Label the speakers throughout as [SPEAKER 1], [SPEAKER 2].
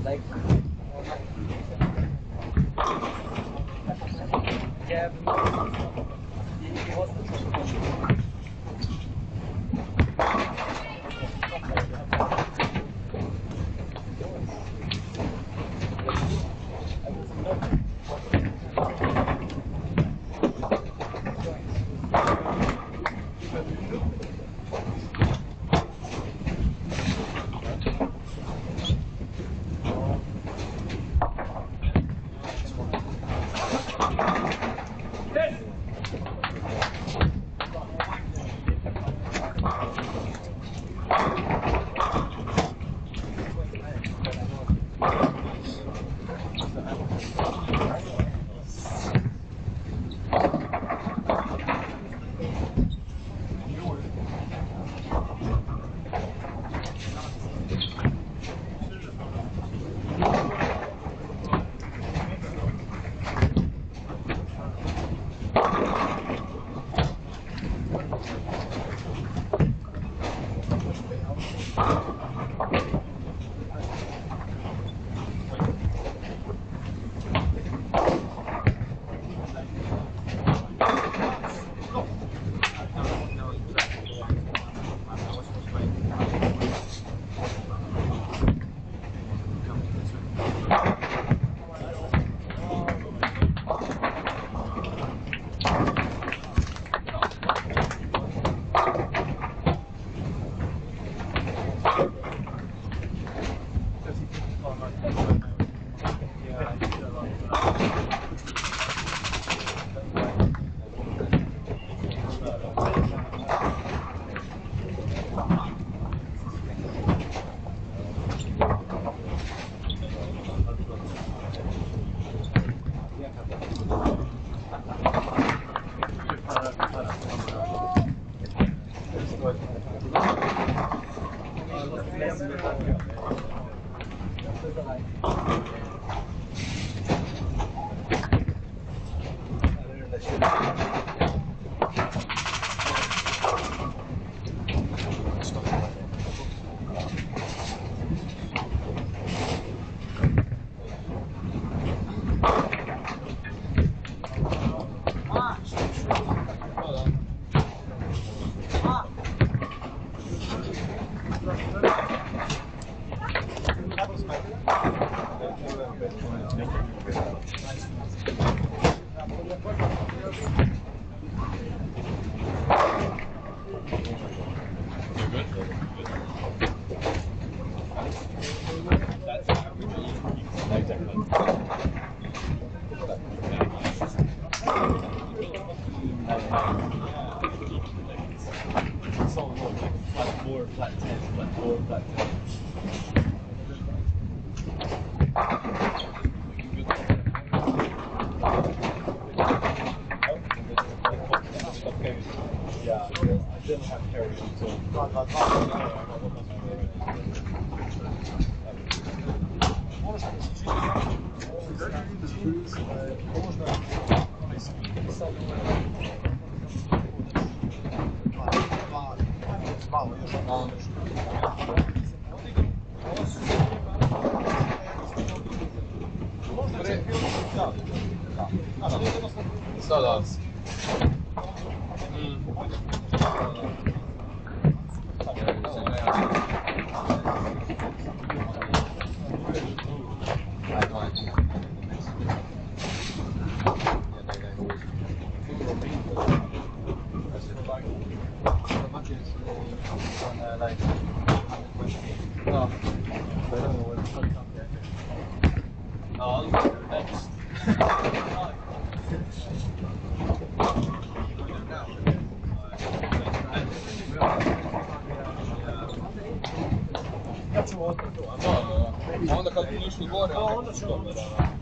[SPEAKER 1] Like, yeah,
[SPEAKER 2] Da. A onda kad budu išli gore, onda će onda da.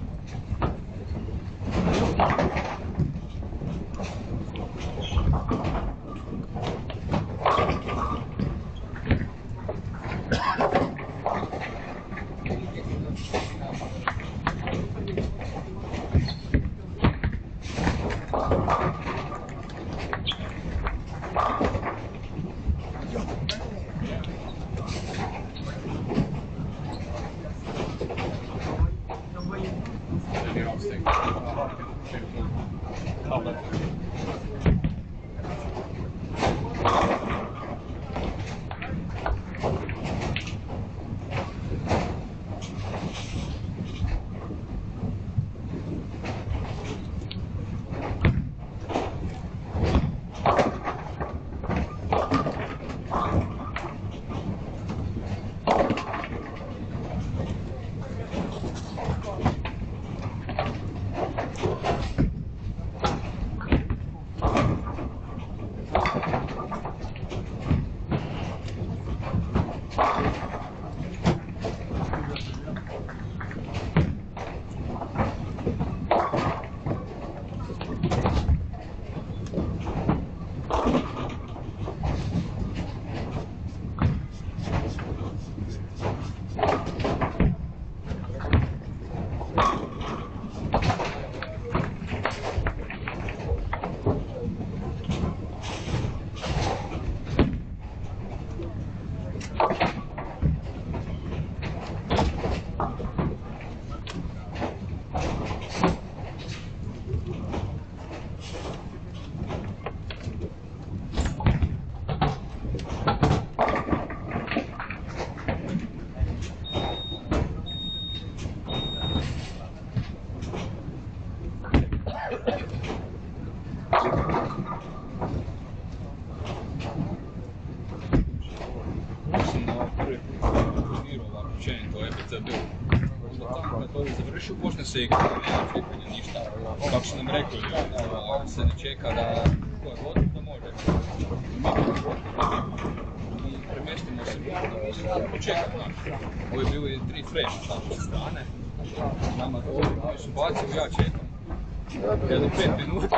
[SPEAKER 2] Završio, počne se igrati, nema čekanja, ništa. Kako su nam rekli, se ne čeka da koja god da može. I premestimo se da počekati. Ovi bili 3 fresh tamo sa strane. Nama ovi su bacili, ja čekam. Jedno 5 minuta.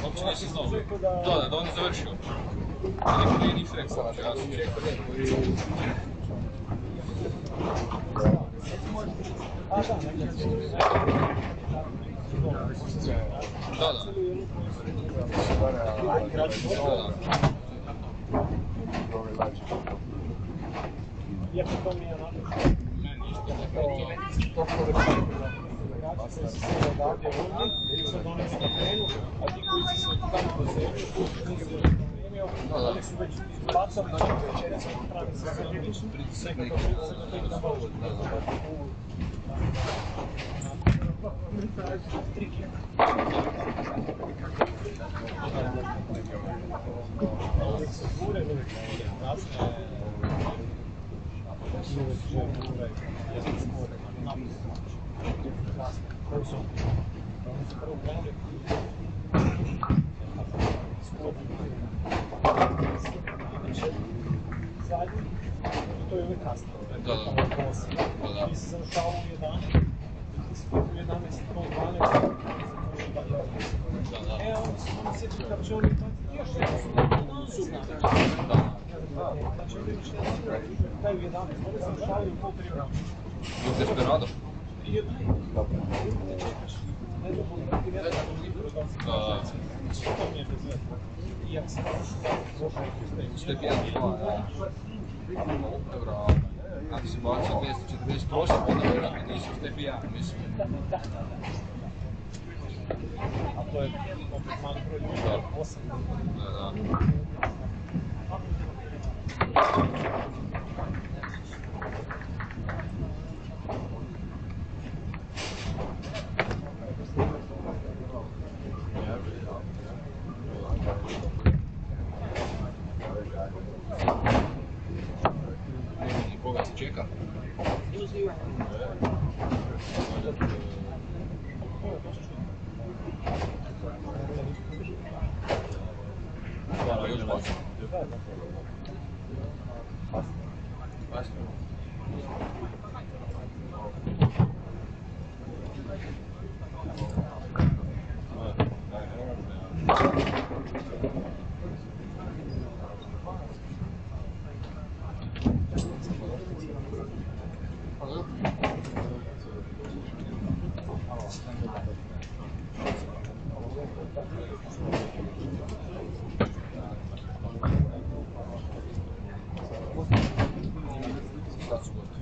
[SPEAKER 2] Uopće nisi znao. Da on je završio. Niko nije ni fresh, znači ja sam čekao.
[SPEAKER 1] To je uvijek kasno. Ti si završao u 11, ti si u 11, pol 12, onda se sjeti kako će oni još jedno su znači, daju 11, oni se završavaju u pol 3 vrata.
[SPEAKER 2] Dok desperado?
[SPEAKER 1] I ne čekaš. Ne znam, ti ne znam da se to mi je bez veze. I ako se
[SPEAKER 2] Step 1, 2, dobro, ako si bacio 248, onda vjerojatno nisi u step 1, mislim.
[SPEAKER 1] A to je opet mali broj ljudi, 8.
[SPEAKER 2] Da. Koga se čeka? Hvala, još bacim. Sad su gotovi.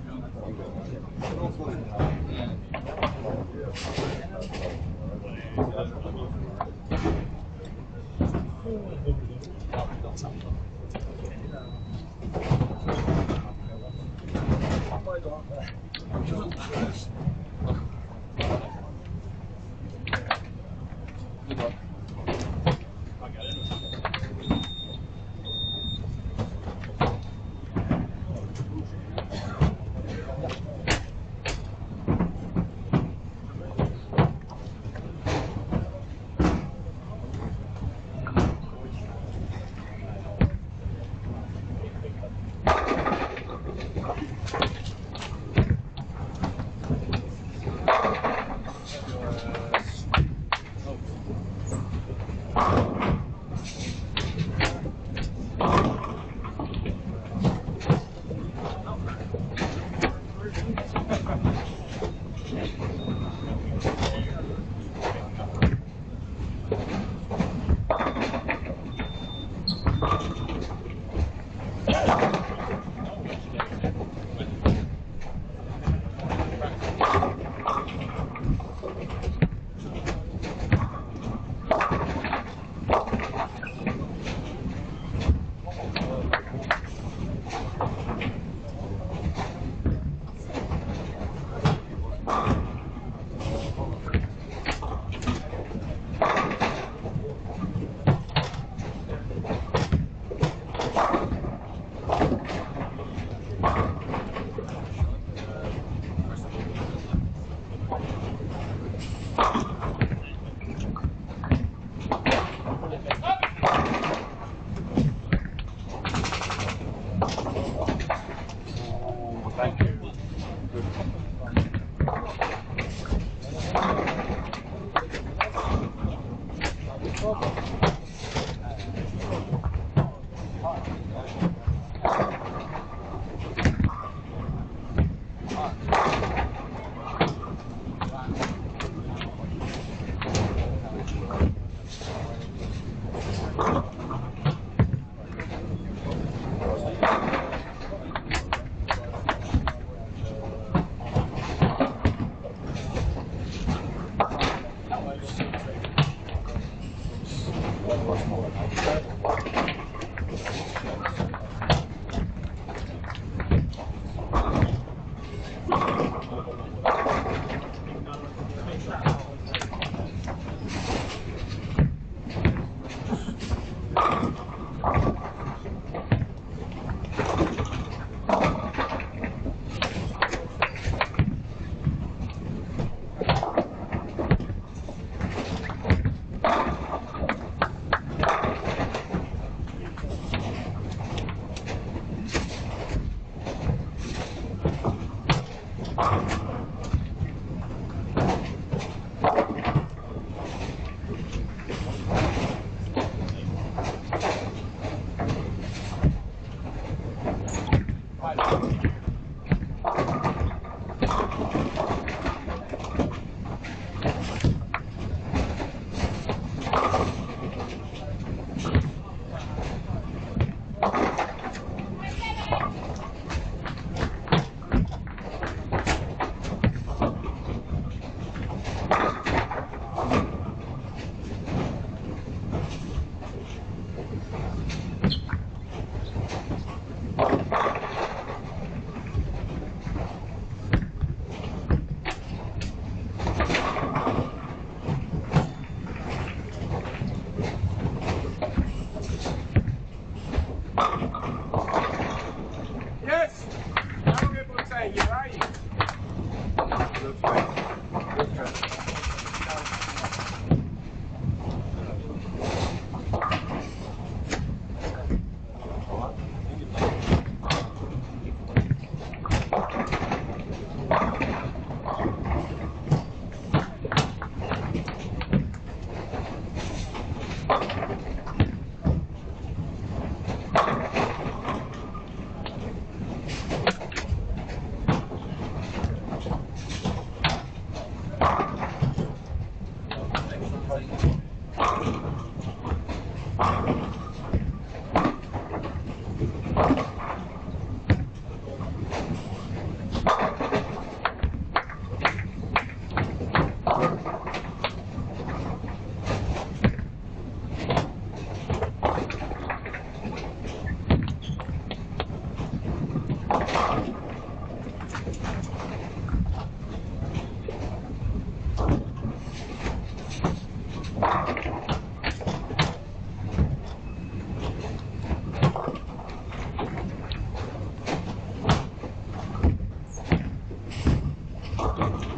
[SPEAKER 1] Bravo.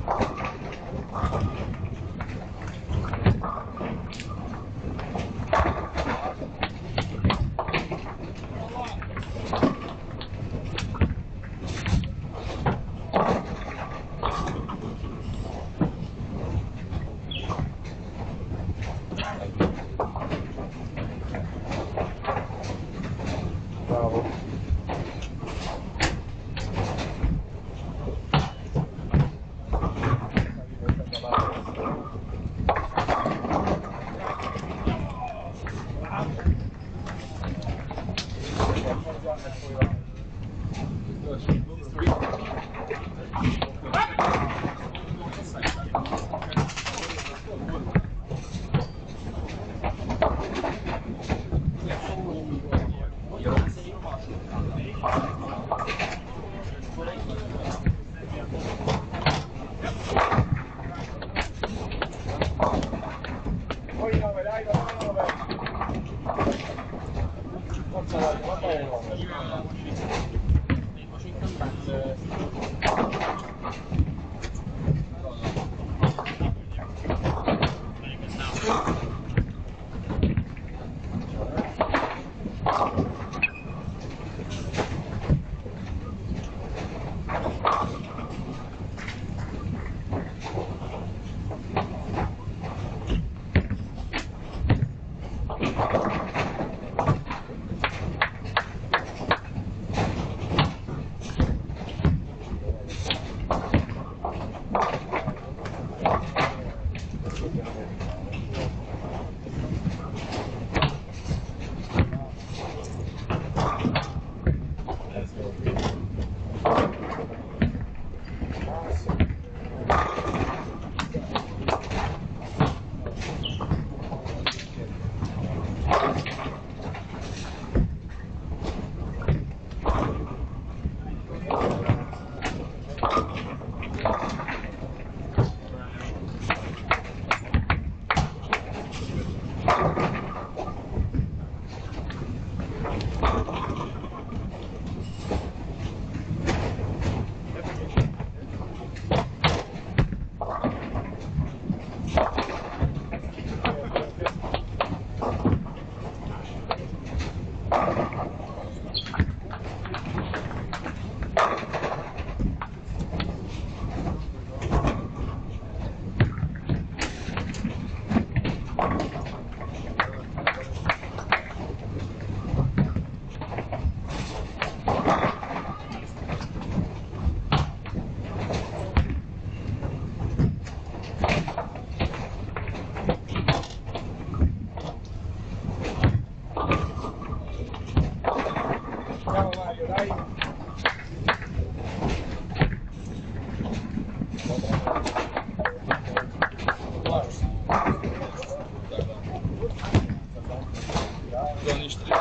[SPEAKER 2] To ništa.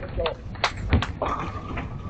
[SPEAKER 1] Let's go.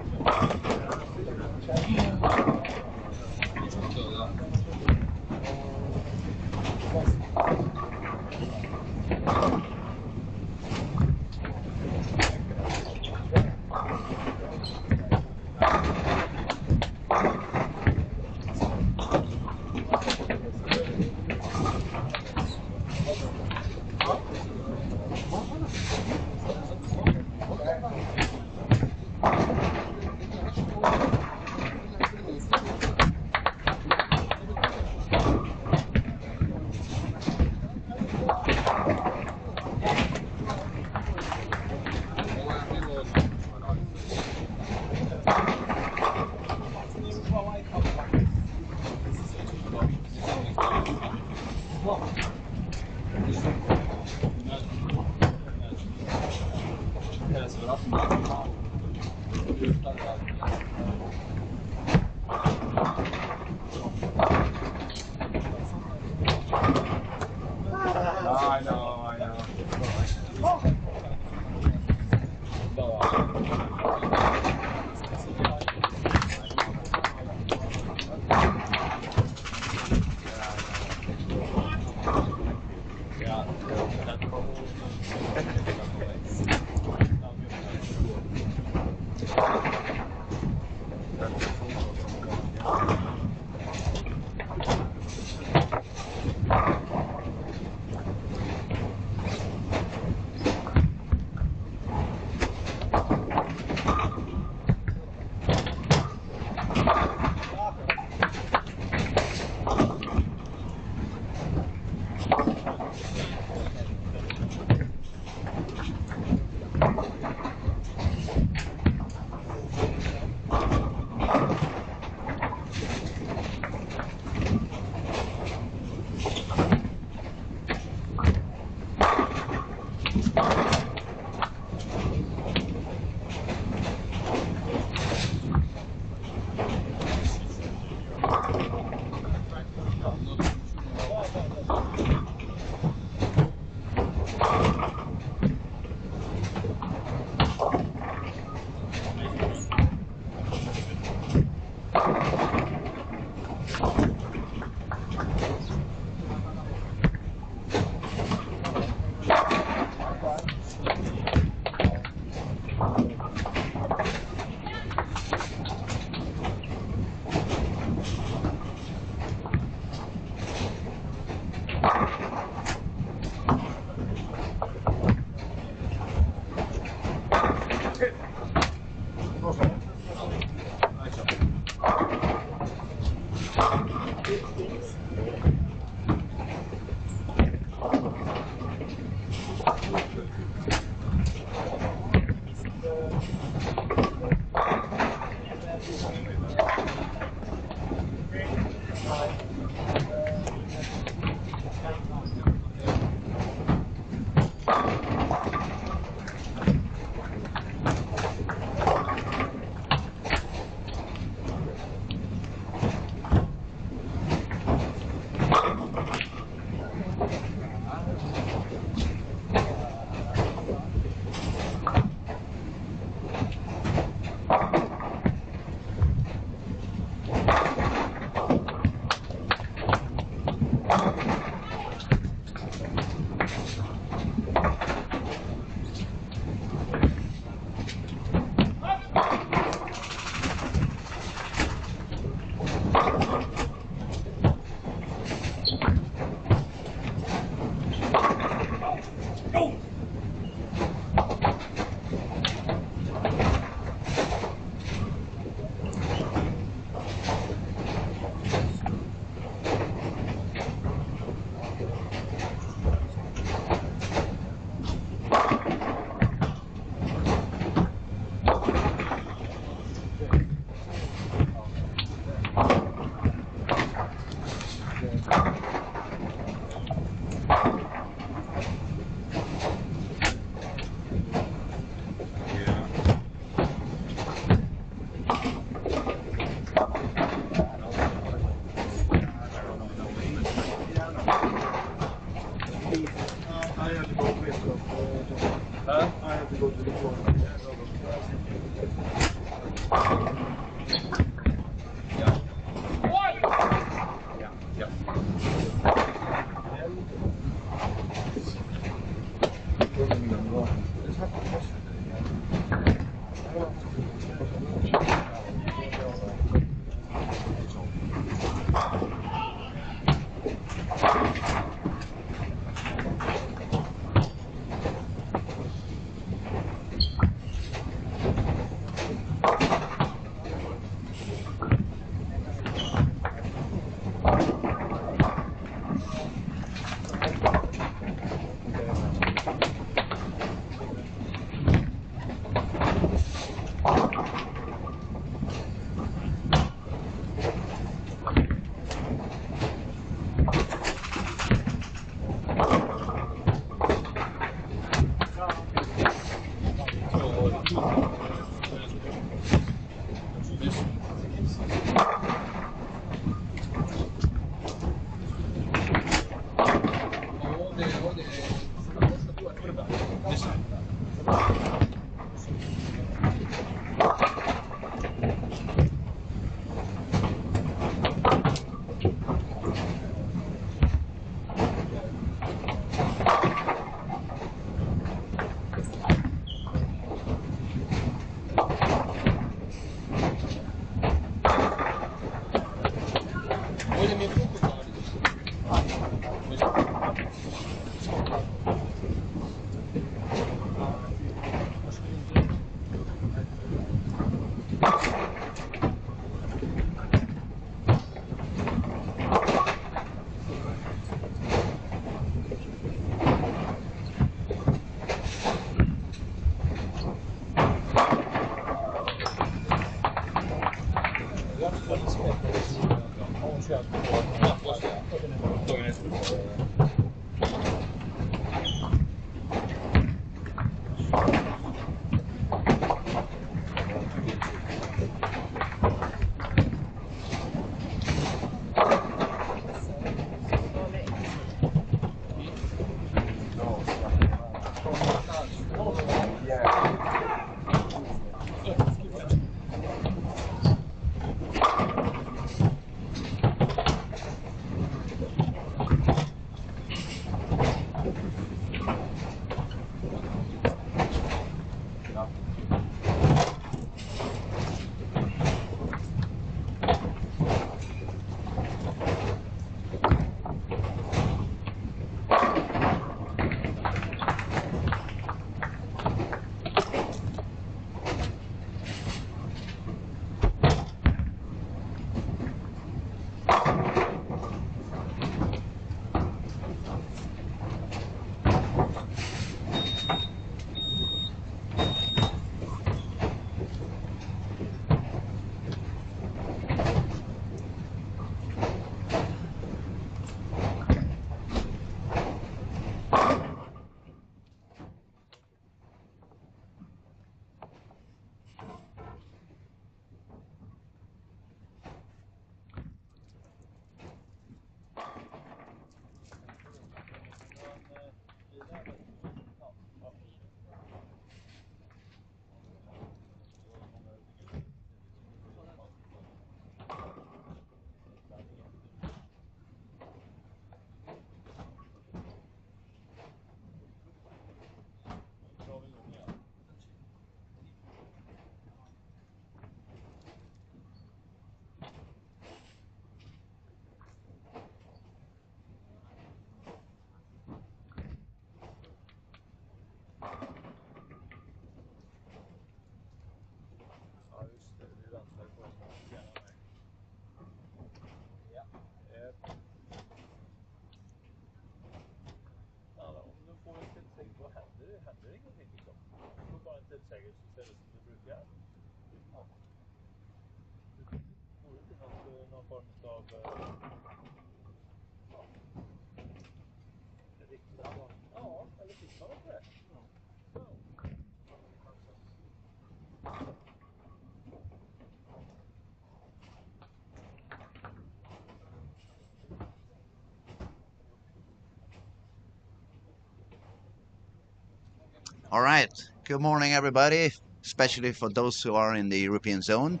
[SPEAKER 3] All right. Good morning, everybody, especially for those who are in the European zone.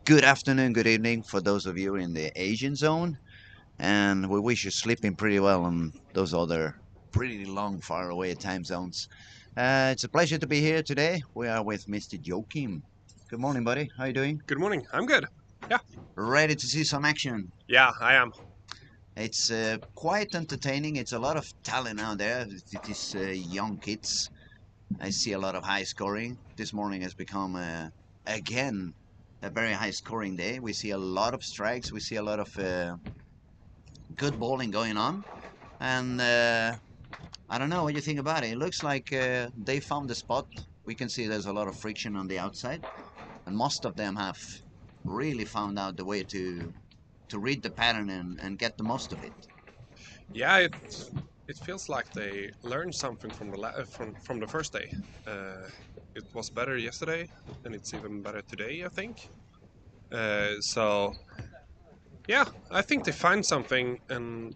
[SPEAKER 3] Good afternoon, good evening for those of you in the Asian zone. And we wish you sleeping pretty well on those other pretty long, far away time zones. It's a pleasure to be here today. We are with Mr. Joachim. Good morning, buddy. How you doing?
[SPEAKER 4] Good morning. I'm good. Yeah.
[SPEAKER 3] Ready to see some action?
[SPEAKER 4] Yeah, I am.
[SPEAKER 3] It's quite entertaining. It's a lot of talent out there. It is young kids. I see a lot of high scoring. This morning has become, again, a very high scoring day. We see a lot of strikes. We see a lot of good bowling going on. And I don't know what you think about it. It looks like they found the spot. We can see there's a lot of friction on the outside. And most of them have really found out the way to read the pattern and get the most of it.
[SPEAKER 4] Yeah, it feels like they learned something from from the first day. It was better yesterday, and it's even better today, I think. So yeah, I think they find something, and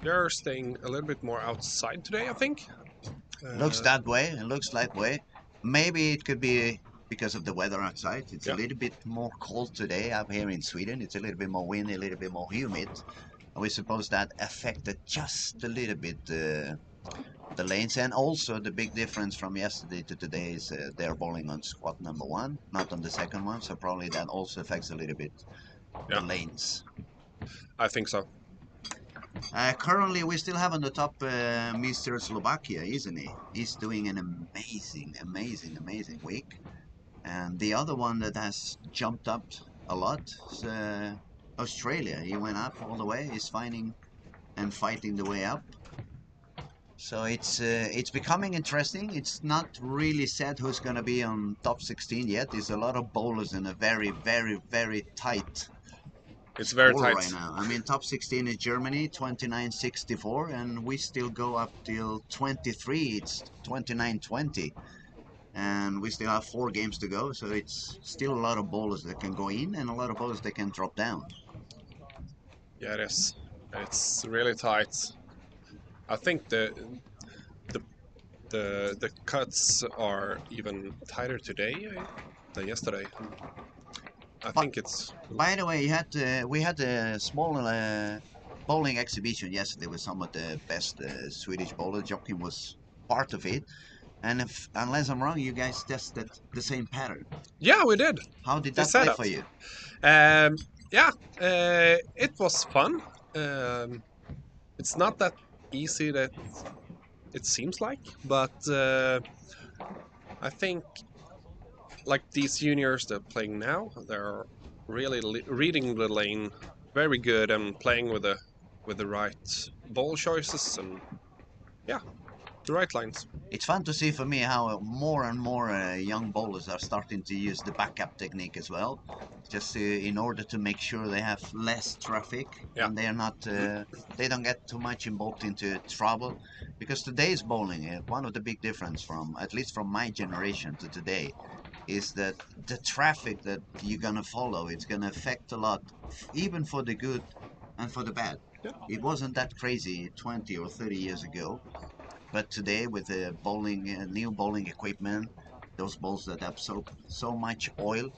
[SPEAKER 4] they're staying a little bit more outside today, I think.
[SPEAKER 3] Looks that way. It looks that way. Maybe it could be because of the weather outside. It's a little bit more cold today up here in Sweden. It's a little bit more windy, a little bit more humid. And we suppose that affected just a little bit the lanes. And also the big difference from yesterday to today is they're bowling on squat number 1, not on the second one. So probably that also affects a little bit the lanes.
[SPEAKER 4] I think so.
[SPEAKER 3] Currently, we still have on the top Mr. Slovakia, isn't he? He's doing an amazing week. And the other one that has jumped up a lot is Australia. He went up all the way. He's finding and fighting the way up. So it's becoming interesting. It's not really set who's going to be on top 16 yet. There's a lot of bowlers in a very tight
[SPEAKER 4] It's very
[SPEAKER 3] score
[SPEAKER 4] tight
[SPEAKER 3] right now. I mean, top 16 is Germany, 29-64, and we still go up till 23. It's 29-20, and we still have 4 games to go. So it's still a lot of bowlers that can go in and a lot of bowlers that can drop down.
[SPEAKER 4] Yeah, it is. It's really tight. I think the cuts are even tighter today than yesterday. I think it's.
[SPEAKER 3] By the way, we had a small bowling exhibition yesterday with some of the best Swedish bowlers. Joachim was part of it, and unless I'm wrong, you guys tested the same pattern.
[SPEAKER 4] Yeah, we did.
[SPEAKER 3] How did
[SPEAKER 4] The
[SPEAKER 3] that play
[SPEAKER 4] setup.
[SPEAKER 3] for you?
[SPEAKER 4] Yeah, it was fun. It's not that easy that it seems like, but I think like these juniors that are playing now, they're really reading the lane very good and playing with the right ball choices and yeah, the right lines.
[SPEAKER 3] It's fun to see for me how more and more young bowlers are starting to use the backup technique as well, just in order to make sure they have less traffic and they are not they don't get too much involved into trouble. Because today's bowling, one of the big difference from at least from my generation to today, is that the traffic that you're gonna follow, it's gonna affect a lot, even for the good and for the bad.
[SPEAKER 4] Yeah.
[SPEAKER 3] It wasn't that crazy 20 or 30 years ago. But today, with the bowling, new bowling equipment, those balls that have so much oil,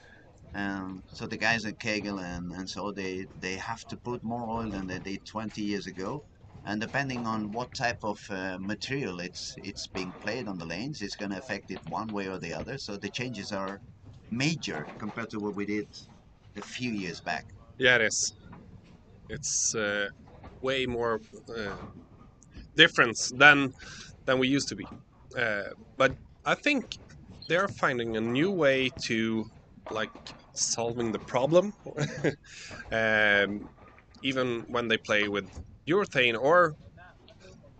[SPEAKER 3] so the guys at Kegel and so they have to put more oil than they did 20 years ago. And depending on what type of material it's being played on the lanes, it's going to affect it one way or the other. So the changes are major compared to what we did a few years back.
[SPEAKER 4] Yeah, it is. It's way more difference than we used to be. But I think they're finding a new way to like solving the problem. Even when they play with urethane or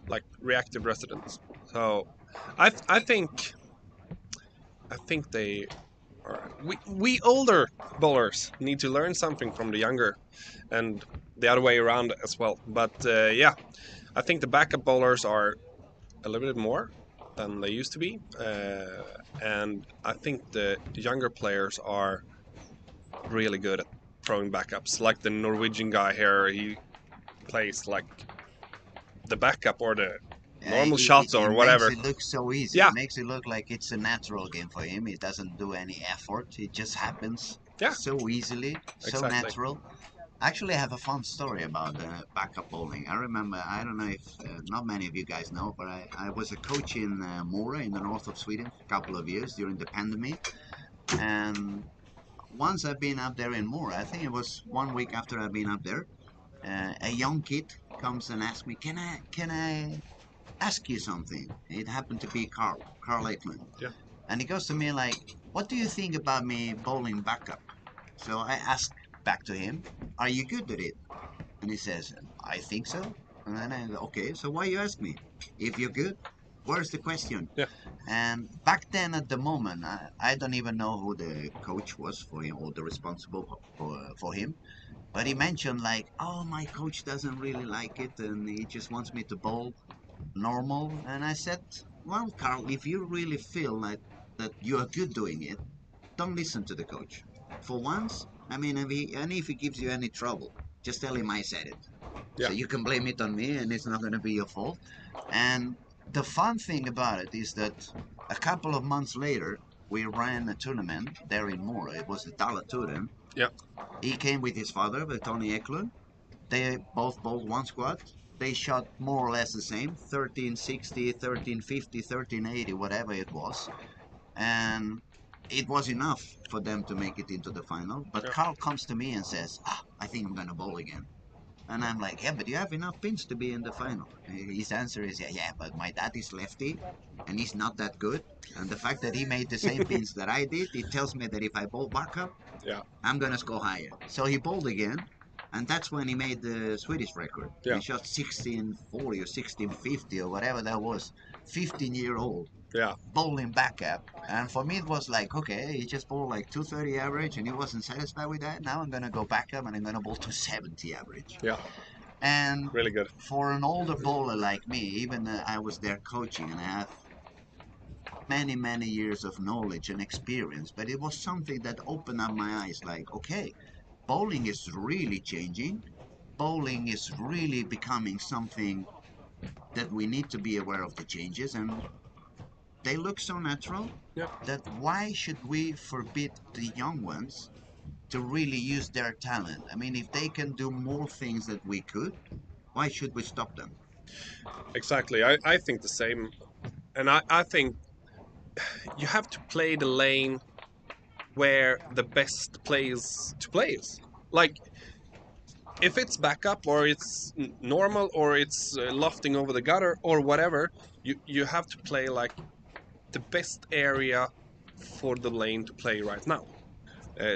[SPEAKER 4] like reactive resonance. So I think they are, we older bowlers need to learn something from the younger, and the other way around as well. But yeah, I think the backup bowlers are a little bit more than they used to be, and I think the younger players are really good at throwing backups. Like the Norwegian guy here, he plays like the backup or the normal shots or whatever.
[SPEAKER 3] It makes it look so easy.
[SPEAKER 4] Yeah.
[SPEAKER 3] It makes it look like it's a natural game for him. He doesn't do any effort. It just happens so easily, so
[SPEAKER 4] Exactly.
[SPEAKER 3] natural. Actually, I have a fun story about backup bowling. I remember, I don't know if not many of you guys know, but I was a coach in Mora in the north of Sweden for a couple of years during the pandemic. And once I've been up there in Mora, I think it was 1 week after I've been up there, a young kid comes and asks me, can I ask you something? It happened to be Carl Eklund.
[SPEAKER 4] Yeah.
[SPEAKER 3] And he goes to me like, what do you think about me bowling backup? So I asked back to him, are you good at it? And he says, I think so. And then I go, okay, so why you ask me? If you're good, where's the question?
[SPEAKER 4] Yeah.
[SPEAKER 3] And back then at the moment, I don't even know who the coach was for him or the responsible for him. But he mentioned like, oh, my coach doesn't really like it and he just wants me to bowl normal. And I said, well, Carl, if you really feel like that you are good doing it, don't listen to the coach. For once, I mean, if he gives you any trouble, just tell him I said it.
[SPEAKER 4] Yeah.
[SPEAKER 3] So you can blame it on me and it's not going to be your fault. And the fun thing about it is that a couple of months later, we ran a tournament there in Mora. It was the Dala Touren.
[SPEAKER 4] Yeah.
[SPEAKER 3] He came with his father, with Tony Eklund. They both bowled one squad. They shot more or less the same, 1360, 1350, 1380, whatever it was. And it was enough for them to make it into the final. But Carl comes to me and says, I think I'm going to bowl again. And I'm like, yeah, but you have enough pins to be in the final. His answer is, yeah, but my dad is lefty, and he's not that good. And the fact that he made the same pins that I did, it tells me that if I bowl back up,
[SPEAKER 4] Yeah.
[SPEAKER 3] I'm gonna score higher. So he bowled again, and that's when he made the Swedish record.
[SPEAKER 4] Yeah.
[SPEAKER 3] He shot 1640 or 1650 or whatever that was. 15-year-old
[SPEAKER 4] Yeah.
[SPEAKER 3] bowling backup, and for me it was like, okay, he just bowled like 230 average, and he wasn't satisfied with that. Now I'm gonna go back up and I'm gonna bowl 270 average.
[SPEAKER 4] Yeah.
[SPEAKER 3] And
[SPEAKER 4] Really good.
[SPEAKER 3] for an older bowler like me, even I was there coaching, and I have many years of knowledge and experience, but it was something that opened up my eyes. Like, okay, bowling is really changing. Bowling is really becoming something that we need to be aware of the changes, and they look so natural
[SPEAKER 4] Yeah.
[SPEAKER 3] that why should we forbid the young ones to really use their talent? I mean, if they can do more things that we could, why should we stop them?
[SPEAKER 4] Exactly. I think the same. And I think you have to play the lane where the best place to play is. Like, if it's backup or it's normal or it's lofting over the gutter or whatever, you have to play like the best area for the lane to play right now.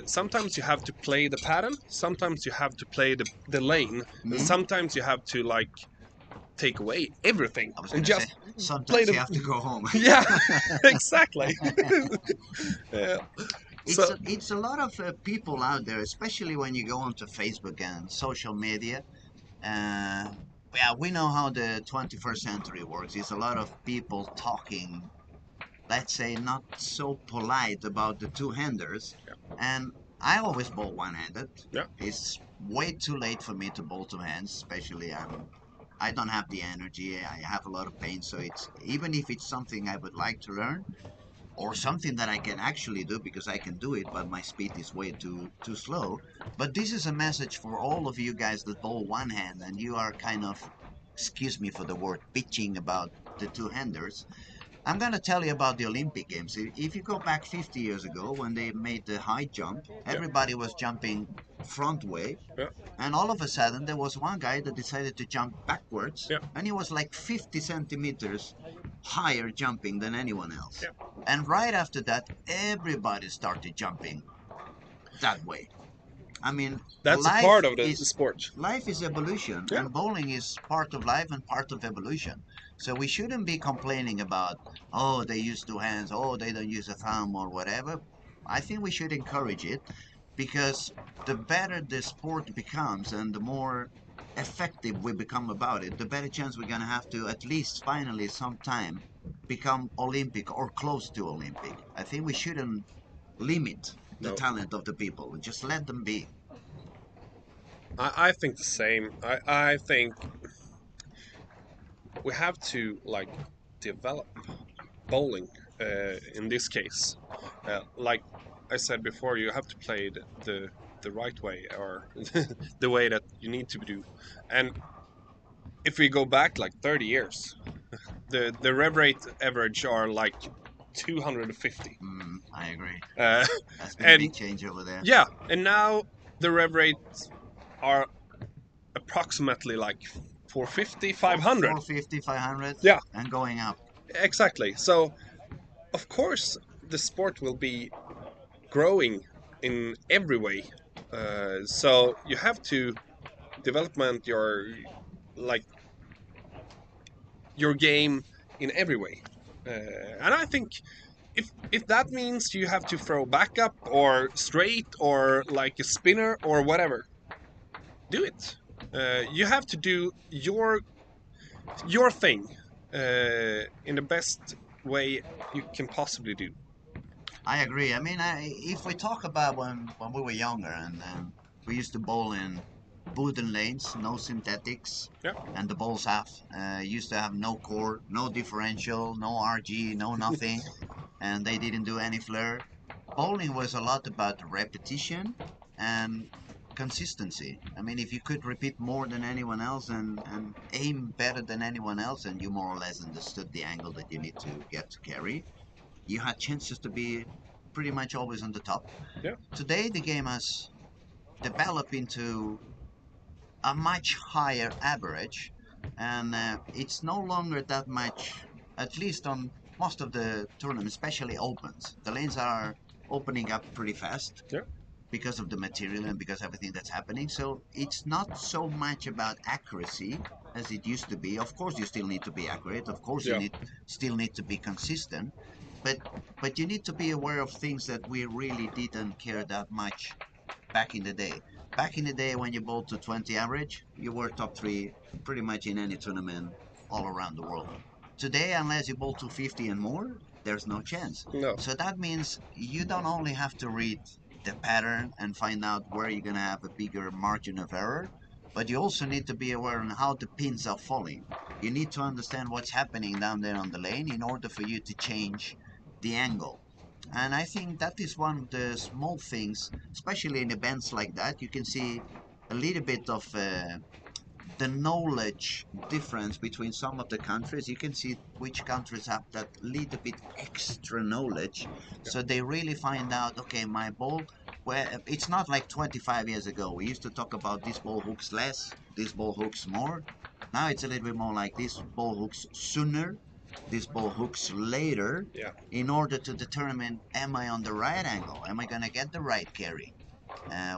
[SPEAKER 4] Sometimes you have to play the pattern, sometimes you have to play the lane, and sometimes you have to like take away everything
[SPEAKER 3] I was
[SPEAKER 4] and
[SPEAKER 3] gonna
[SPEAKER 4] just
[SPEAKER 3] say,
[SPEAKER 4] play
[SPEAKER 3] sometimes
[SPEAKER 4] the.
[SPEAKER 3] you have to go home.
[SPEAKER 4] Yeah, exactly. Yeah. So
[SPEAKER 3] It's a lot of people out there, especially when you go onto Facebook and social media. Uh, yeah, we know how the 21st century works. It's a lot of people talking, let's say, not so polite about the two-handers. And I always bowl one-handed.
[SPEAKER 4] yeah,
[SPEAKER 3] It's way too late for me to bowl two hands, especially I don't have the energy. I have a lot of pain, so it's even if it's something I would like to learn, or something that I can actually do because I can do it, but my speed is way too slow. But this is a message for all of you guys that bowl one hand and you are kind of, excuse me for the word, bitching about the two-handers. I'm gonna tell you about the Olympic Games. If you go back 50 years ago when they made the high jump, everybody was jumping front way,
[SPEAKER 4] yeah,
[SPEAKER 3] and all of a sudden there was one guy that decided to jump backwards,
[SPEAKER 4] yeah,
[SPEAKER 3] and he was like 50 centimeters higher jumping than anyone else.
[SPEAKER 4] yeah.
[SPEAKER 3] And right after that, everybody started jumping that way. I mean,
[SPEAKER 4] That's a
[SPEAKER 3] life
[SPEAKER 4] part of the
[SPEAKER 3] is
[SPEAKER 4] sport.
[SPEAKER 3] life is evolution,
[SPEAKER 4] Yeah.
[SPEAKER 3] and bowling is part of life and part of evolution. So we shouldn't be complaining about, oh, they use two hands, oh, they don't use a thumb or whatever. I think we should encourage it, because the better the sport becomes and the more effective we become about it, the better chance we're gonna have to at least finally sometime become Olympic or close to Olympic. I think we shouldn't limit the
[SPEAKER 4] No.
[SPEAKER 3] talent of the people. Just let them be.
[SPEAKER 4] I think the same. I think we have to like develop bowling in this case. Like I said before, you have to play the right way or the way that you need to do. And if we go back like 30 years, the rev rate average are like 250.
[SPEAKER 3] I agree.
[SPEAKER 4] Uh,
[SPEAKER 3] That's been a
[SPEAKER 4] and
[SPEAKER 3] big change over there.
[SPEAKER 4] yeah, and now the rev rates are approximately like 450, 500.
[SPEAKER 3] 450, 500,
[SPEAKER 4] Yeah,
[SPEAKER 3] and going up.
[SPEAKER 4] exactly. So of course the sport will be growing in every way. So you have to development like your game in every way. And I think if that means you have to throw backup or straight or like a spinner or whatever, do it. You have to do your thing in the best way you can possibly do.
[SPEAKER 3] I agree. I mean, if we talk about when we were younger and we used to bowl in wooden lanes, no synthetics,
[SPEAKER 4] Yeah.
[SPEAKER 3] and the bowls used to have no core, no differential, no RG, no nothing, and they didn't do any flare. Bowling was a lot about repetition and consistency. I mean, if you could repeat more than anyone else and aim better than anyone else, and you more or less understood the angle that you need to get to carry, you had chances to be pretty much always on the top.
[SPEAKER 4] Yeah.
[SPEAKER 3] Today, the game has developed into a much higher average, and it's no longer that much, at least on most of the tournaments, especially opens. The lanes are opening up pretty fast
[SPEAKER 4] Yeah.
[SPEAKER 3] because of the material and because everything that's happening. So it's not so much about accuracy as it used to be. Of course, you still need to be accurate. Of course,
[SPEAKER 4] Yeah.
[SPEAKER 3] still need to be consistent. But you need to be aware of things that we really didn't care that much back in the day. Back in the day, when you bowled to 20 average, you were top three pretty much in any tournament all around the world. Today, unless you bowl to 50 and more, there's no chance.
[SPEAKER 4] No.
[SPEAKER 3] So that means you don't only have to read the pattern and find out where you're going to have a bigger margin of error, but you also need to be aware on how the pins are falling. You need to understand what's happening down there on the lane in order for you to change the angle. And I think that is one of the small things, especially in events like that. You can see a little bit of the knowledge difference between some of the countries. You can see which countries have that little bit extra knowledge. So they really find out, okay, my ball, where it's not like 25 years ago. We used to talk about this ball hooks less, this ball hooks more. Now it's a little bit more like this ball hooks sooner, this ball hooks later,
[SPEAKER 4] Yeah.
[SPEAKER 3] in order to determine, am I on the right angle? Am I going to get the right carry?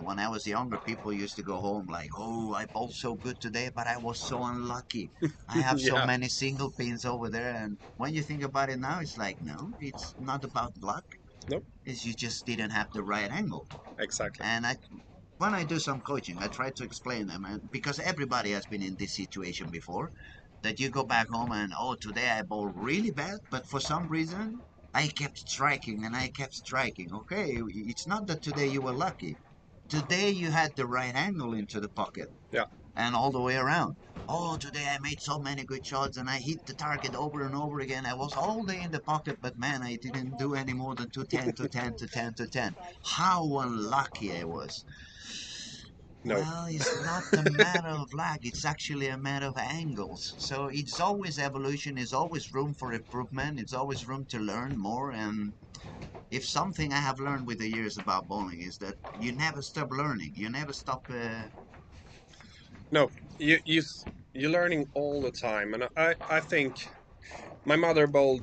[SPEAKER 3] When I was younger, people used to go home like, oh, I bowled so good today, but I was so unlucky. I have so
[SPEAKER 4] Yeah.
[SPEAKER 3] many single pins over there. And when you think about it now, it's like, no, it's not about luck.
[SPEAKER 4] Nope.
[SPEAKER 3] It's you just didn't have the right angle.
[SPEAKER 4] Exactly.
[SPEAKER 3] And when I do some coaching, I try to explain them, because everybody has been in this situation before, that you go back home and, oh, today I bowled really bad, but for some reason I kept striking and I kept striking. Okay, it's not that today you were lucky. Today you had the right angle into the pocket.
[SPEAKER 4] Yeah.
[SPEAKER 3] And all the way around. Oh, today I made so many good shots and I hit the target over and over again. I was all day in the pocket, but man, I didn't do any more than 210 to 10 to 10 to 10. How unlucky I was.
[SPEAKER 4] No.
[SPEAKER 3] Well, it's not a matter of luck, it's actually a matter of angles. So it's always evolution, it's always room for improvement, it's always room to learn more. And if something I have learned with the years about bowling is that you never stop learning, you never stop.
[SPEAKER 4] No. You're learning all the time, and I think my mother bowled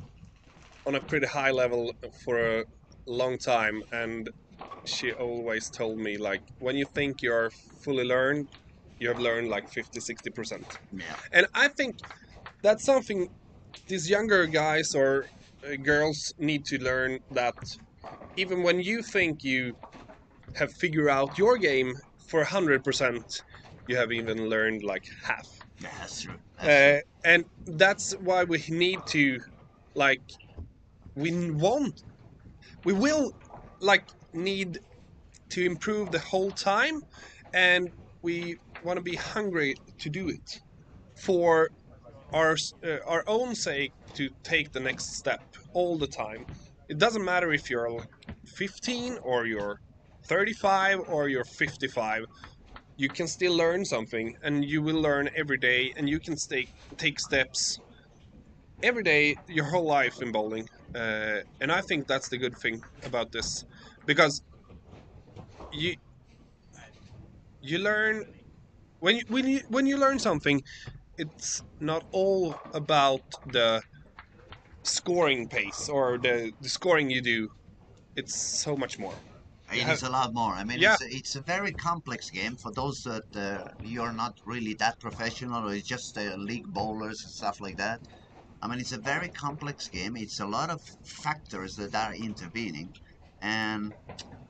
[SPEAKER 4] on a pretty high level for a long time, and she always told me, like, when you think you're fully learned, you have learned like 50-60%.
[SPEAKER 3] Yeah.
[SPEAKER 4] And I think that's something these younger guys or girls need to learn, that even when you think you have figured out your game for 100%, you have even learned like half.
[SPEAKER 3] Yeah, that's true. That's true.
[SPEAKER 4] And that's why we need to, like, we will like need to improve the whole time, and we want to be hungry to do it for our own sake, to take the next step all the time. It doesn't matter if you're like 15 or you're 35 or you're 55. You can still learn something, and you will learn every day, and you can take steps every day your whole life in bowling. And I think that's the good thing about this, because you learn when you learn something. It's not all about the scoring pace or the scoring you do. It's so much more.
[SPEAKER 3] It is a lot more. I mean,
[SPEAKER 4] Yeah.
[SPEAKER 3] it's a very complex game for those that you're not really that professional, or it's just league bowlers and stuff like that. I mean, it's a very complex game. It's a lot of factors that are intervening, and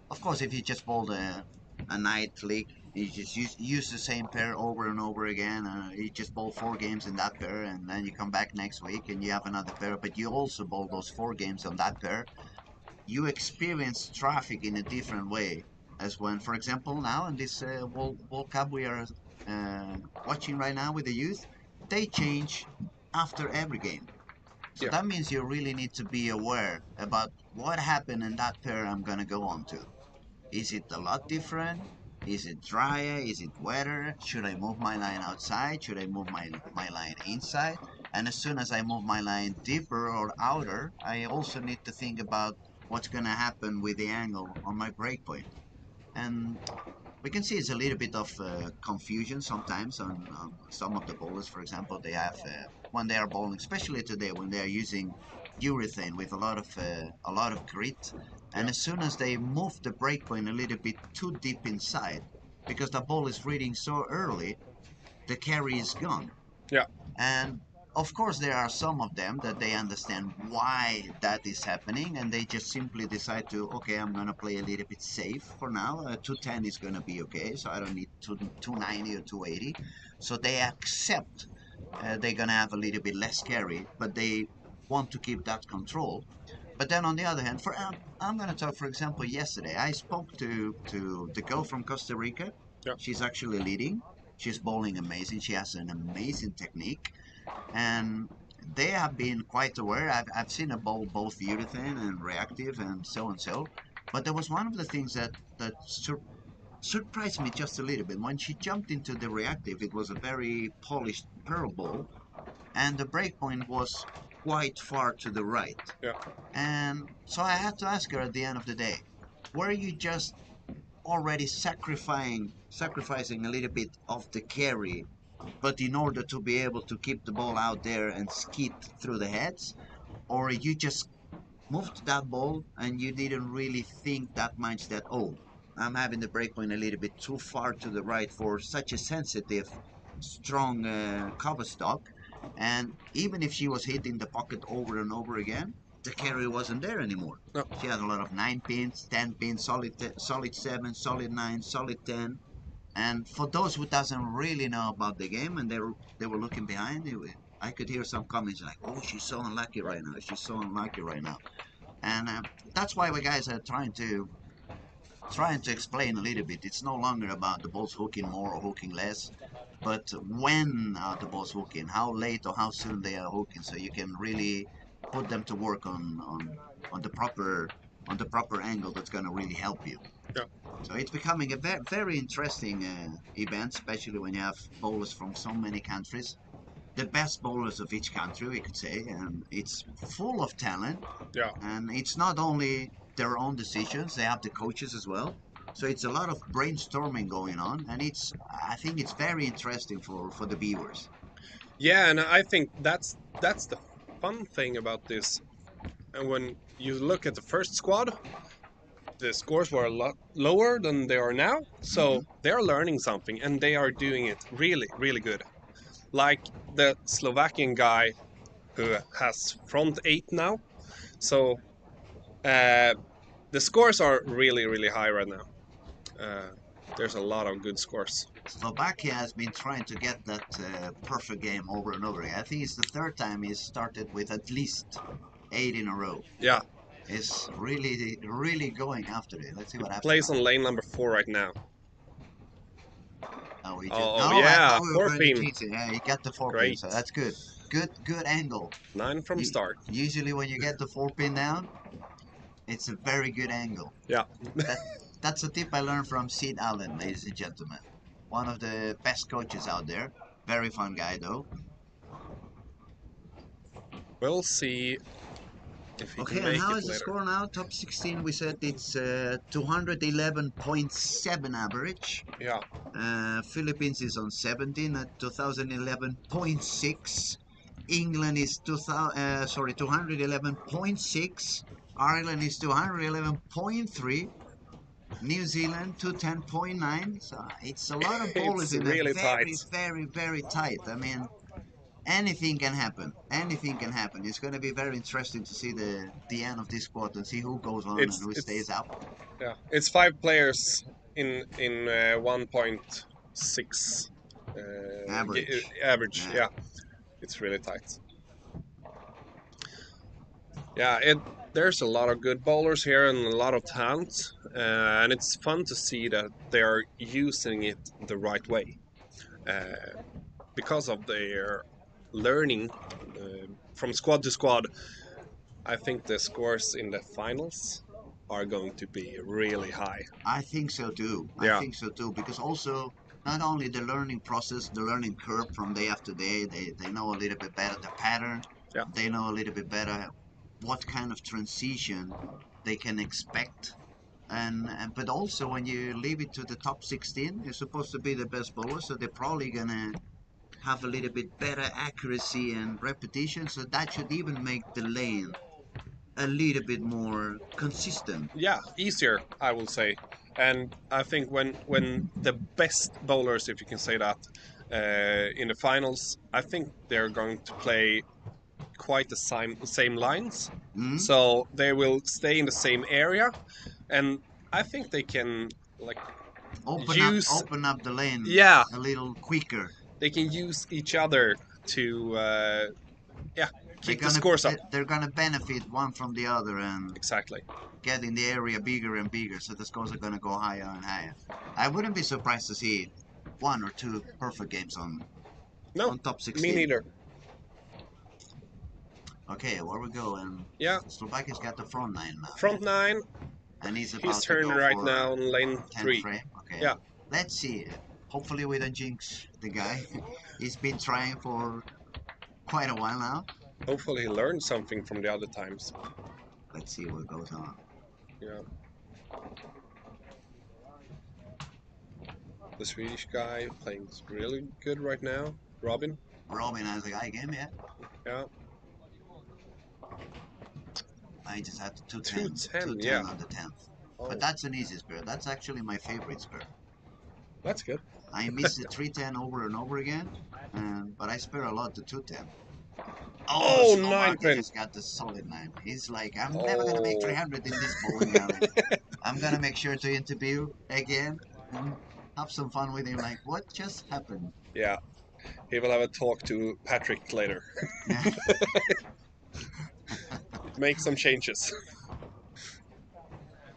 [SPEAKER 3] of course, if you just bowl a night league, you just use the same pair over and over again. You just bowl 4 games in that pair, and then you come back next week and you have another pair. But you also bowl those 4 games on that pair. You experience traffic in a different way, as when, for example, now in this World Cup we are watching right now with the youth, they change after every game. So
[SPEAKER 4] Yeah.
[SPEAKER 3] that means you really need to be aware about what happened in that pair I'm gonna go on to. Is it a lot different? Is it drier? Is it wetter? Should I move my line outside? Should I move my line inside? And as soon as I move my line deeper or outer, I also need to think about what's going to happen with the angle on my break point. And we can see it's a little bit of confusion sometimes on some of the bowlers. For example, they have when they are bowling, especially today, when they are using urethane with a lot of grit, and as soon as they move the breakpoint a little bit too deep inside, because the ball is reading so early, the carry is gone.
[SPEAKER 4] Yeah.
[SPEAKER 3] And of course, there are some of them that they understand why that is happening, and they just simply decide to, okay, I'm gonna play a little bit safe for now. 210 is gonna be okay, so I don't need 290 or 280. So they accept they're gonna have a little bit less carry, but they want to keep that control. But then on the other hand, I'm gonna talk, for example, yesterday I spoke to the girl from Costa Rica.
[SPEAKER 4] Yeah.
[SPEAKER 3] She's actually leading. She's bowling amazing. She has an amazing technique, and they have been quite aware. I've seen a bowl both urethane and reactive and so and so. But there was one of the things that surprised me just a little bit. When she jumped into the reactive, it was a very polished pearl bowl, and the breakpoint was quite far to the right.
[SPEAKER 4] Yeah.
[SPEAKER 3] And so I had to ask her at the end of the day, were you just already sacrificing a little bit of the carry, but in order to be able to keep the ball out there and skid through the heads, or you just moved that ball and you didn't really think that much that, oh, I'm having the breakpoint a little bit too far to the right for such a sensitive, strong cover stock, and even if she was hitting the pocket over and over again, the carry wasn't there anymore.
[SPEAKER 4] No.
[SPEAKER 3] She had a lot of 9 pins, 10 pins, solid 7, solid 9, solid 10. And for those who doesn't really know about the game and they were looking behind, I could hear some comments like, "Oh, she's so unlucky right now. She's so unlucky right now." And that's why we guys are trying to explain a little bit. It's no longer about the balls hooking more or hooking less, but when are the balls hooking, how late or how soon they are hooking, so you can really put them to work on the proper angle that's going to really help you.
[SPEAKER 4] Yeah.
[SPEAKER 3] So it's becoming a very interesting event, especially when you have bowlers from so many countries. The best bowlers of each country, we could say, and it's full of talent.
[SPEAKER 4] Yeah.
[SPEAKER 3] And it's not only their own decisions; they have the coaches as well. So it's a lot of brainstorming going on, and I think it's very interesting for the viewers.
[SPEAKER 4] Yeah, and I think that's the fun thing about this. And when you look at the first squad, the scores were a lot lower than they are now. So they're learning something, and they are doing it really, really good. Like the Slovakian guy who has front 8 now. So the scores are really, really high right now. There's a lot of good scores.
[SPEAKER 3] Slovakia has been trying to get that perfect game over and over again. I think it's the third time he's started with at least 8 in a row.
[SPEAKER 4] Yeah.
[SPEAKER 3] It's really, really going after it. Let's see what happens.
[SPEAKER 4] Plays on lane number 4 right now.
[SPEAKER 3] Oh,
[SPEAKER 4] yeah,
[SPEAKER 3] we
[SPEAKER 4] 4
[SPEAKER 3] were
[SPEAKER 4] pin.
[SPEAKER 3] cheating. Yeah, he got the 4 pin,
[SPEAKER 4] Great.
[SPEAKER 3] so that's good. Good angle.
[SPEAKER 4] 9 from start.
[SPEAKER 3] Usually when you get the 4 pin down, it's a very good angle.
[SPEAKER 4] Yeah.
[SPEAKER 3] That's a tip I learned from Sid Allen, ladies and gentlemen. One of the best coaches out there. Very fun guy, though.
[SPEAKER 4] We'll see if he
[SPEAKER 3] Okay,
[SPEAKER 4] can
[SPEAKER 3] and
[SPEAKER 4] make
[SPEAKER 3] how
[SPEAKER 4] it
[SPEAKER 3] is the
[SPEAKER 4] later.
[SPEAKER 3] score now? Top 16, we said it's 211.7 average.
[SPEAKER 4] Yeah.
[SPEAKER 3] Philippines is on 17 at 2011.6. England is 211.6. Ireland is 211.3. New Zealand 210.9. So it's a lot of bowlers
[SPEAKER 4] It's
[SPEAKER 3] in
[SPEAKER 4] really
[SPEAKER 3] a very,
[SPEAKER 4] tight.
[SPEAKER 3] very, very tight. I mean, anything can happen. Anything can happen. It's going to be very interesting to see the end of this sport and see who goes on and who stays out.
[SPEAKER 4] Yeah, it's 5 players in 1.6
[SPEAKER 3] Average.
[SPEAKER 4] average. Yeah, it's really tight. Yeah, there's a lot of good bowlers here and a lot of talent, and it's fun to see that they are using it the right way because of their learning from squad to squad. I think the scores in the finals are going to be really high.
[SPEAKER 3] I think so too.
[SPEAKER 4] Yeah.
[SPEAKER 3] I think so too, because also not only the learning process, the learning curve from day after day, they know a little bit better the pattern.
[SPEAKER 4] Yeah.
[SPEAKER 3] They know a little bit better what kind of transition they can expect But also when you leave it to the top 16, you're supposed to be the best bowler, so they're probably gonna have a little bit better accuracy and repetition, so that should even make the lane a little bit more consistent.
[SPEAKER 4] Yeah, easier, I will say. And I think when the best bowlers, if you can say that, in the finals, I think they're going to play quite the same lines.
[SPEAKER 3] Mm?
[SPEAKER 4] So they will stay in the same area, and I think they can like use.
[SPEAKER 3] Open up the lane
[SPEAKER 4] Yeah,
[SPEAKER 3] a little quicker.
[SPEAKER 4] they can use each other to yeah, keep the scores up.
[SPEAKER 3] They're gonna benefit one from the other and
[SPEAKER 4] Exactly.
[SPEAKER 3] get in the area bigger and bigger, so the scores are gonna go higher and higher. I wouldn't be surprised to see 1 or 2 perfect games
[SPEAKER 4] No,
[SPEAKER 3] on top 16.
[SPEAKER 4] me neither.
[SPEAKER 3] Okay, where we go? And
[SPEAKER 4] Yeah,
[SPEAKER 3] Slovakia's got the front 9 now.
[SPEAKER 4] front 9.
[SPEAKER 3] And he's about
[SPEAKER 4] His
[SPEAKER 3] to
[SPEAKER 4] turn
[SPEAKER 3] go
[SPEAKER 4] right
[SPEAKER 3] for
[SPEAKER 4] now on lane
[SPEAKER 3] 10
[SPEAKER 4] 3.
[SPEAKER 3] frame. Okay.
[SPEAKER 4] Yeah.
[SPEAKER 3] Let's see. Hopefully we don't jinx the guy. He's been trying for quite a while now.
[SPEAKER 4] Hopefully he learned something from the other times.
[SPEAKER 3] Let's see what goes on.
[SPEAKER 4] Yeah. The Swedish guy playing really good right now. Robin.
[SPEAKER 3] Robin has a guy game, yeah.
[SPEAKER 4] Yeah.
[SPEAKER 3] I just had 210.
[SPEAKER 4] 210, yeah.
[SPEAKER 3] On the 10th.
[SPEAKER 4] Oh,
[SPEAKER 3] But that's an easy spur. That's actually my favorite spur.
[SPEAKER 4] that's good.
[SPEAKER 3] I miss the 310 over and over again, but I spur a lot the 210.
[SPEAKER 4] Oh,
[SPEAKER 3] Slovakia
[SPEAKER 4] 9 pin.
[SPEAKER 3] just got the solid 9. He's like, I'm never gonna make
[SPEAKER 4] Oh.
[SPEAKER 3] 300 in this bowling alley. I'm gonna make sure to interview again and have some fun with him. Like, what just happened?
[SPEAKER 4] Yeah. He will have a talk to Patrick later. Make some changes.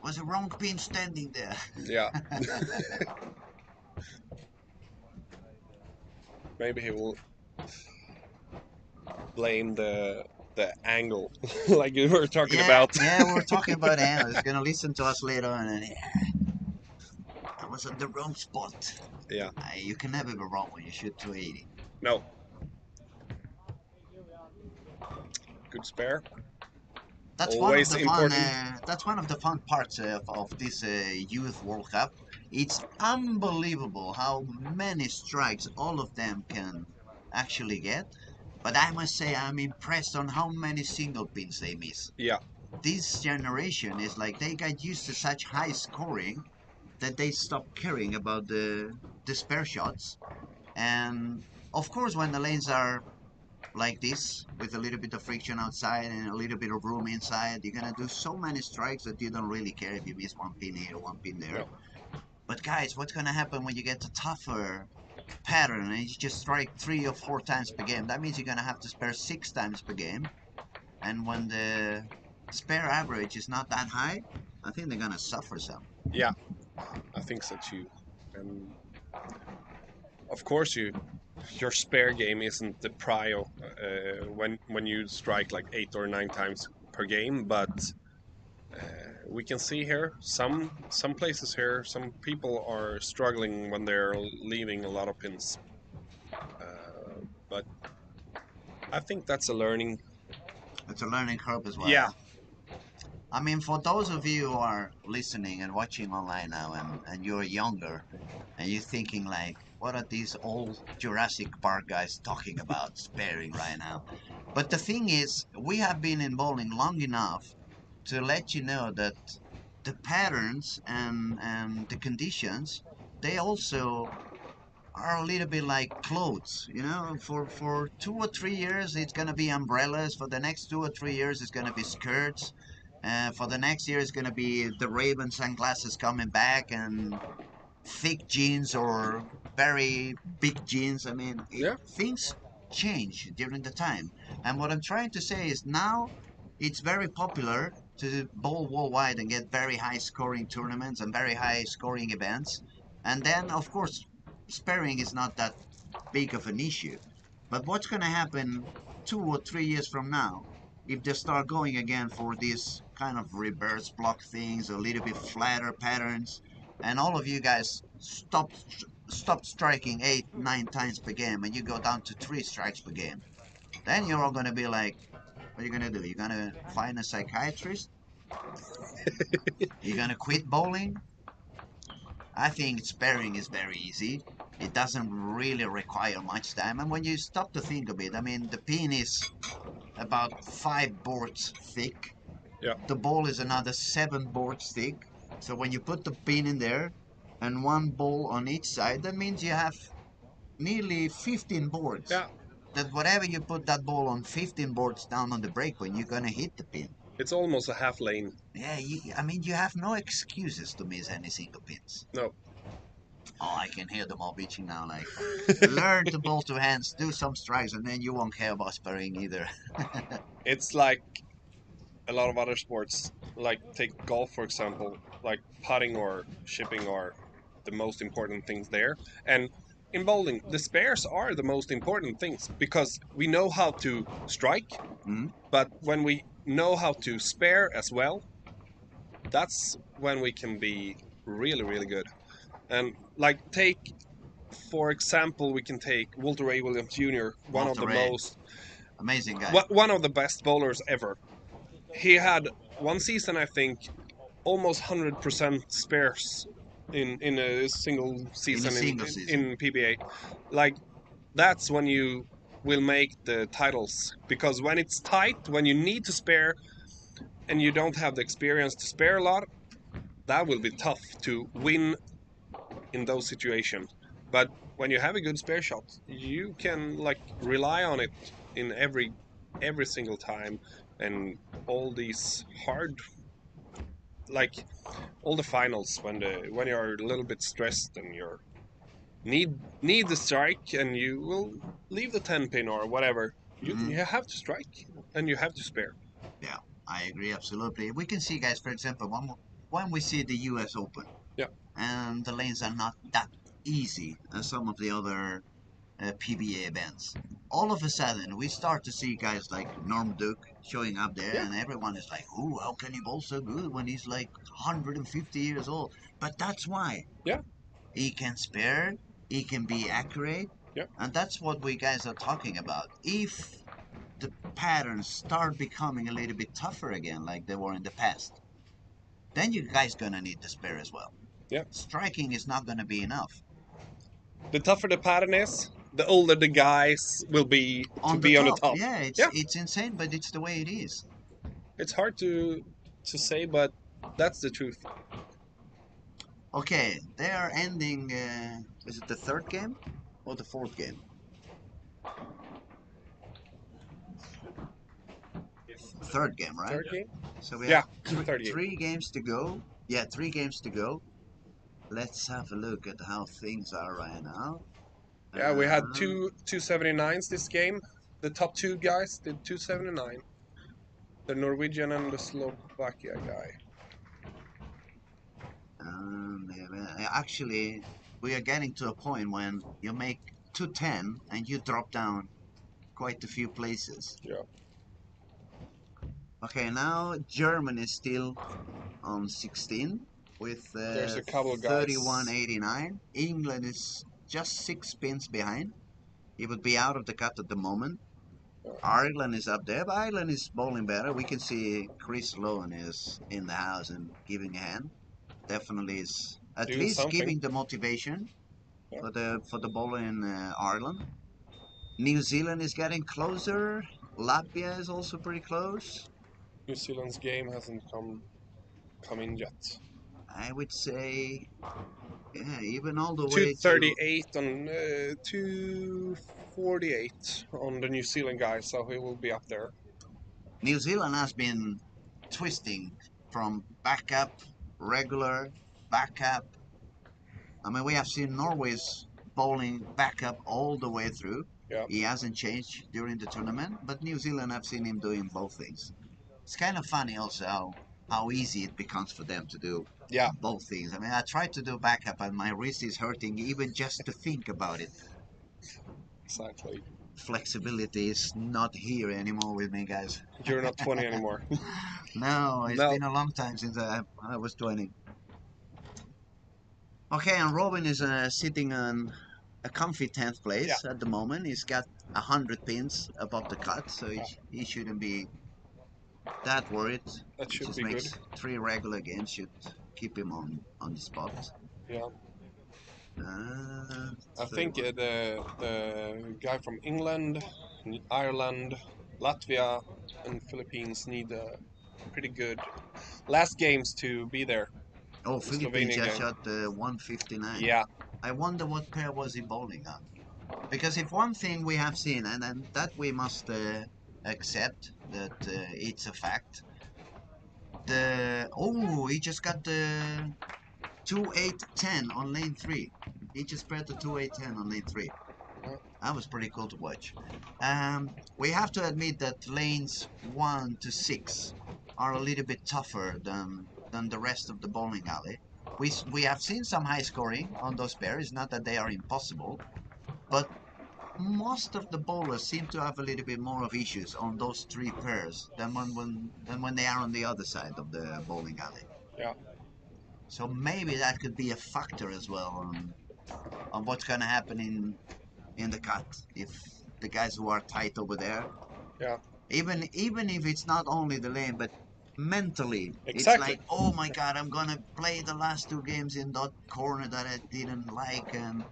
[SPEAKER 3] Was a wrong pin standing there.
[SPEAKER 4] Yeah. Maybe he will blame the angle, like you were talking about.
[SPEAKER 3] Yeah, we were talking about angle. He's gonna listen to us later on, and I was at the wrong spot.
[SPEAKER 4] Yeah.
[SPEAKER 3] You can never be wrong when you shoot 280.
[SPEAKER 4] No. Good spare.
[SPEAKER 3] That's
[SPEAKER 4] Always
[SPEAKER 3] one of the fun.
[SPEAKER 4] important.
[SPEAKER 3] That's one of the fun parts of this Youth World Cup. It's unbelievable how many strikes all of them can actually get. But I must say, I'm impressed on how many single pins they miss.
[SPEAKER 4] Yeah.
[SPEAKER 3] This generation is like they got used to such high scoring that they stopped caring about the spare shots. And of course, when the lanes are like this, with a little bit of friction outside and a little bit of room inside, you're gonna do so many strikes that you don't really care if you miss one pin here, one pin there.
[SPEAKER 4] No.
[SPEAKER 3] But guys, what's gonna happen when you get a tougher pattern and you just strike 3 or 4 times per game? That means you're gonna have to spare 6 times per game. And when the spare average is not that high, I think they're gonna suffer some.
[SPEAKER 4] Yeah. I think so too. And of course, your spare game isn't the prio when you strike like 8 or 9 times per game, but we can see here some places here, some people are struggling when they're leaving a lot of pins. But I think that's a learning.
[SPEAKER 3] It's a learning curve as well.
[SPEAKER 4] Yeah.
[SPEAKER 3] I mean, for those of you who are listening and watching online now and you're younger and you're thinking like, what are these old Jurassic Park guys talking about sparing right now? But the thing is, we have been in bowling long enough to let you know that the patterns and the conditions, they also are a little bit like clothes, you know. For 2 or 3 years it's gonna be umbrellas. For the next 2 or 3 years it's gonna be skirts. For the next year it's gonna be the Ray-Ban sunglasses coming back and thick jeans or very big jeans. I mean, things change during the time. And what I'm trying to say is now it's very popular to bowl worldwide and get very high scoring tournaments and very high scoring events. And then, of course, sparing is not that big of an issue. But what's going to happen 2 or 3 years from now if they start going again for these kind of reverse block things, a little bit flatter patterns, and all of you guys stop striking 8, 9 times per game and you go down to 3 strikes per game? Then you're all going to be like, what are you going to do? You're going to find a psychiatrist You're gonna quit bowling? I think sparing is very easy. It doesn't really require much time. And when you stop to think of it, I mean, the pin is about 5 boards thick.
[SPEAKER 4] Yeah.
[SPEAKER 3] The ball is another 7 boards thick. So when you put the pin in there and 1 ball on each side, that means you have nearly 15 boards.
[SPEAKER 4] Yeah.
[SPEAKER 3] That whatever you put that ball on 15 boards down on the break point, you're gonna hit the pin.
[SPEAKER 4] It's almost a half lane.
[SPEAKER 3] Yeah, I mean, you have no excuses to miss any single pins.
[SPEAKER 4] No.
[SPEAKER 3] Oh, I can hear them all bitching now, like, learn to bowl two hands, do some strikes, and then you won't care about sparring either.
[SPEAKER 4] It's like a lot of other sports, like take golf for example, like putting or chipping are the most important things there. And in bowling, the spares are the most important things because we know how to strike, but when we know how to spare as well, that's when we can be really, really good. And like take, for example, we can take Walter Ray Williams Jr., one of
[SPEAKER 3] Walter
[SPEAKER 4] the
[SPEAKER 3] Ray.
[SPEAKER 4] most
[SPEAKER 3] Amazing guy.
[SPEAKER 4] one of the best bowlers ever. He had one season, I think, almost 100% spares in a single season in PBA. Like, that's when you will make the titles. Because when it's tight, when you need to spare, and you don't have the experience to spare a lot, that will be tough to win in those situations. But when you have a good spare shot, you can like rely on it in every single time, and all these hard, like all the finals when you're a little bit stressed and you're need the strike and you will leave the 10 pin or whatever. You have to strike and you have to spare.
[SPEAKER 3] Yeah, I agree absolutely. We can see, guys, for example, when we see the US Open,
[SPEAKER 4] Yeah,
[SPEAKER 3] and the lanes are not that easy as some of the other PBA events. All of a sudden, we start to see guys like Norm Duke showing up there,
[SPEAKER 4] Yeah.
[SPEAKER 3] and everyone is like, "Ooh, how can he bowl so good when he's like 150 years old?" But that's why.
[SPEAKER 4] Yeah.
[SPEAKER 3] He can spare, he can be accurate,
[SPEAKER 4] Yeah.
[SPEAKER 3] and that's what we guys are talking about. If the patterns start becoming a little bit tougher again, like they were in the past, then you guys gonna need the spare as well.
[SPEAKER 4] Yeah.
[SPEAKER 3] Striking is not gonna be enough.
[SPEAKER 4] The tougher the pattern is, the older the guys will be
[SPEAKER 3] On
[SPEAKER 4] be
[SPEAKER 3] the
[SPEAKER 4] on the
[SPEAKER 3] top,
[SPEAKER 4] top.
[SPEAKER 3] yeah, it's insane, but it's the way it is.
[SPEAKER 4] It's hard to say, but that's the truth.
[SPEAKER 3] Okay, they are ending. Is it the 3rd game or the 4th game? 3rd game, right?
[SPEAKER 4] Third game?
[SPEAKER 3] So we
[SPEAKER 4] Yeah,
[SPEAKER 3] have
[SPEAKER 4] third game.
[SPEAKER 3] 3 games to go. Yeah, 3 games to go. Let's have a look at how things are right now.
[SPEAKER 4] Yeah, we had two 279s this game. The top 2 guys did 279. The Norwegian and the Slovakia guy.
[SPEAKER 3] Actually, we are getting to a point when you make 210 and you drop down quite a few places.
[SPEAKER 4] Yeah.
[SPEAKER 3] Okay, now Germany is still on 16 with
[SPEAKER 4] There's a couple of guys.
[SPEAKER 3] 31.89. England is just 6 pins behind. He would be out of the cut at the moment. Ireland is up there, but Ireland is bowling better. We can see Chris Lowen is in the house and giving a hand. Definitely is at
[SPEAKER 4] Doing
[SPEAKER 3] least
[SPEAKER 4] something.
[SPEAKER 3] giving the motivation
[SPEAKER 4] Yeah.
[SPEAKER 3] for the bowler in Ireland. New Zealand is getting closer. Latvia is also pretty close.
[SPEAKER 4] New Zealand's game hasn't come in yet.
[SPEAKER 3] I would say, yeah, even all the way to
[SPEAKER 4] 238 on 248 on the New Zealand guy, so he will be up there.
[SPEAKER 3] New Zealand has been twisting from backup, regular, backup. I mean, we have seen Norway's bowling backup all the way through.
[SPEAKER 4] Yeah.
[SPEAKER 3] He hasn't changed during the tournament, but New Zealand, I've seen him doing both things. It's kind of funny also how easy it becomes for them to do both things. I mean, I tried to do backup and my wrist is hurting even just to think about it.
[SPEAKER 4] Exactly.
[SPEAKER 3] Flexibility is not here anymore with me, guys.
[SPEAKER 4] You're not 20 anymore.
[SPEAKER 3] No, it's been a long time since I was 20. Okay, and Robin is sitting on a comfy 10th place at the moment. He's got 100 pins above the cut, so he shouldn't be that worried.
[SPEAKER 4] That
[SPEAKER 3] It
[SPEAKER 4] should
[SPEAKER 3] just
[SPEAKER 4] be
[SPEAKER 3] makes
[SPEAKER 4] good.
[SPEAKER 3] 3 regular games should keep him on the spot.
[SPEAKER 4] Yeah. I
[SPEAKER 3] So
[SPEAKER 4] think the guy from England, Ireland, Latvia, and Philippines need pretty good last games to be there.
[SPEAKER 3] oh,
[SPEAKER 4] The
[SPEAKER 3] Philippines
[SPEAKER 4] Slovenia
[SPEAKER 3] just
[SPEAKER 4] game.
[SPEAKER 3] shot 159.
[SPEAKER 4] Yeah,
[SPEAKER 3] I wonder what pair was he bowling on. Because if one thing we have seen, and that we must accept that it's a fact. He just got the 2-8-10 on lane 3. He just spread the 2-8-10 on lane 3. That was pretty cool to watch. We have to admit that lanes 1 to 6 are a little bit tougher than the rest of the bowling alley. We have seen some high scoring on those pairs, not that they are impossible, but most of the bowlers seem to have a little bit more of issues on those 3 pairs than when they are on the other side of the bowling alley.
[SPEAKER 4] yeah,
[SPEAKER 3] So maybe that could be a factor as well on what's going to happen in the cut if the guys who are tight over there,
[SPEAKER 4] yeah.
[SPEAKER 3] even if it's not only the lane, but mentally it's
[SPEAKER 4] Exactly.
[SPEAKER 3] like, oh my god, I'm gonna play the last 2 games in that corner that I didn't like, and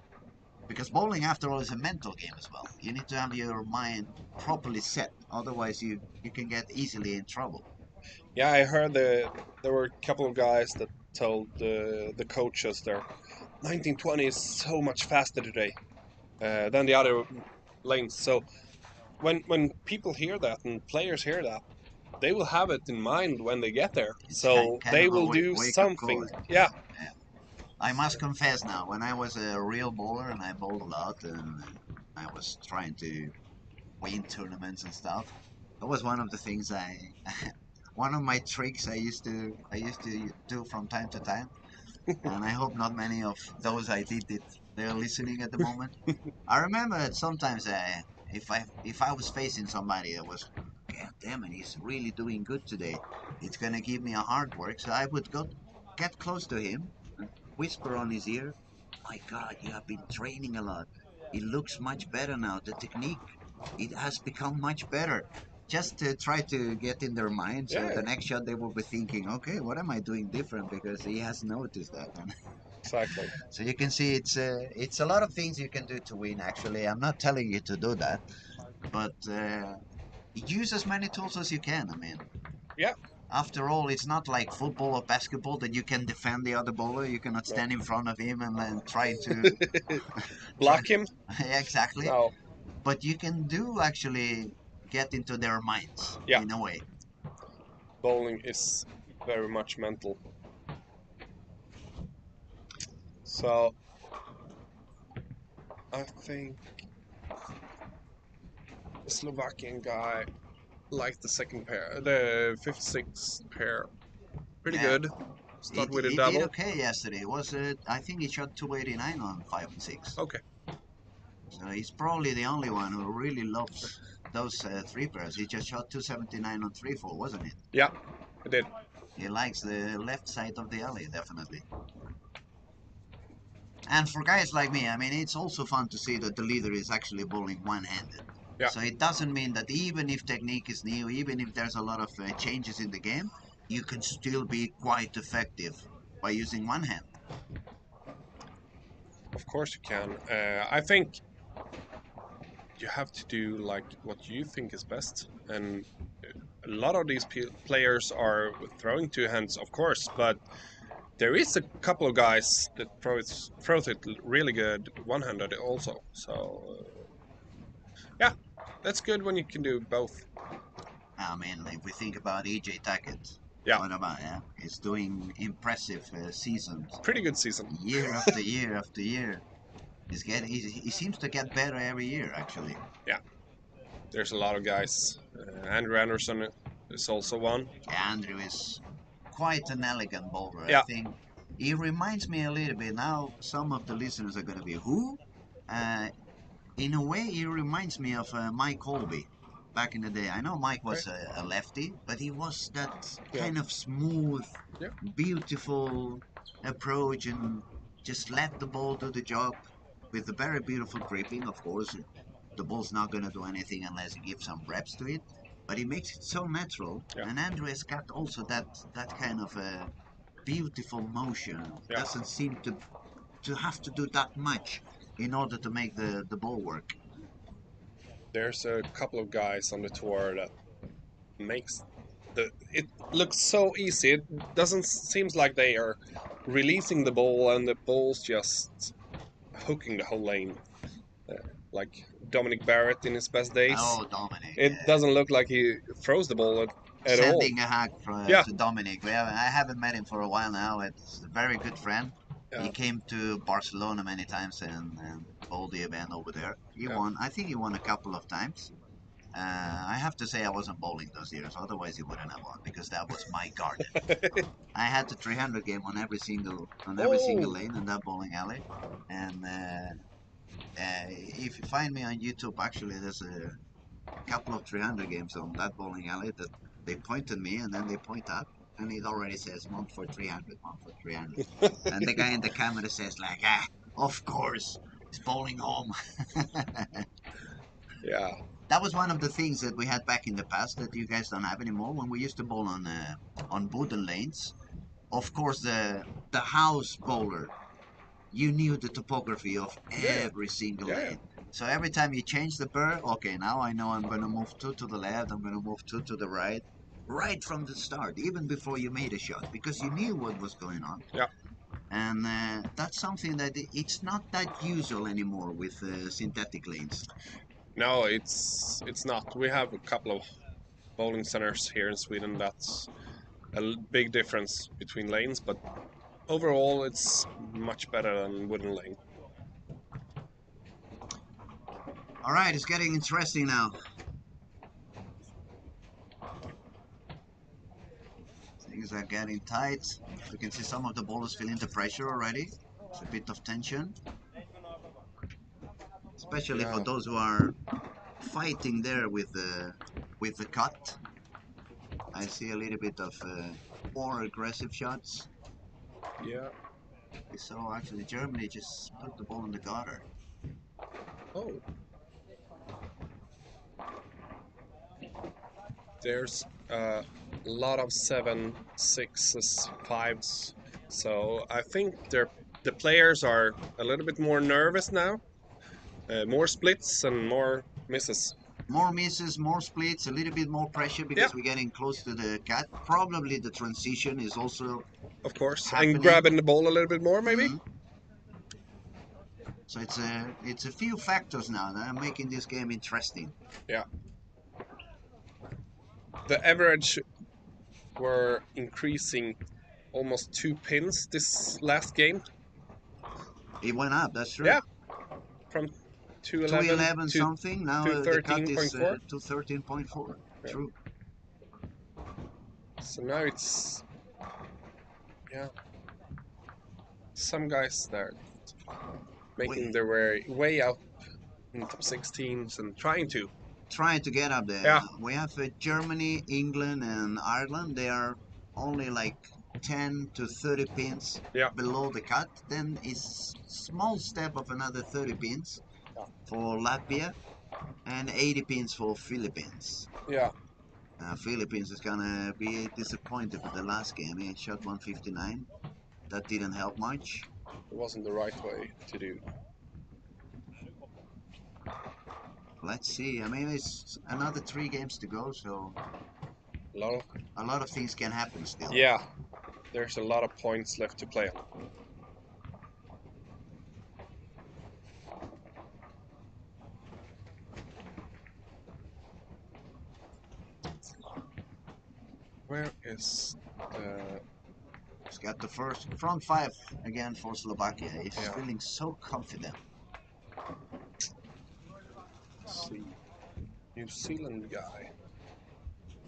[SPEAKER 3] because bowling after all is a mental game as well. You need to have your mind properly set, otherwise you can get easily in trouble.
[SPEAKER 4] Yeah, I heard there were a couple of guys that told the coaches there, 1920 is so much faster today than the other lanes. So when people hear that and players hear that, they will have it in mind when they get there.
[SPEAKER 3] It's
[SPEAKER 4] So
[SPEAKER 3] kind
[SPEAKER 4] they
[SPEAKER 3] of a
[SPEAKER 4] will do
[SPEAKER 3] wake-up call.
[SPEAKER 4] something. Yeah,
[SPEAKER 3] Yeah. I must confess now, when I was a real bowler and I bowled a lot and I was trying to win tournaments and stuff, that was one of the things one of my tricks I used to do from time to time, and I hope not many of those I did it. They're listening at the moment. I remember that sometimes if I was facing somebody that was, God damn it, he's really doing good today, it's gonna give me a hard work. So I would go get close to him, and whisper on his ear, "My God, you have been training a lot. It looks much better now. The technique, it has become much better." Just to try to get in their mind, so
[SPEAKER 4] yeah,
[SPEAKER 3] the next shot they will be thinking, "Okay, what am I doing different?" Because he has noticed that.
[SPEAKER 4] exactly.
[SPEAKER 3] So you can see it's a lot of things you can do to win. Actually, I'm not telling you to do that, but use as many tools as you can. I mean,
[SPEAKER 4] Yeah,
[SPEAKER 3] after all, it's not like football or basketball that you can defend the other bowler. You cannot
[SPEAKER 4] no.
[SPEAKER 3] stand in front of him and then try to try.
[SPEAKER 4] Block him?
[SPEAKER 3] Yeah, exactly.
[SPEAKER 4] No.
[SPEAKER 3] But you can do actually get into their minds
[SPEAKER 4] Yeah,
[SPEAKER 3] in a way.
[SPEAKER 4] bowling is very much mental. So I think the Slovakian guy liked the second pair, the 56 pair. Pretty
[SPEAKER 3] Yeah,
[SPEAKER 4] good.
[SPEAKER 3] he,
[SPEAKER 4] Start with a
[SPEAKER 3] he did
[SPEAKER 4] double.
[SPEAKER 3] okay yesterday. I think he shot 289 on 5 and 6.
[SPEAKER 4] Okay.
[SPEAKER 3] So he's probably the only one who really loves those 3 pairs. He just shot 279 on 3-4, wasn't it?
[SPEAKER 4] Yeah, I did.
[SPEAKER 3] He likes the left side of the alley, definitely. And for guys like me, I mean, it's also fun to see that the leader is actually bowling one-handed.
[SPEAKER 4] Yeah.
[SPEAKER 3] So it doesn't mean that even if technique is new, even if there's a lot of changes in the game, you can still be quite effective by using one hand.
[SPEAKER 4] Of course you can. I think you have to do like what you think is best, and a lot of these players are throwing 2 hands, of course, but there is a couple of guys that throws it really good one-handed also. So yeah, that's good when you can do both.
[SPEAKER 3] I mean, if we think about EJ Tackett,
[SPEAKER 4] Yeah,
[SPEAKER 3] what about him? He's doing impressive seasons,
[SPEAKER 4] pretty good season.
[SPEAKER 3] year after year after year. He seems to get better every year, actually.
[SPEAKER 4] Yeah, there's a lot of guys. Andrew Anderson is also one.
[SPEAKER 3] Andrew is quite an elegant bowler. I
[SPEAKER 4] Yeah,
[SPEAKER 3] think he reminds me a little bit. Now, some of the listeners are going to be, who? Uh, in a way, he reminds me of Mike Colby back in the day. I know Mike
[SPEAKER 4] okay.
[SPEAKER 3] was a lefty, but he was that
[SPEAKER 4] Yeah,
[SPEAKER 3] kind of smooth,
[SPEAKER 4] yeah,
[SPEAKER 3] beautiful approach and just let the ball do the job with a very beautiful gripping. Of course, the ball's not going to do anything unless you give some reps to it. but he makes it so natural.
[SPEAKER 2] Yeah.
[SPEAKER 3] And Andre's got also that kind of a beautiful motion.
[SPEAKER 2] Yeah.
[SPEAKER 3] Doesn't seem to have to do that much in order to make the ball work.
[SPEAKER 4] There's a couple of guys on the tour that makes it looks so easy. It doesn't seems like they are releasing the ball and the ball's just hooking the whole lane. Like Dominic Barrett in his best days.
[SPEAKER 3] Oh, Dominic.
[SPEAKER 4] It doesn't look like he throws the ball at all.
[SPEAKER 3] Sending a hug
[SPEAKER 4] Yeah.
[SPEAKER 3] to Dominic. I haven't met him for a while now. It's a very good friend.
[SPEAKER 4] Yeah.
[SPEAKER 3] He came to Barcelona many times and bowled the event over there. He
[SPEAKER 4] Yeah.
[SPEAKER 3] won. I think he won a couple of times. I have to say I wasn't bowling those years. Otherwise, he wouldn't have won because that was my garden. I had the 300 game on every single lane in that bowling alley. And if you find me on YouTube, actually, there's a couple of 300 games on that bowling alley that they point at me and then they point up and it already says 1 for 300, 1 for 300. And the guy in the camera says like, of course, it's bowling home.
[SPEAKER 4] Yeah.
[SPEAKER 3] That was one of the things that we had back in the past that you guys don't have anymore. When we used to bowl on wooden lanes, of course the house bowler, you knew the topography of every single lane. So every time you change the burr, okay, now I know I'm going to move 2 to the left, I'm going to move 2 to the right from the start, even before you made a shot, because you knew what was going on.
[SPEAKER 4] Yeah.
[SPEAKER 3] And that's something that it's not that usual anymore with synthetic lanes.
[SPEAKER 4] No, it's not. We have a couple of bowling centers here in Sweden. That's a big difference between lanes, but overall it's much better than wooden lane.
[SPEAKER 3] All right, it's getting interesting now. Things are getting tight. You can see some of the bowlers feeling the pressure already. It's a bit of tension. Especially for those who are fighting there with the cut. I see a little bit of more aggressive shots.
[SPEAKER 4] Yeah.
[SPEAKER 3] So actually Germany just put the ball in the gutter.
[SPEAKER 4] Oh. There's a lot of 7, 6s, 5s. So I think the players are a little bit more nervous now. More splits and more misses.
[SPEAKER 3] More misses, more splits, a little bit more pressure because we're getting close to the cut. Probably the transition is also,
[SPEAKER 4] of course,
[SPEAKER 3] happening.
[SPEAKER 4] And grabbing the ball a little bit more, maybe.
[SPEAKER 3] So it's a few factors now that are making this game interesting.
[SPEAKER 4] Yeah. The average were increasing almost 2 pins this last game.
[SPEAKER 3] It went up, that's true.
[SPEAKER 4] Yeah. From
[SPEAKER 3] 211
[SPEAKER 4] to
[SPEAKER 3] something, now the cut is 213.4.
[SPEAKER 4] Yeah.
[SPEAKER 3] True.
[SPEAKER 4] So now it's some guys there making their way up in top 16s and trying to
[SPEAKER 3] get up there.
[SPEAKER 4] Yeah.
[SPEAKER 3] We have Germany, England, and Ireland. They are only like 10 to 30 pins below the cut. Then it's small step of another 30 pins for Latvia and 80 pins for Philippines.
[SPEAKER 4] Yeah.
[SPEAKER 3] Philippines is gonna be disappointed with the last game. He shot 159. That didn't help much.
[SPEAKER 4] It wasn't the right way to do.
[SPEAKER 3] Let's see. I mean, it's another 3 games to go, so a lot of things can happen still.
[SPEAKER 4] Yeah, there's a lot of points left to play on. Where is the...
[SPEAKER 3] He's got the first front 5 again for Slovakia. He's feeling so confident.
[SPEAKER 4] Let's see. New Zealand guy.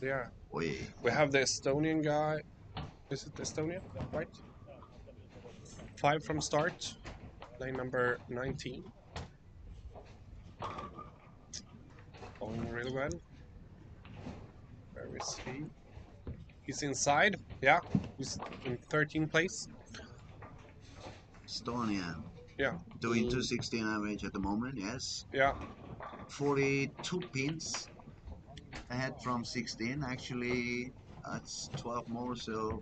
[SPEAKER 4] Yeah.
[SPEAKER 3] We
[SPEAKER 4] have the Estonian guy. Is it Estonia? Right? 5 from start. Lane number 19. Going really well. Where is he? He's inside. Yeah. He's in 13th place.
[SPEAKER 3] Estonian.
[SPEAKER 4] Yeah.
[SPEAKER 3] Doing 216 average at the moment, yes.
[SPEAKER 4] Yeah.
[SPEAKER 3] 42 pins. ahead from 16. Actually, that's 12 more, so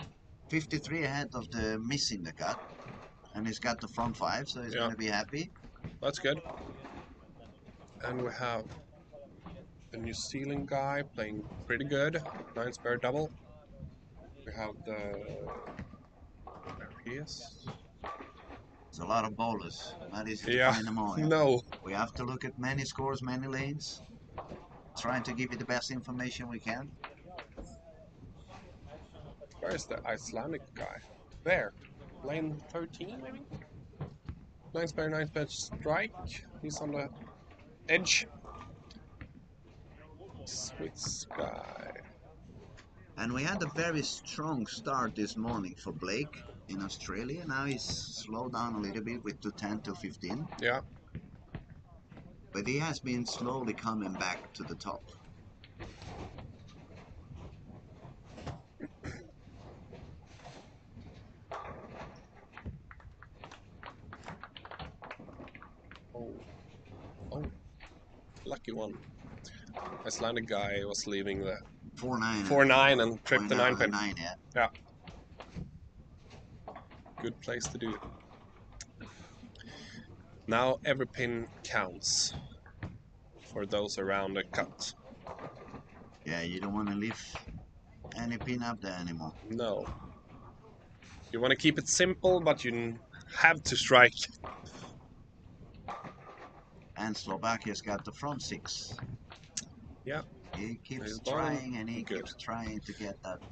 [SPEAKER 3] 53 ahead of the missing the cut. And he's got the front 5, so he's
[SPEAKER 4] Yeah.
[SPEAKER 3] going to be happy.
[SPEAKER 4] That's good. And we have the New Zealand guy playing pretty good. 9 spare double. We have the... There he is.
[SPEAKER 3] It's a lot of bowlers. Not easy to
[SPEAKER 4] Yeah,
[SPEAKER 3] find them all. Yeah?
[SPEAKER 4] no.
[SPEAKER 3] We have to look at many scores, many lanes. Trying to give you the best information we can.
[SPEAKER 4] Where is the Icelandic guy? There. Lane 13, maybe? 9 spare, 9 spare strike. He's on the edge. Swiss guy.
[SPEAKER 3] And we had a very strong start this morning for Blake in Australia. Now he's slowed down a little bit with 210 to 15.
[SPEAKER 4] Yeah.
[SPEAKER 3] But he has been slowly coming back to the top.
[SPEAKER 4] Oh. Lucky one. Icelandic guy was leaving the
[SPEAKER 3] 4-9.
[SPEAKER 4] 4-9 and tripped the 9 pin.
[SPEAKER 3] 9, yeah.
[SPEAKER 4] Yeah. Good place to do it. Now every pin counts for those around the cut.
[SPEAKER 3] Yeah, you don't want to leave any pin up there anymore.
[SPEAKER 4] No. You want to keep it simple, but you have to strike.
[SPEAKER 3] And Slovakia's got the front 6.
[SPEAKER 4] Yeah.
[SPEAKER 3] He keeps
[SPEAKER 4] He's
[SPEAKER 3] trying and he
[SPEAKER 4] good.
[SPEAKER 3] keeps trying to get that.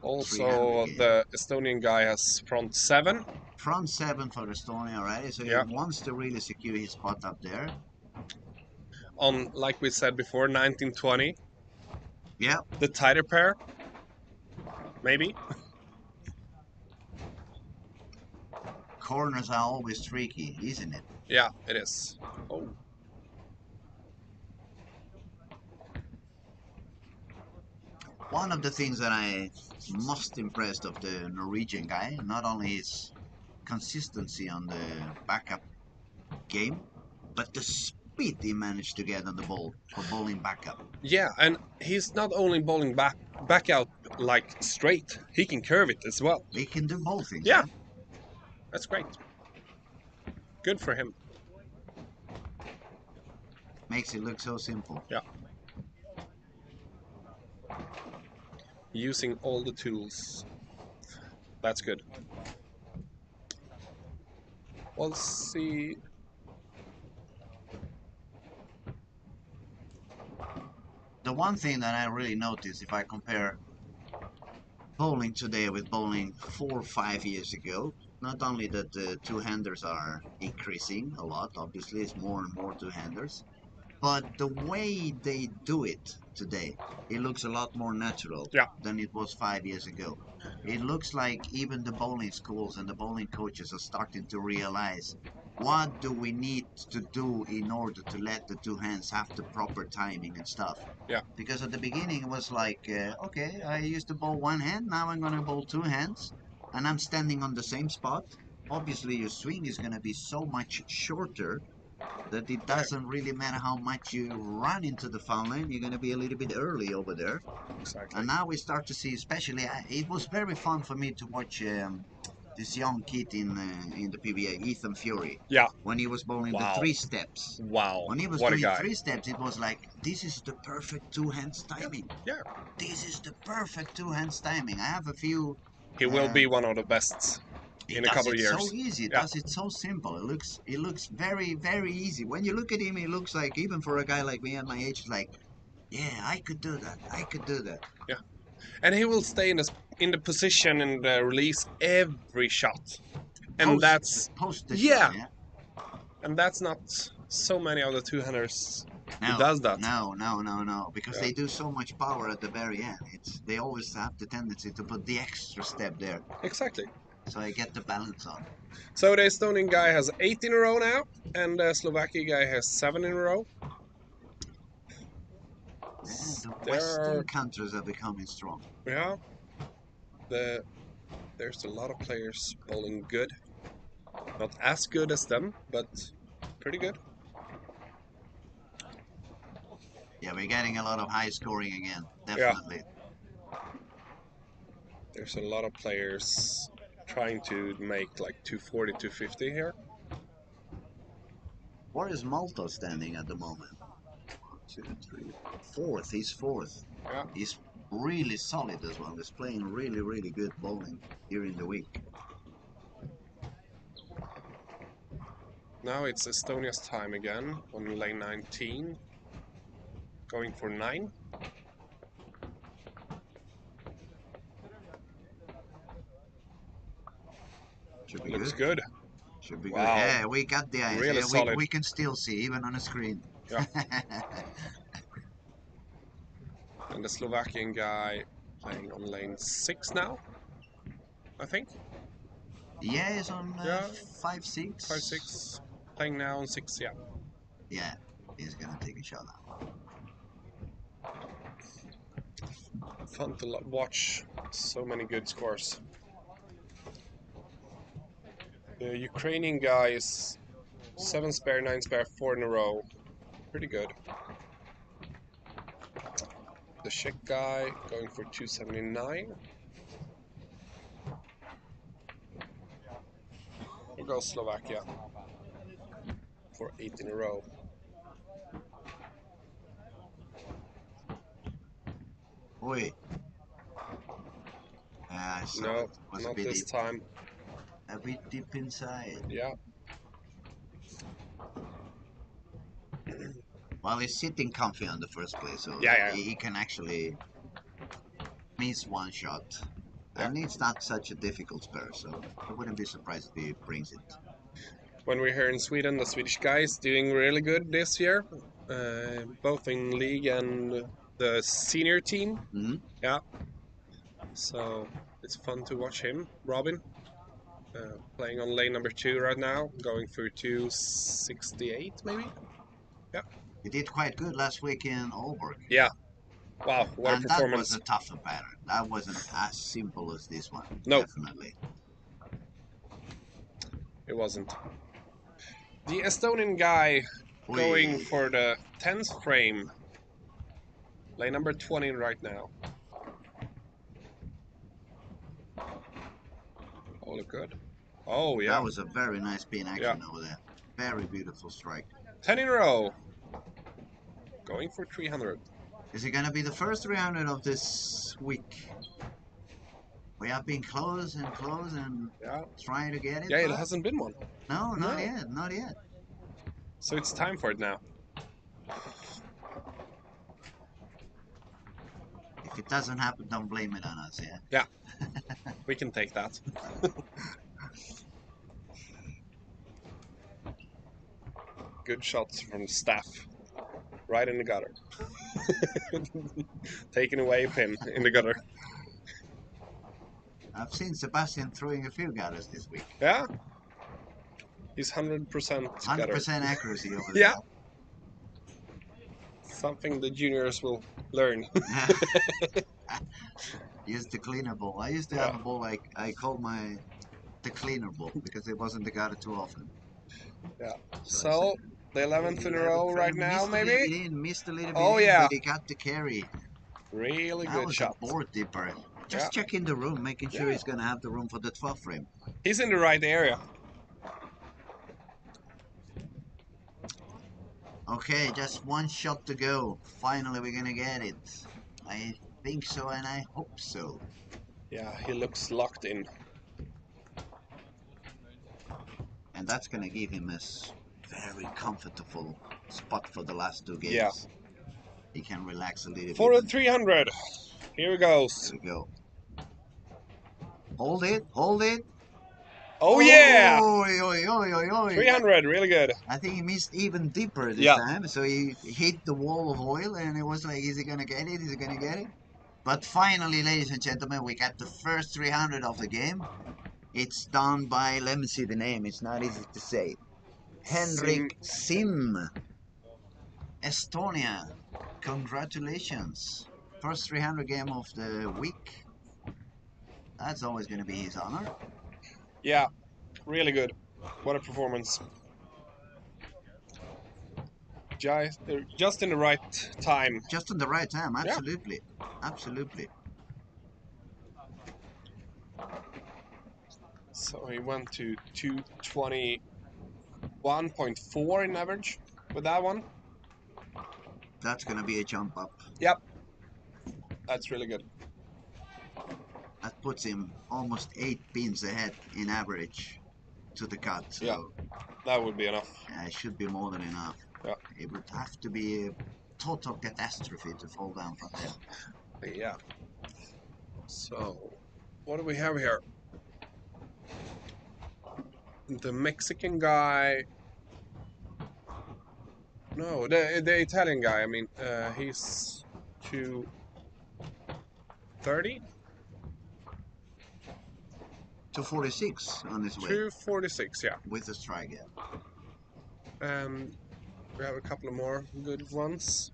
[SPEAKER 4] Also, the Estonian guy has front 7.
[SPEAKER 3] Front 7 for Estonia already, so
[SPEAKER 4] Yeah.
[SPEAKER 3] he wants to really secure his spot up there.
[SPEAKER 4] On, like we said before, 1920.
[SPEAKER 3] Yeah.
[SPEAKER 4] The tighter pair. Maybe.
[SPEAKER 3] Corners are always tricky, isn't it?
[SPEAKER 4] Yeah, it is. Oh.
[SPEAKER 3] One of the things that I most impressed of the Norwegian guy, not only his consistency on the backup game, but the speed he managed to get on the ball for bowling backup.
[SPEAKER 4] Yeah, and he's not only bowling back out like straight, he can curve it as well.
[SPEAKER 3] He can do both things.
[SPEAKER 4] Yeah. That's great. Good for him.
[SPEAKER 3] Makes it look so simple.
[SPEAKER 4] Yeah. Using all the tools. That's good. We'll see.
[SPEAKER 3] The one thing that I really noticed, if I compare bowling today with bowling 4 or 5 years ago, not only that the two-handers are increasing a lot, obviously it's more and more two-handers, but the way they do it today, it looks a lot more natural than it was 5 years ago. It looks like even the bowling schools and the bowling coaches are starting to realize, what do we need to do in order to let the two hands have the proper timing and stuff?
[SPEAKER 4] Yeah.
[SPEAKER 3] Because at the beginning it was like, okay, I used to bowl one hand, now I'm going to bowl two hands, and I'm standing on the same spot. Obviously your swing is going to be so much shorter that it doesn't really matter how much you run into the foul line, you're going to be a little bit early over there.
[SPEAKER 4] Exactly.
[SPEAKER 3] And now we start to see, especially, it was very fun for me to watch this young kid in the PBA, Ethan Fury.
[SPEAKER 4] Yeah.
[SPEAKER 3] When he was bowling the 3 steps.
[SPEAKER 4] Wow.
[SPEAKER 3] When he was doing 3 steps, it was like, this is the perfect two-hands timing.
[SPEAKER 4] Yeah.
[SPEAKER 3] This is the perfect two-hands timing. I have a few...
[SPEAKER 4] He will be one of the best in a couple of years.
[SPEAKER 3] It so easy. It does it so simple. It looks very, very easy. When you look at him, it looks like, even for a guy like me at my age, it's like, yeah, I could do that. I could do that.
[SPEAKER 4] Yeah. And he will stay in the position and release every shot. And that's
[SPEAKER 3] post the
[SPEAKER 4] shot,
[SPEAKER 3] yeah.
[SPEAKER 4] And that's not so many of the two-handers
[SPEAKER 3] No,
[SPEAKER 4] who does that.
[SPEAKER 3] No. Because they do so much power at the very end. They always have the tendency to put the extra step there.
[SPEAKER 4] Exactly.
[SPEAKER 3] So I get the balance on.
[SPEAKER 4] So the Estonian guy has 8 in a row now, and the Slovakian guy has 7 in a row.
[SPEAKER 3] Yeah, the Western countries are becoming strong.
[SPEAKER 4] Yeah. There's a lot of players bowling good. Not as good as them, but pretty good.
[SPEAKER 3] Yeah, we're getting a lot of high scoring again. Definitely.
[SPEAKER 4] There's a lot of players trying to make like 240, 250 here.
[SPEAKER 3] Where is Malta standing at the moment? 1, 2, 3, fourth. He's fourth.
[SPEAKER 4] Yeah.
[SPEAKER 3] He's really solid as well. He's playing really, really good bowling during the week.
[SPEAKER 4] Now it's Estonia's time again on lane 19. Going for 9.
[SPEAKER 3] Should be
[SPEAKER 4] Looks
[SPEAKER 3] good.
[SPEAKER 4] good.
[SPEAKER 3] Should be
[SPEAKER 4] Wow.
[SPEAKER 3] good. Yeah, we got the eyes.
[SPEAKER 4] Really
[SPEAKER 3] Yeah,
[SPEAKER 4] solid.
[SPEAKER 3] we can still see even on the screen.
[SPEAKER 4] Yeah. And the Slovakian guy playing on lane 6 now, I think.
[SPEAKER 3] Yeah, he's on
[SPEAKER 4] Yeah.
[SPEAKER 3] 5, 6.
[SPEAKER 4] 5, 6. Playing now on 6, yeah.
[SPEAKER 3] Yeah, he's gonna take a shot now.
[SPEAKER 4] Fun to watch. So many good scores. The Ukrainian guy is 7 spare, 9 spare, 4 in a row. Pretty good. The Czech guy going for 279. Here goes Slovakia for 8 in a row.
[SPEAKER 3] Oi. I saw
[SPEAKER 4] No,
[SPEAKER 3] it. Was
[SPEAKER 4] not
[SPEAKER 3] a bit
[SPEAKER 4] this
[SPEAKER 3] deep.
[SPEAKER 4] time.
[SPEAKER 3] A bit deep inside.
[SPEAKER 4] Yeah.
[SPEAKER 3] Well, he's sitting comfy on the first place, so
[SPEAKER 4] Yeah.
[SPEAKER 3] he can actually miss one shot.
[SPEAKER 4] Yeah.
[SPEAKER 3] And it's not such a difficult spur, so I wouldn't be surprised if he brings it.
[SPEAKER 4] When we're here in Sweden, the Swedish guy is doing really good this year, both in league and the senior team.
[SPEAKER 3] Mm-hmm.
[SPEAKER 4] Yeah. So it's fun to watch him, Robin, playing on lane number 2 right now, going for 268 maybe. Yeah.
[SPEAKER 3] He did quite good last week in Helsingborg.
[SPEAKER 4] Yeah. Wow, what a
[SPEAKER 3] And
[SPEAKER 4] performance.
[SPEAKER 3] that was a tougher pattern. That wasn't as simple as this one.
[SPEAKER 4] No.
[SPEAKER 3] Definitely.
[SPEAKER 4] It wasn't. The Estonian guy going for the 10th frame. Lane number 20 right now. Oh, look good. Oh, yeah.
[SPEAKER 3] That was a very nice pin action over there. Very beautiful strike.
[SPEAKER 4] 10 in a row. Going for 300.
[SPEAKER 3] Is it going to be the first 300 of this week? We have been close and trying to get it.
[SPEAKER 4] Yeah, it hasn't been one.
[SPEAKER 3] No, not yet. Not yet.
[SPEAKER 4] So it's time for it now.
[SPEAKER 3] If it doesn't happen, don't blame it on us, yeah?
[SPEAKER 4] Yeah. We can take that. Good shots from staff. Right in the gutter. Taking away a pin in the gutter.
[SPEAKER 3] I've seen Sebastian throwing a few gutters this week.
[SPEAKER 4] Yeah. He's 100% gutter.
[SPEAKER 3] 100% accuracy over
[SPEAKER 4] Yeah.
[SPEAKER 3] there.
[SPEAKER 4] Something the juniors will learn.
[SPEAKER 3] Use the cleaner ball. I used to have a ball I called the cleaner ball because it wasn't the gutter too often.
[SPEAKER 4] Yeah. So the 11th in a row right now, maybe?
[SPEAKER 3] Missed a little bit
[SPEAKER 4] Oh,
[SPEAKER 3] in,
[SPEAKER 4] yeah.
[SPEAKER 3] but he got the carry.
[SPEAKER 4] Really
[SPEAKER 3] That
[SPEAKER 4] good
[SPEAKER 3] was
[SPEAKER 4] shot.
[SPEAKER 3] a board dipper. Just checking the room, making sure he's going to have the room for the 12th frame.
[SPEAKER 4] He's in the right area.
[SPEAKER 3] Okay, just one shot to go. Finally, we're going to get it. I think so, and I hope so.
[SPEAKER 4] Yeah, he looks locked in.
[SPEAKER 3] And that's going to give him a very comfortable spot for the last 2 games.
[SPEAKER 4] Yeah.
[SPEAKER 3] He can relax a little bit.
[SPEAKER 4] For the 300. Here he goes.
[SPEAKER 3] There we go. Hold it, hold it.
[SPEAKER 4] Oh, yeah!
[SPEAKER 3] Oy, oy, oy, oy, oy.
[SPEAKER 4] 300, really good.
[SPEAKER 3] I think he missed even deeper this time. So he hit the wall of oil and it was like, is he going to get it? Is he going to get it? But finally, ladies and gentlemen, we got the first 300 of the game. It's done by, let me see the name, it's not easy to say. Henrik Sim. Estonia. Congratulations. First 300 game of the week. That's always going to be his honor.
[SPEAKER 4] Yeah, really good. What a performance. just in the right time.
[SPEAKER 3] Just in the right time, absolutely. Absolutely.
[SPEAKER 4] So he went to 221.4 in average with that one.
[SPEAKER 3] That's going to be a jump up.
[SPEAKER 4] Yep. That's really good.
[SPEAKER 3] That puts him almost 8 pins ahead in average to the cut. So
[SPEAKER 4] Yeah, that would be enough.
[SPEAKER 3] it should be more than enough.
[SPEAKER 4] Yeah.
[SPEAKER 3] It would have to be a total catastrophe to fall down from there.
[SPEAKER 4] Yeah. So, what do we have here? The Mexican guy. No, the Italian guy. I mean, he's 230.
[SPEAKER 3] 246 on his way.
[SPEAKER 4] 246, yeah.
[SPEAKER 3] With a strike, yeah.
[SPEAKER 4] And we have a couple of more good ones.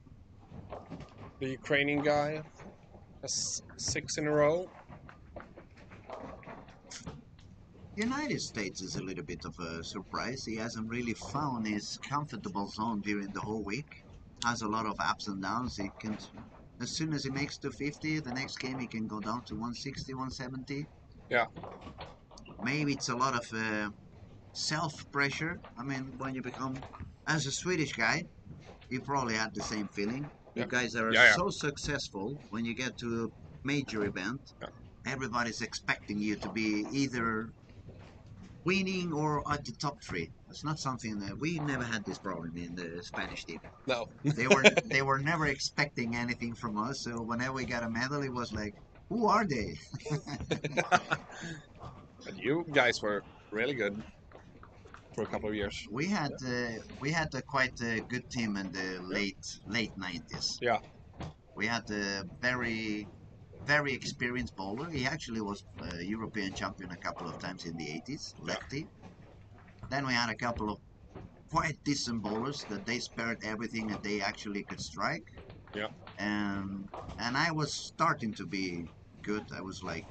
[SPEAKER 4] The Ukrainian guy has 6 in a row.
[SPEAKER 3] United States is a little bit of a surprise. He hasn't really found his comfortable zone during the whole week. Has a lot of ups and downs. He can, as soon as he makes 250, the next game he can go down to 160, 170.
[SPEAKER 4] Yeah.
[SPEAKER 3] Maybe it's a lot of self-pressure. I mean, when you become, as a Swedish guy, you probably had the same feeling. You guys are so successful when you get to a major event. Everybody's expecting you to be either winning or at the top 3. It's not something that we never had this problem in the Spanish team.
[SPEAKER 4] No.
[SPEAKER 3] They were never expecting anything from us. So whenever we got a medal, it was like, who are they?
[SPEAKER 4] But you guys were really good for a couple of years.
[SPEAKER 3] We had quite a good team in the late 90s.
[SPEAKER 4] Yeah.
[SPEAKER 3] We had a very experienced bowler. He actually was a European champion a couple of times in the 80s, lefty. Then we had a couple of quite decent bowlers that they spared everything that they actually could strike.
[SPEAKER 4] Yeah.
[SPEAKER 3] And I was starting to be good. I was like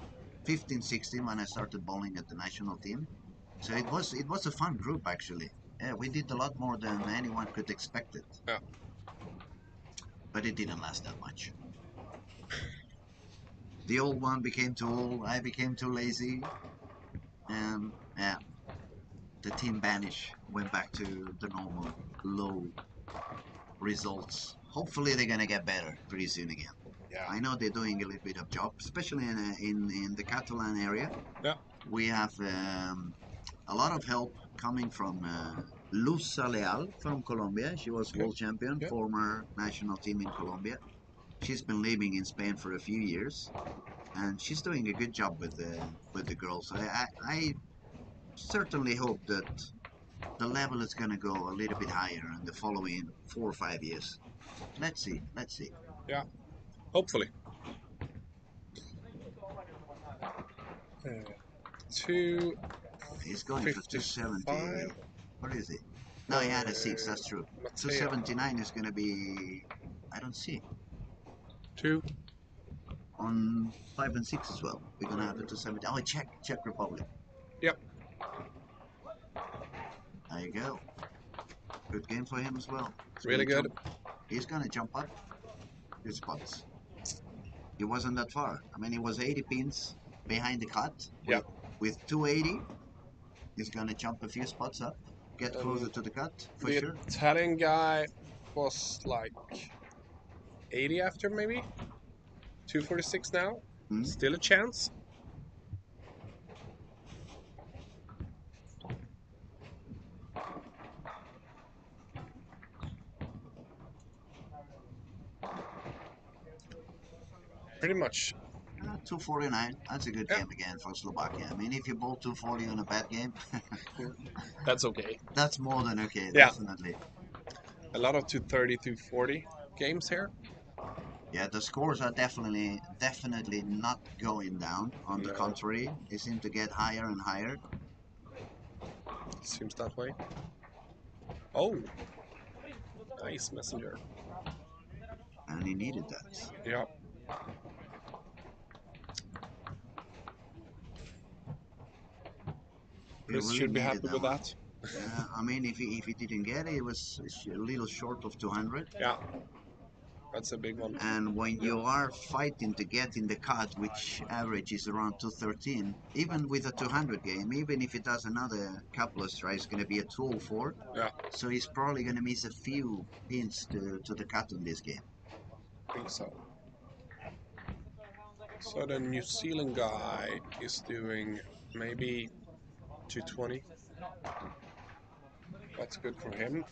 [SPEAKER 3] 15, 16 when I started bowling at the national team. So it was a fun group actually. Yeah, we did a lot more than anyone could expect it.
[SPEAKER 4] Yeah.
[SPEAKER 3] But it didn't last that much. The old one became too old, I became too lazy, and yeah, the team vanished, went back to the normal low results. Hopefully they're gonna get better pretty soon again.
[SPEAKER 4] Yeah.
[SPEAKER 3] I know they're doing a little bit of job, especially in the Catalan area.
[SPEAKER 4] Yeah.
[SPEAKER 3] We have a lot of help coming from Luz Leal from Colombia. She was world champion, former national team in Colombia. She's been living in Spain for a few years, and she's doing a good job with the girls. I certainly hope that the level is going to go a little bit higher in the following 4 or 5 years. Let's see.
[SPEAKER 4] Yeah, hopefully.
[SPEAKER 3] He's going for 270. What is it? No, he had a 6. That's true. 279 is going to be. I don't see.
[SPEAKER 4] 2
[SPEAKER 3] on 5 and 6 as well. We're gonna have the 270. Oh, Czech Republic.
[SPEAKER 4] Yep.
[SPEAKER 3] There you go. Good game for him as well.
[SPEAKER 4] Really good.
[SPEAKER 3] He's gonna jump up his spots. He wasn't that far. I mean, he was 80 pins behind the cut.
[SPEAKER 4] Yep.
[SPEAKER 3] With 280, he's gonna jump a few spots up, get closer to the cut for sure.
[SPEAKER 4] The Italian guy was like 80 after maybe. 246 now. Still a chance. Pretty much.
[SPEAKER 3] 249. That's a good game again for Slovakia. I mean, if you bowl 240 on a bad game,
[SPEAKER 4] that's okay.
[SPEAKER 3] That's more than okay, definitely.
[SPEAKER 4] A lot of 230, 240 games here.
[SPEAKER 3] Yeah, the scores are definitely not going down. On the contrary, they seem to get higher and higher.
[SPEAKER 4] Seems that way. Oh, nice messenger.
[SPEAKER 3] And he needed that.
[SPEAKER 4] Yeah. Chris should be happy with that.
[SPEAKER 3] I mean, if he didn't get it, it was a little short of 200.
[SPEAKER 4] Yeah, that's a big one.
[SPEAKER 3] And when you are fighting to get in the cut, which average is around 213, even with a 200 game, even if it does another couple of strikes, it's going to be a 204.
[SPEAKER 4] Yeah,
[SPEAKER 3] So he's probably going to miss a few pins to the cut in this game.
[SPEAKER 4] I think so. So the New Zealand guy is doing maybe 220. That's good for him.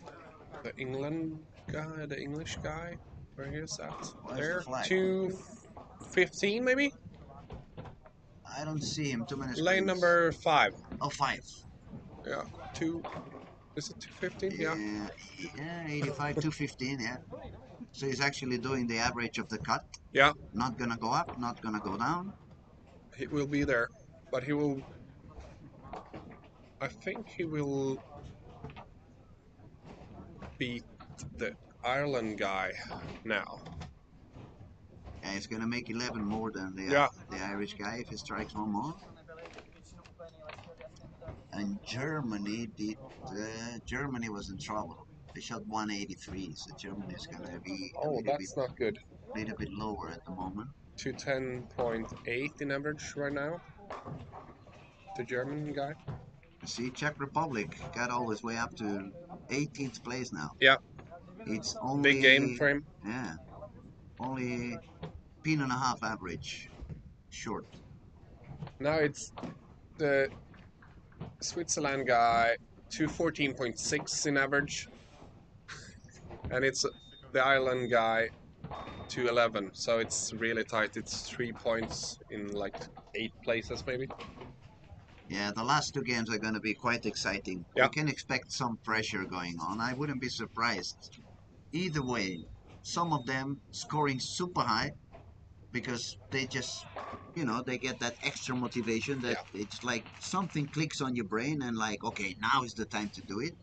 [SPEAKER 4] The England guy, the English guy, where he is at?
[SPEAKER 3] Where's
[SPEAKER 4] There,
[SPEAKER 3] the flag?
[SPEAKER 4] 215 maybe?
[SPEAKER 3] I don't see him. Too many screens.
[SPEAKER 4] Lane number 5.
[SPEAKER 3] Oh, 5.
[SPEAKER 4] Yeah, 2. Is it 215? Yeah.
[SPEAKER 3] Yeah, 85, 215, yeah. So he's actually doing the average of the cut.
[SPEAKER 4] Yeah,
[SPEAKER 3] Not gonna go up, not gonna go down.
[SPEAKER 4] he will be there. But he will. I think he will beat the Ireland guy now.
[SPEAKER 3] Yeah, he's gonna make 11 more than
[SPEAKER 4] Yeah.
[SPEAKER 3] the Irish guy if he strikes one more. And Germany did. Germany was in trouble. They shot 183, so Germany is gonna be
[SPEAKER 4] Oh, that's not good.
[SPEAKER 3] little bit lower at the moment.
[SPEAKER 4] 210.8 in average right now. The German guy.
[SPEAKER 3] See, Czech Republic got all his way up to 18th place now.
[SPEAKER 4] Yeah.
[SPEAKER 3] It's only
[SPEAKER 4] Big game for him.
[SPEAKER 3] Yeah, only pin and a half average short.
[SPEAKER 4] Now it's the Switzerland guy, 214.6 in average. And it's the Ireland guy, 211. So it's really tight. It's 3 points in like 8 places maybe.
[SPEAKER 3] Yeah, the last two games are going to be quite exciting.
[SPEAKER 4] Yeah.
[SPEAKER 3] We can expect some pressure going on. I wouldn't be surprised. Either way, some of them scoring super high because they just, they get that extra motivation that it's like something clicks on your brain and like, okay, now is the time to do it.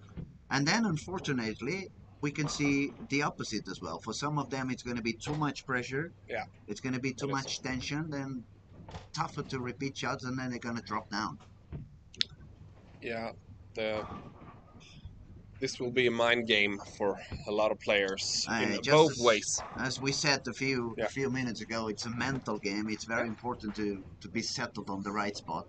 [SPEAKER 3] And then unfortunately, we can see the opposite as well. For some of them, it's going to be too much pressure.
[SPEAKER 4] Yeah.
[SPEAKER 3] It's going to be too much tension, then tougher to repeat shots, and then they're going to drop down.
[SPEAKER 4] Yeah, this will be a mind game for a lot of players in both ways.
[SPEAKER 3] As we said a few minutes ago, it's a mental game. It's very important to be settled on the right spot.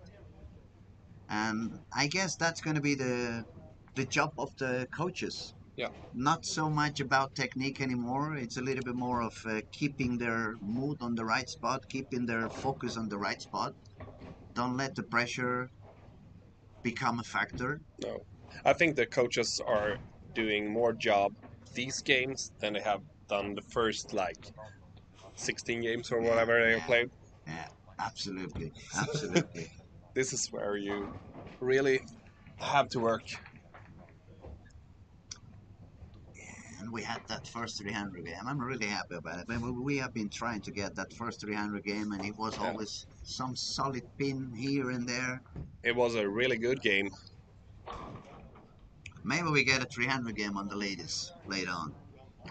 [SPEAKER 3] And I guess that's going to be the job of the coaches.
[SPEAKER 4] Yeah.
[SPEAKER 3] Not so much about technique anymore. It's a little bit more of keeping their mood on the right spot, keeping their focus on the right spot. Don't let the pressure become a factor.
[SPEAKER 4] No. I think the coaches are doing more job these games than they have done the first 16 games or whatever they have played.
[SPEAKER 3] Yeah, absolutely. Absolutely.
[SPEAKER 4] This is where you really have to work.
[SPEAKER 3] And we had that first 300 game. I'm really happy about it. We have been trying to get that first 300 game, and it was always some solid pin here and there.
[SPEAKER 4] It was a really good game.
[SPEAKER 3] Maybe we get a 300 game on the ladies later on.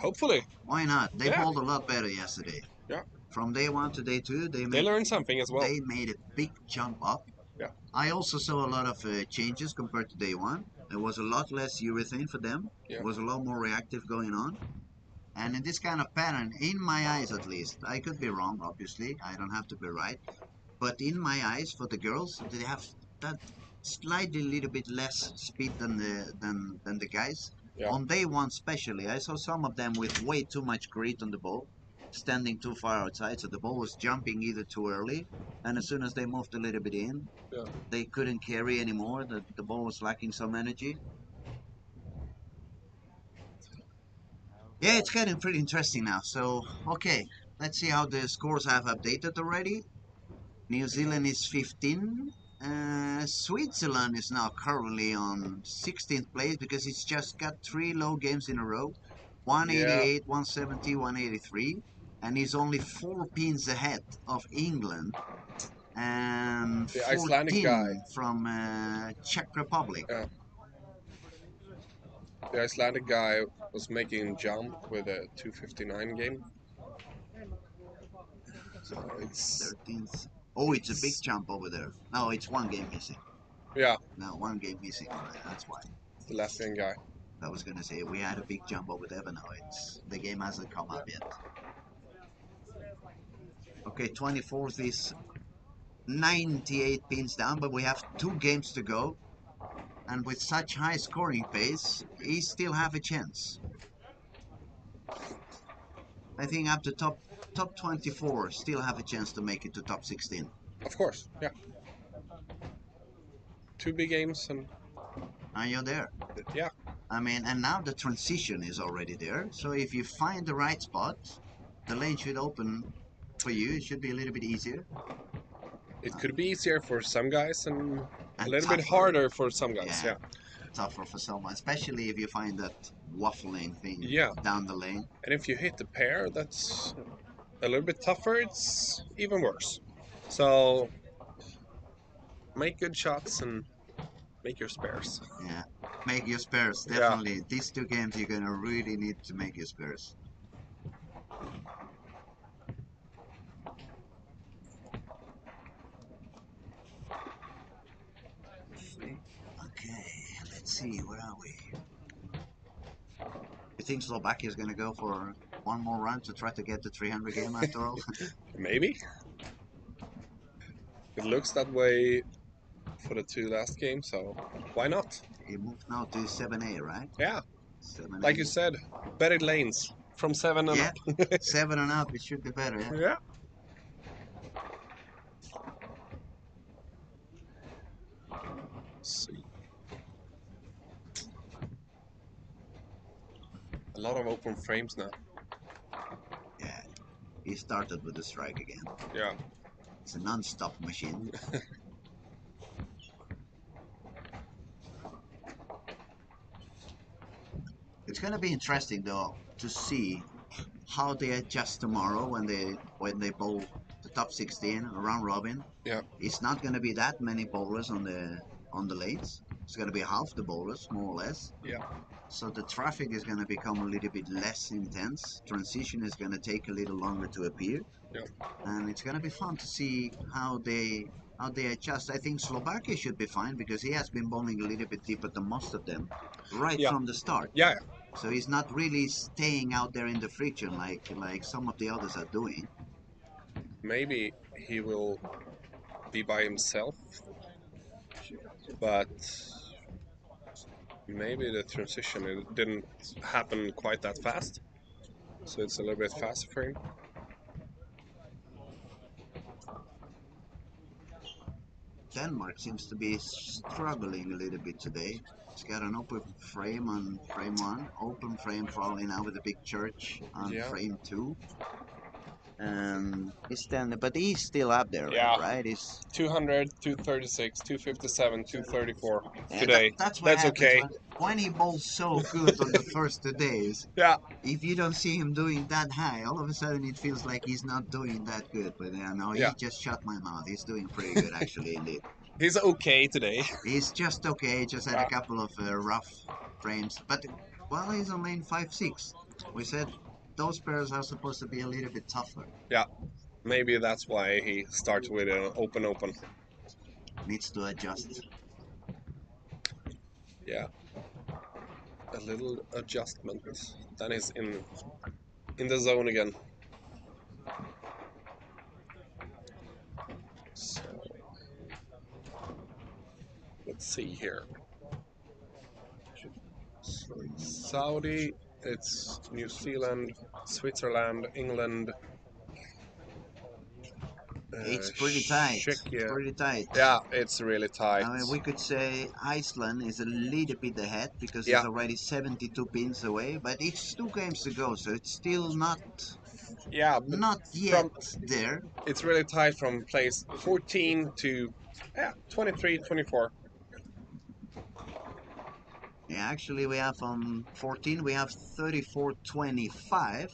[SPEAKER 4] Hopefully.
[SPEAKER 3] Why not? They bowled a lot better yesterday.
[SPEAKER 4] Yeah.
[SPEAKER 3] From day 1 to day 2, they
[SPEAKER 4] learned something as well.
[SPEAKER 3] They made a big jump up.
[SPEAKER 4] Yeah.
[SPEAKER 3] I also saw a lot of changes compared to day 1. There was a lot less urethane for them.
[SPEAKER 4] Yeah.
[SPEAKER 3] There was a lot more reactive going on. And in this kind of pattern, in my eyes at least, I could be wrong, obviously. I don't have to be right. But in my eyes, for the girls, they have that slightly little bit less speed than the guys.
[SPEAKER 4] Yeah.
[SPEAKER 3] On day 1 especially, I saw some of them with way too much grit on the ball, standing too far outside, so the ball was jumping either too early, and as soon as they moved a little bit in, they couldn't carry anymore. The ball was lacking some energy. Yeah, it's getting pretty interesting now. So, okay, let's see how the scores have updated already. New Zealand is 15. Switzerland is now currently on 16th place because it's just got 3 low games in a row. 188, 170, 183. And is only 4 pins ahead of England. And
[SPEAKER 4] the
[SPEAKER 3] 14
[SPEAKER 4] Icelandic guy
[SPEAKER 3] from Czech Republic.
[SPEAKER 4] Yeah. The Icelandic guy was making jump with a 259 game. So it's
[SPEAKER 3] 13th. Oh, it's a big jump over there. No, it's 1 game missing.
[SPEAKER 4] Yeah.
[SPEAKER 3] No, 1 game missing. All right, that's why.
[SPEAKER 4] the Latvian guy.
[SPEAKER 3] I was gonna say we had a big jump over there, but no, it's the game hasn't come up yet. Okay, 24th is 98 pins down, but we have 2 games to go, and with such high scoring pace, he still have a chance. I think up to top 24 still have a chance to make it to top 16.
[SPEAKER 4] Of course, yeah. 2 big games and
[SPEAKER 3] You're there.
[SPEAKER 4] yeah.
[SPEAKER 3] I mean, and now the transition is already there. So if you find the right spot, the lane should open for you. It should be a little bit easier.
[SPEAKER 4] It could be easier for some guys and a little
[SPEAKER 3] tougher.
[SPEAKER 4] bit harder for some guys, yeah.
[SPEAKER 3] Tougher for someone, especially if you find that waffling thing down the lane.
[SPEAKER 4] And if you hit the pair, that's a little bit tougher. It's even worse. So make good shots and make your spares.
[SPEAKER 3] Yeah, make your spares, definitely. These 2 games you're gonna really need to make your spares. Okay, let's see, where are we? You think Slovakia is gonna go for one more run to try to get the 300 game after all?
[SPEAKER 4] Maybe. It looks that way for the 2 last games, so why not?
[SPEAKER 3] He moved now to 7A, right?
[SPEAKER 4] Yeah.
[SPEAKER 3] 7A.
[SPEAKER 4] Like you said, better lanes from 7 and up.
[SPEAKER 3] 7 and up, it should be better, yeah?
[SPEAKER 4] Yeah. Let's see. A lot of open frames now.
[SPEAKER 3] Yeah, he started with the strike again.
[SPEAKER 4] Yeah.
[SPEAKER 3] It's a non-stop machine. It's gonna be interesting though to see how they adjust tomorrow when they bowl the top 16 round robin.
[SPEAKER 4] Yeah.
[SPEAKER 3] It's not gonna be that many bowlers on the lanes. It's gonna be half the bowlers, more or less.
[SPEAKER 4] Yeah.
[SPEAKER 3] So the traffic is gonna become a little bit less intense. Transition is gonna take a little longer to appear.
[SPEAKER 4] Yeah.
[SPEAKER 3] And it's gonna be fun to see how they adjust. I think Slovakia should be fine because he has been bowling a little bit deeper than most of them from the start.
[SPEAKER 4] Yeah.
[SPEAKER 3] So he's not really staying out there in the friction like some of the others are doing.
[SPEAKER 4] Maybe he will be by himself, but maybe the transition it didn't happen quite that fast, so it's a little bit faster for him.
[SPEAKER 3] Denmark seems to be struggling a little bit today. It's got an open frame on frame 1, open frame probably now with a big church on frame 2. He's standing, but he's still up there, right? He's
[SPEAKER 4] 200, 236, 257, 234 today.
[SPEAKER 3] That's
[SPEAKER 4] okay.
[SPEAKER 3] When he bowls so good on the first 2 days, if you don't see him doing that high, all of a sudden it feels like he's not doing that good. But no, he just shut my mouth. He's doing pretty good, actually, indeed.
[SPEAKER 4] He's okay today.
[SPEAKER 3] He's just okay. Just had a couple of rough frames. But, well, he's on lane 5-6. We said those pairs are supposed to be a little bit tougher.
[SPEAKER 4] Yeah, maybe that's why he starts with an open.
[SPEAKER 3] Needs to adjust.
[SPEAKER 4] Yeah, a little adjustment. Then he's in the zone again. So let's see here. Saudi, it's New Zealand, Switzerland, England.
[SPEAKER 3] It's pretty tight.
[SPEAKER 4] Czechia.
[SPEAKER 3] It's pretty tight.
[SPEAKER 4] Yeah, it's really tight.
[SPEAKER 3] I mean, we could say Iceland is a little bit ahead because it's already 72 pins away, but it's 2 games to go, so it's still not yet there.
[SPEAKER 4] It's really tight from place 14 to 23, 24.
[SPEAKER 3] Yeah, actually we have on 14, we have 34-25.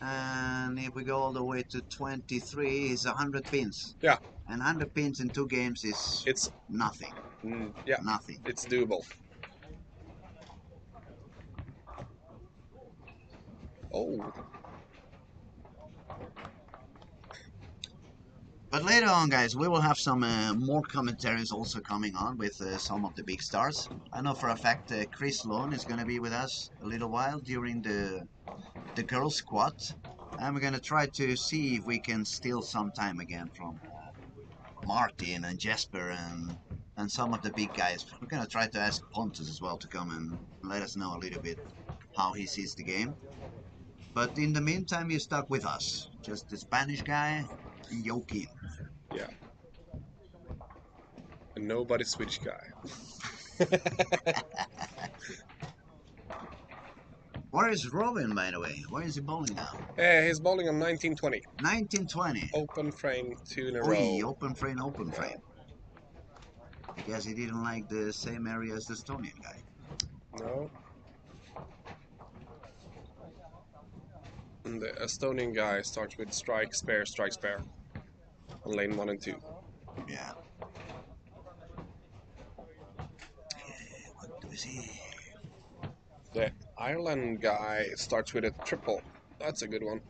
[SPEAKER 3] And if we go all the way to 23, it's 100 pins.
[SPEAKER 4] Yeah.
[SPEAKER 3] And 100 pins in 2 games is nothing. Nothing.
[SPEAKER 4] It's doable. Oh.
[SPEAKER 3] But later on, guys, we will have some more commentaries also coming on with some of the big stars. I know for a fact Chris Sloan is going to be with us a little while during the girls' squad. And we're going to try to see if we can steal some time again from Martin and Jesper and some of the big guys. We're going to try to ask Pontus as well to come and let us know a little bit how he sees the game. But in the meantime, you're stuck with us. Just the Spanish guy and Joaquin.
[SPEAKER 4] Yeah. And nobody Swedish guy.
[SPEAKER 3] Where is Robin, by the way? Where is he bowling now?
[SPEAKER 4] He's bowling on 1920.
[SPEAKER 3] 1920.
[SPEAKER 4] Open frame, 2 in a
[SPEAKER 3] Oh,
[SPEAKER 4] row.
[SPEAKER 3] open frame, open frame. I guess he didn't like the same area as the Estonian guy.
[SPEAKER 4] No. And the Estonian guy starts with strike, spare, on lane 1 and 2.
[SPEAKER 3] Yeah. What do we see?
[SPEAKER 4] The Ireland guy starts with a triple. That's a good one.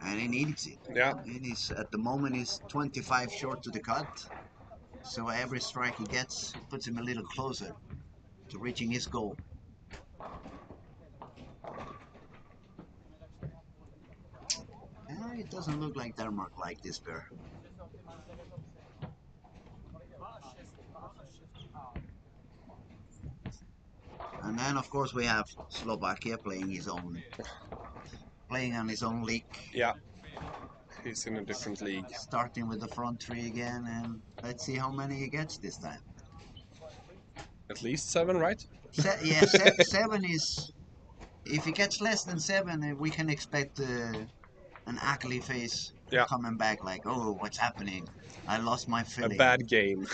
[SPEAKER 3] And he needs it.
[SPEAKER 4] Yeah.
[SPEAKER 3] And he's, at the moment, he's 25 short to the cut. So every strike he gets puts him a little closer to reaching his goal. It doesn't look like Denmark like this pair. And then of course we have Slovakia playing on his own league.
[SPEAKER 4] Yeah. He's in a different league.
[SPEAKER 3] Starting with the front three again, and let's see how many he gets this time.
[SPEAKER 4] At least 7, right?
[SPEAKER 3] 7 is... If he gets less than 7, we can expect an ugly face coming back like, oh, what's happening? I lost my filly.
[SPEAKER 4] A bad game.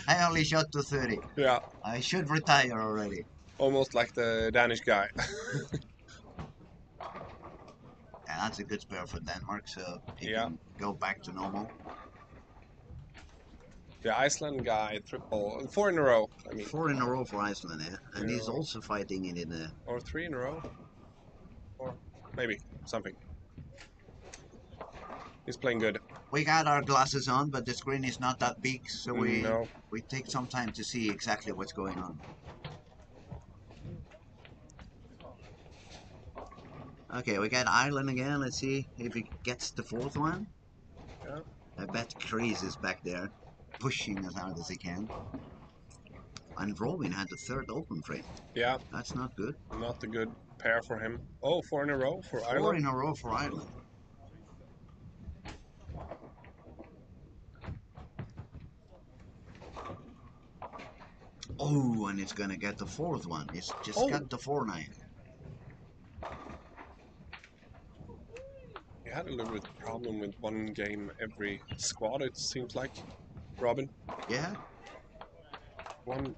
[SPEAKER 3] I only shot to 30.
[SPEAKER 4] Yeah.
[SPEAKER 3] I should retire already.
[SPEAKER 4] Almost like the Danish guy.
[SPEAKER 3] Yeah, that's a good spare for Denmark, so he can go back to normal.
[SPEAKER 4] The Iceland guy, triple, 4 in a row. I mean,
[SPEAKER 3] 4 in a row for Iceland, yeah. And he's also fighting it in the...
[SPEAKER 4] Or 3 in a row. Or maybe, something. He's playing good.
[SPEAKER 3] We got our glasses on, but the screen is not that big, so we take some time to see exactly what's going on. Okay, we got Ireland again. Let's see if he gets the 4th one.
[SPEAKER 4] Yeah.
[SPEAKER 3] I bet Chris is back there, pushing as hard as he can. And Robin had the 3rd open frame.
[SPEAKER 4] Yeah.
[SPEAKER 3] That's not good.
[SPEAKER 4] Not a good pair for him. Oh, 4 in a row for Ireland.
[SPEAKER 3] 4 in a row for Ireland. Oh, and it's gonna get the 4th one. It's just got the 4-9.
[SPEAKER 4] He had a little bit of problem with one game every squad, it seems like. Robin.
[SPEAKER 3] Yeah.
[SPEAKER 4] One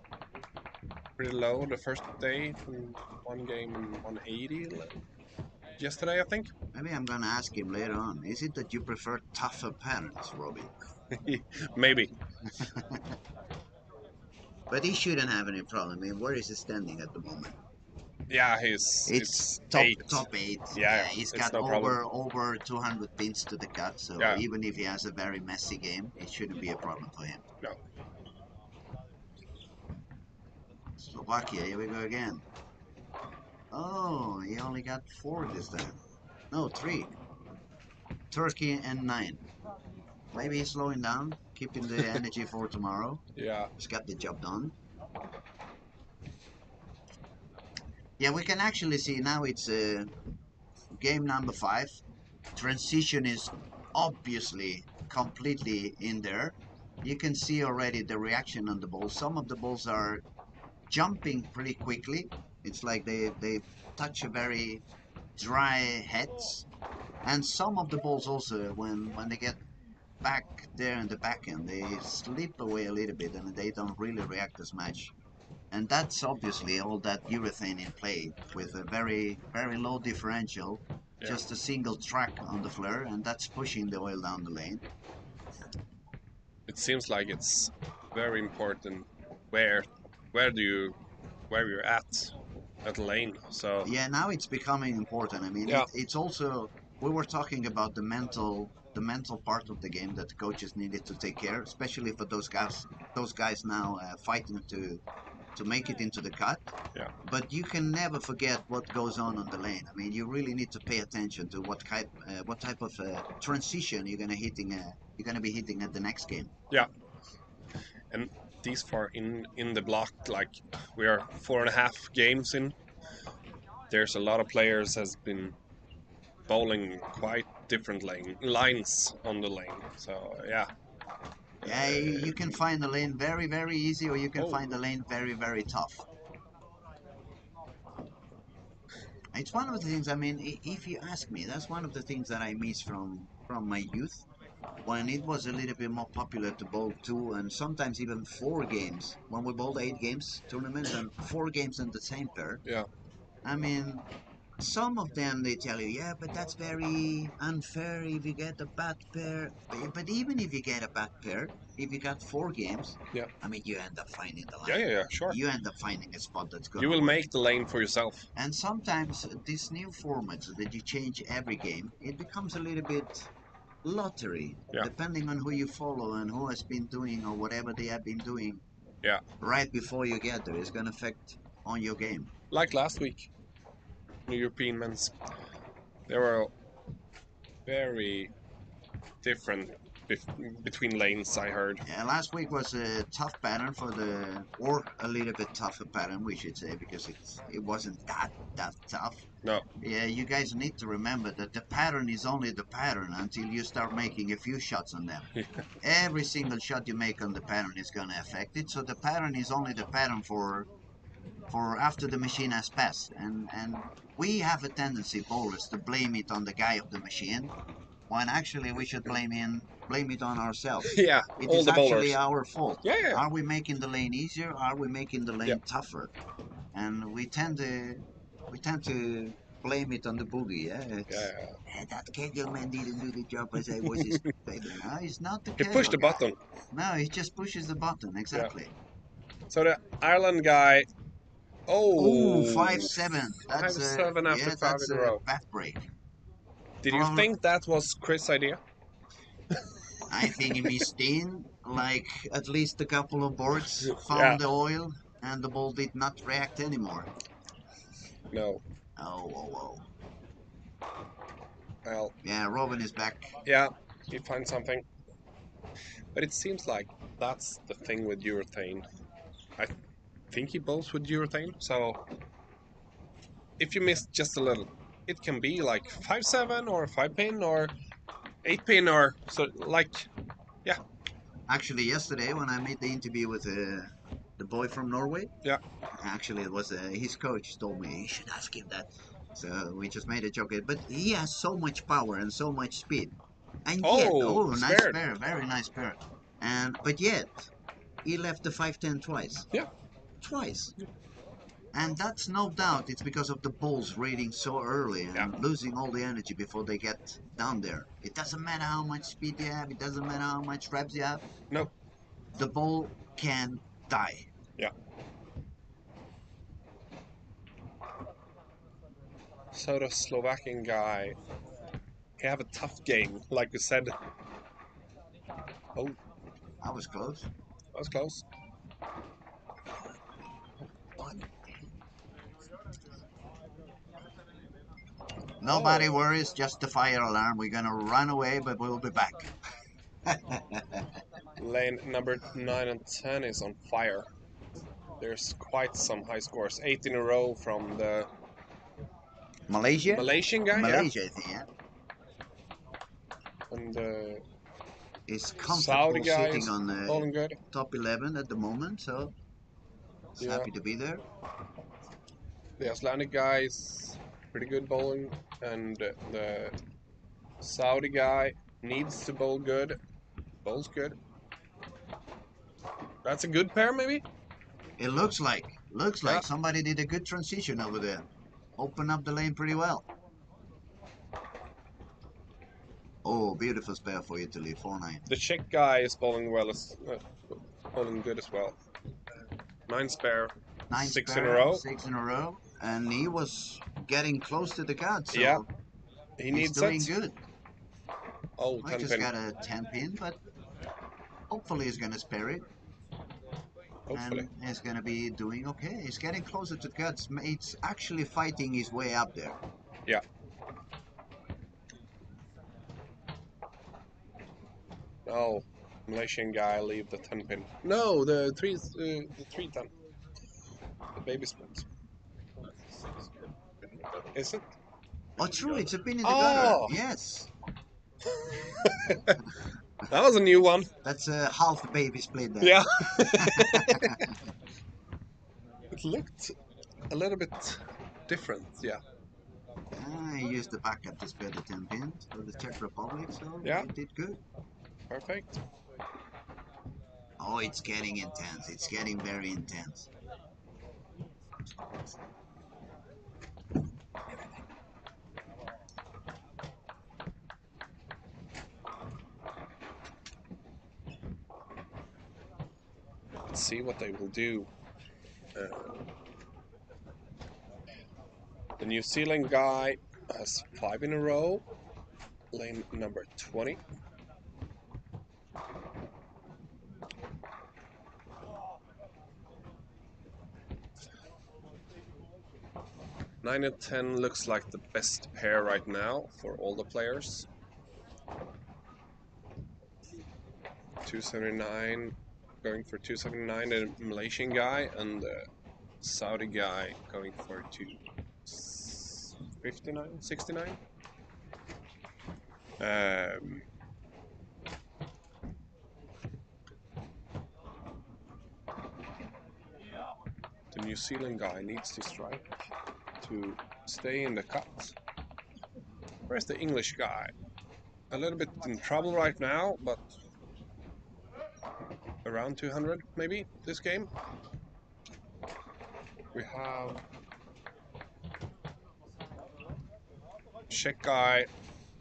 [SPEAKER 4] pretty low the first day, from one game in 180 yesterday, I think.
[SPEAKER 3] Maybe I'm gonna ask him later on. Is it that you prefer tougher patterns, Robin?
[SPEAKER 4] Maybe.
[SPEAKER 3] But he shouldn't have any problem. I mean, where is he standing at the moment?
[SPEAKER 4] Yeah, it's
[SPEAKER 3] top 8.
[SPEAKER 4] Yeah,
[SPEAKER 3] he's got over 200 pins to the cut, so even if he has a very messy game, it shouldn't be a problem for him.
[SPEAKER 4] No.
[SPEAKER 3] Slovakia, here we go again. Oh, he only got 4 this time. No, 3. Turkey and 9. Maybe he's slowing down, keeping the energy for tomorrow.
[SPEAKER 4] Yeah.
[SPEAKER 3] He's got the job done. Yeah, we can actually see now it's game number 5. Transition is obviously completely in there. You can see already the reaction on the balls. Some of the balls are jumping pretty quickly. It's like they touch a very dry heads. And some of the balls also, when they get back there in the back end, they slip away a little bit and they don't really react as much. And that's obviously all that urethane in play with a very, very low differential, just a single track on the flare, and that's pushing the oil down the lane.
[SPEAKER 4] It seems like it's very important where you're at the lane. So
[SPEAKER 3] yeah, now it's becoming important. I mean, it's also we were talking about the mental part of the game that the coaches needed to take care, especially for those guys now fighting to make it into the cut.
[SPEAKER 4] Yeah.
[SPEAKER 3] But you can never forget what goes on the lane. I mean, you really need to pay attention to what type of transition you're gonna be hitting at the next game.
[SPEAKER 4] Yeah. And these far in the block, like we are 4.5 games in, there's a lot of players has been bowling quite different lines on the lane. So yeah.
[SPEAKER 3] Yeah, you can find the lane very, very easy, or you can
[SPEAKER 4] Oh.
[SPEAKER 3] find the lane very, very tough. It's one of the things, I mean, if you ask me, that's one of the things that I miss from my youth, when it was a little bit more popular to bowl 2 and sometimes even 4 games. When we bowled 8 games tournaments and 4 games in the same pair.
[SPEAKER 4] Yeah.
[SPEAKER 3] I mean, some of them they tell you, yeah, but that's very unfair if you get a bad pair. But even if you get a bad pair, if you got 4 games,
[SPEAKER 4] Yeah.
[SPEAKER 3] I mean, you end up finding the line.
[SPEAKER 4] Yeah, sure.
[SPEAKER 3] You end up finding a spot that's good.
[SPEAKER 4] You will make the lane for yourself.
[SPEAKER 3] And sometimes these new formats that you change every game, it becomes a little bit lottery, depending on who you follow and who has been doing or whatever they have been doing.
[SPEAKER 4] Yeah.
[SPEAKER 3] Right before you get there, it's gonna affect on your game.
[SPEAKER 4] Like last week, the European men's, they were very different between lanes, I heard.
[SPEAKER 3] Yeah, last week was a tough pattern or a little bit tougher pattern, we should say, because it wasn't that tough.
[SPEAKER 4] No.
[SPEAKER 3] Yeah, you guys need to remember that the pattern is only the pattern until you start making a few shots on them. Every single shot you make on the pattern is going to affect it, so the pattern is only the pattern for after the machine has passed. And we have a tendency, bowlers, to blame it on the guy of the machine, when actually we should blame it on ourselves.
[SPEAKER 4] Yeah,
[SPEAKER 3] it
[SPEAKER 4] all
[SPEAKER 3] is
[SPEAKER 4] the
[SPEAKER 3] actually
[SPEAKER 4] bowlers.
[SPEAKER 3] our fault.
[SPEAKER 4] Yeah.
[SPEAKER 3] Are we making the lane easier? Are we making the lane tougher? And we tend to blame it on the boogie. Yeah, that Kegelman didn't do the job as I was expecting. No, it's not the
[SPEAKER 4] He pushed the button.
[SPEAKER 3] No, he just pushes the button, exactly.
[SPEAKER 4] So the Ireland guy. Oh,
[SPEAKER 3] 5-7. That's
[SPEAKER 4] 5-7 after 5 in a row.
[SPEAKER 3] Back break.
[SPEAKER 4] Did you think that was Chris' idea?
[SPEAKER 3] I think he missed in, like at least a couple of boards, found the oil, and the ball did not react anymore.
[SPEAKER 4] No.
[SPEAKER 3] Oh.
[SPEAKER 4] Well.
[SPEAKER 3] Yeah, Robin is back.
[SPEAKER 4] Yeah, he finds something. But it seems like that's the thing with urethane. I think he bowls with urethane, so if you miss just a little, it can be like 5-7 or 5-pin or 8-pin or so, like, yeah.
[SPEAKER 3] Actually, yesterday when I made the interview with the boy from Norway, actually it was his coach told me you should ask him that. So we just made a joke. But he has so much power and so much speed, and yet, nice pair, very nice pair. But yet, he left the 5-10 twice.
[SPEAKER 4] Yeah.
[SPEAKER 3] Twice. And that's no doubt it's because of the balls reading so early and losing all the energy before they get down there. It doesn't matter how much speed you have, it doesn't matter how much reps you have.
[SPEAKER 4] No.
[SPEAKER 3] The ball can die.
[SPEAKER 4] Yeah. So the Slovakian guy, he have a tough game, like we said. Oh.
[SPEAKER 3] That was close.
[SPEAKER 4] That was close.
[SPEAKER 3] Nobody worries, just the fire alarm. We're gonna run away, but we'll be back.
[SPEAKER 4] Lane number 9 and 10 is on fire. There's quite some high scores. 8 in a row from the Malaysian guy.
[SPEAKER 3] Malaysia, I think, yeah.
[SPEAKER 4] And
[SPEAKER 3] is comfortable sitting on
[SPEAKER 4] bowling good.
[SPEAKER 3] Top 11 at the moment, so he's happy to be there.
[SPEAKER 4] The Icelandic guy is pretty good bowling, and the Saudi guy needs to bowl good. Bowls good. That's a good pair, maybe?
[SPEAKER 3] It looks like somebody did a good transition over there. Open up the lane pretty well. Oh, beautiful spare for Italy, 4-9.
[SPEAKER 4] The Czech guy is bowling well, bowling good as well. 9 spare, 6 in a row.
[SPEAKER 3] 6 in a row, and he was getting close to the cut. So
[SPEAKER 4] yeah. He
[SPEAKER 3] He's
[SPEAKER 4] needs
[SPEAKER 3] doing
[SPEAKER 4] it.
[SPEAKER 3] good.
[SPEAKER 4] Oh,
[SPEAKER 3] I
[SPEAKER 4] 10
[SPEAKER 3] just
[SPEAKER 4] pin.
[SPEAKER 3] got a 10 pin, but hopefully he's gonna spare it.
[SPEAKER 4] Hopefully.
[SPEAKER 3] And he's gonna be doing okay. He's getting closer to the cuts. It's actually fighting his way up there.
[SPEAKER 4] Yeah. Oh, Malaysian guy leave the 10 pin. No, the 310. The baby spins. Is it?
[SPEAKER 3] Oh, true, it's a pin in the
[SPEAKER 4] Oh!
[SPEAKER 3] gutter. Yes.
[SPEAKER 4] That was a new one.
[SPEAKER 3] That's a half baby split there.
[SPEAKER 4] Yeah. It looked a little bit different, yeah.
[SPEAKER 3] I used the backup to spare the 10 pins for the Czech Republic, so
[SPEAKER 4] Yeah.
[SPEAKER 3] it did good.
[SPEAKER 4] Perfect.
[SPEAKER 3] Oh, it's getting intense. It's getting very intense.
[SPEAKER 4] Let's see what they will do. The New Zealand guy has 5 in a row. Lane number 20. Nine and 10 looks like the best pair right now for all the players. 279 going for 279, the Malaysian guy, and the Saudi guy going for 259, 69. The New Zealand guy needs to strike to stay in the cut. Where's the English guy? A little bit in trouble right now, but around 200 maybe this game. We have Czech guy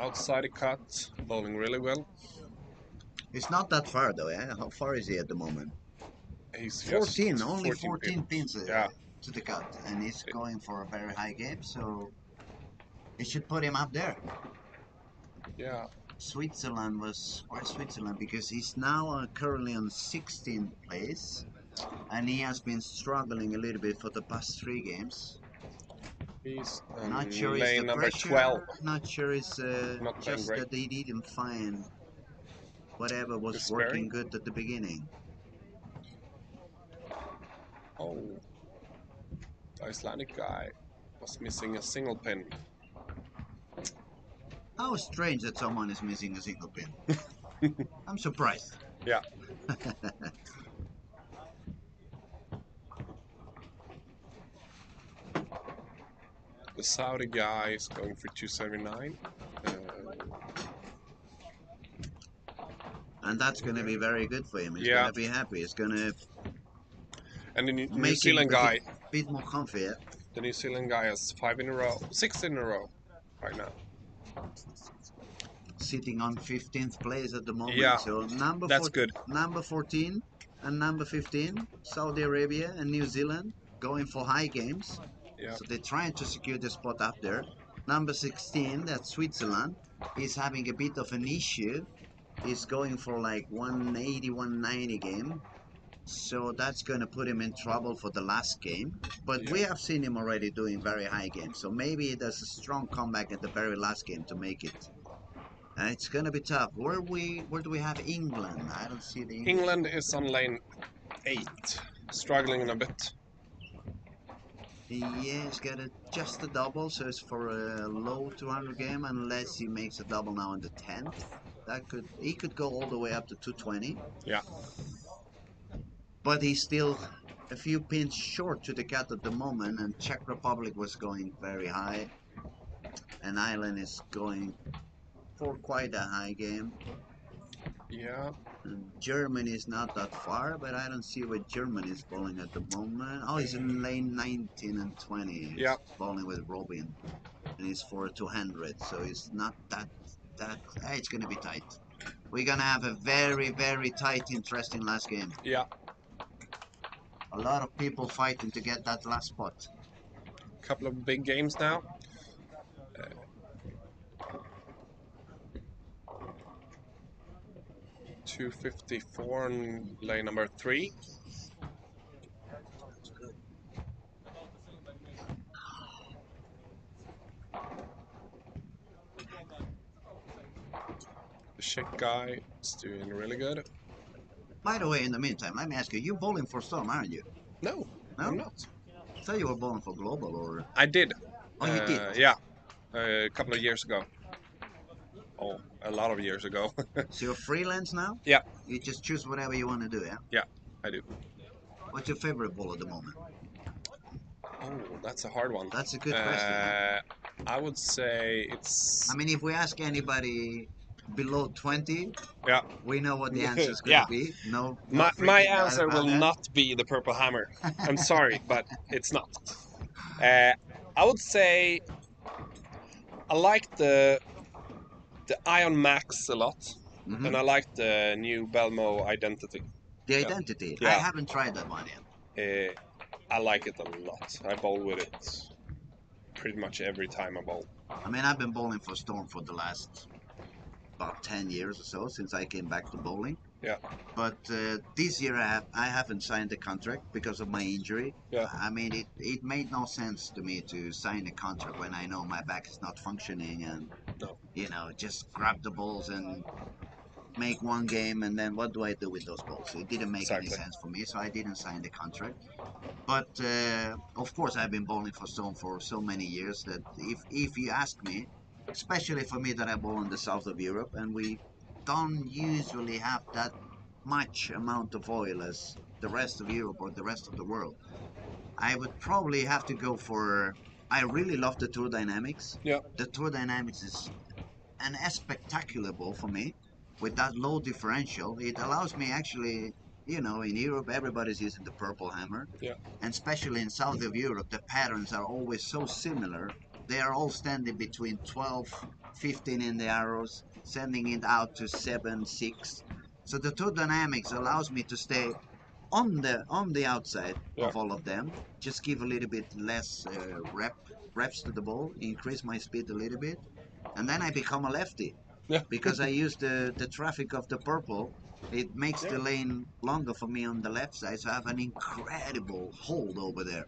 [SPEAKER 4] outside the cut, bowling really well.
[SPEAKER 3] It's not that far though, yeah? How far is he at the moment?
[SPEAKER 4] He's
[SPEAKER 3] 14,
[SPEAKER 4] just
[SPEAKER 3] only 14 pins
[SPEAKER 4] Yeah.
[SPEAKER 3] to the cut, and he's going for a very high game, so it should put him up there.
[SPEAKER 4] Yeah.
[SPEAKER 3] Switzerland was, where's Switzerland? Because he's now currently on 16th place, and he has been struggling a little bit for the past 3 games.
[SPEAKER 4] He's
[SPEAKER 3] Not sure it's
[SPEAKER 4] lane
[SPEAKER 3] the
[SPEAKER 4] number
[SPEAKER 3] pressure,
[SPEAKER 4] 12.
[SPEAKER 3] not sure it's
[SPEAKER 4] Not playing
[SPEAKER 3] just
[SPEAKER 4] great.
[SPEAKER 3] that they didn't find whatever was
[SPEAKER 4] It's
[SPEAKER 3] working
[SPEAKER 4] sparing.
[SPEAKER 3] good at the beginning.
[SPEAKER 4] Oh. The Icelandic guy was missing a single pin.
[SPEAKER 3] How strange that someone is missing a single pin. I'm surprised.
[SPEAKER 4] Yeah. The Saudi guy is going for 279.
[SPEAKER 3] And that's going to be very good for him. He's
[SPEAKER 4] Yeah.
[SPEAKER 3] going to be happy. It's going to
[SPEAKER 4] And the New
[SPEAKER 3] make
[SPEAKER 4] Zealand
[SPEAKER 3] him a
[SPEAKER 4] guy,
[SPEAKER 3] bit more comfy.
[SPEAKER 4] the New Zealand guy has 5 in a row, 6 in a row right now.
[SPEAKER 3] Sitting on 15th place at the moment.
[SPEAKER 4] Yeah,
[SPEAKER 3] So
[SPEAKER 4] that's good.
[SPEAKER 3] Number 14 and number 15, Saudi Arabia and New Zealand going for high games.
[SPEAKER 4] Yeah.
[SPEAKER 3] So they're trying to secure the spot up there. Number 16, that's Switzerland, is having a bit of an issue. He's going for like 180, 190 game. So that's going to put him in trouble for the last game. But we have seen him already doing very high games. So maybe he does a strong comeback at the very last game to make it. It's going to be tough. Where do we have England? I don't see the English.
[SPEAKER 4] England is on lane 8, struggling a bit.
[SPEAKER 3] Yeah, he's got just a double, so it's for a low 200 game unless he makes a double now in the 10th. He could go all the way up to 220.
[SPEAKER 4] Yeah.
[SPEAKER 3] But he's still a few pins short to the cut at the moment, and Czech Republic was going very high, and Ireland is going for quite a high game.
[SPEAKER 4] Yeah.
[SPEAKER 3] And Germany is not that far, but I don't see where Germany is bowling at the moment. Oh, he's in lane 19 and 20. He's bowling with Robin, and he's for 200, so it's not that. It's gonna be tight. We're gonna have a very, very tight, interesting last game.
[SPEAKER 4] Yeah.
[SPEAKER 3] A lot of people fighting to get that last spot.
[SPEAKER 4] Couple of big games now. 254 on lane number 3. The Czech guy is doing really good.
[SPEAKER 3] By the way, in the meantime, let me ask you, you're bowling for Storm, aren't you?
[SPEAKER 4] No,
[SPEAKER 3] No?
[SPEAKER 4] I'm not.
[SPEAKER 3] I thought you were bowling for Global, or...
[SPEAKER 4] I did.
[SPEAKER 3] Oh, you did?
[SPEAKER 4] Yeah, a couple of years ago. Oh, a lot of years ago.
[SPEAKER 3] So you're freelance now?
[SPEAKER 4] Yeah.
[SPEAKER 3] You just choose whatever you want to do, yeah?
[SPEAKER 4] Yeah, I do.
[SPEAKER 3] What's your favorite bowl at the moment?
[SPEAKER 4] Oh, that's a hard one.
[SPEAKER 3] That's a good question. Huh?
[SPEAKER 4] I would say it's...
[SPEAKER 3] I mean, if we ask anybody below 20,
[SPEAKER 4] Yeah.
[SPEAKER 3] we know what the answer is going to be. No, not
[SPEAKER 4] My
[SPEAKER 3] freaking out
[SPEAKER 4] answer
[SPEAKER 3] about
[SPEAKER 4] will
[SPEAKER 3] that.
[SPEAKER 4] not be the Purple Hammer. I'm sorry, but it's not. I would say I like the Ion Max a lot,
[SPEAKER 3] Mhm.
[SPEAKER 4] and I like the new Belmo Identity.
[SPEAKER 3] The Identity.
[SPEAKER 4] Yeah.
[SPEAKER 3] I haven't tried that one yet.
[SPEAKER 4] I like it a lot. I bowl with it pretty much every time I bowl.
[SPEAKER 3] I mean, I've been bowling for Storm for the last about 10 years or so, since I came back to bowling.
[SPEAKER 4] Yeah.
[SPEAKER 3] But this year I haven't signed the contract because of my injury.
[SPEAKER 4] Yeah.
[SPEAKER 3] I mean, it made no sense to me to sign a contract when I know my back is not functioning, and
[SPEAKER 4] No.
[SPEAKER 3] you know, just grab the balls and make one game, and then what do I do with those balls? It didn't make any
[SPEAKER 4] Exactly.
[SPEAKER 3] sense for me, so I didn't sign the contract. But of course, I've been bowling for Stone for so many years that if you ask me, especially for me that I bowl in the south of Europe, and we don't usually have that much amount of oil as the rest of Europe or the rest of the world, I would probably have to go for... I really love the Tour Dynamics.
[SPEAKER 4] Yeah.
[SPEAKER 3] The Tour Dynamics is an spectacular ball for me. With that low differential, it allows me actually, you know, in Europe everybody's using the Purple Hammer.
[SPEAKER 4] Yeah.
[SPEAKER 3] And especially in south of Europe, the patterns are always so similar. They are all standing between 12, 15 in the arrows, sending it out to 7, 6. So the Tour Dynamics allows me to stay on the outside
[SPEAKER 4] Yeah.
[SPEAKER 3] of all of them. Just give a little bit less reps to the ball, increase my speed a little bit, and then I become a lefty.
[SPEAKER 4] Yeah.
[SPEAKER 3] Because I use the traffic of the purple. It makes the lane longer for me on the left side, so I have an incredible hold over there.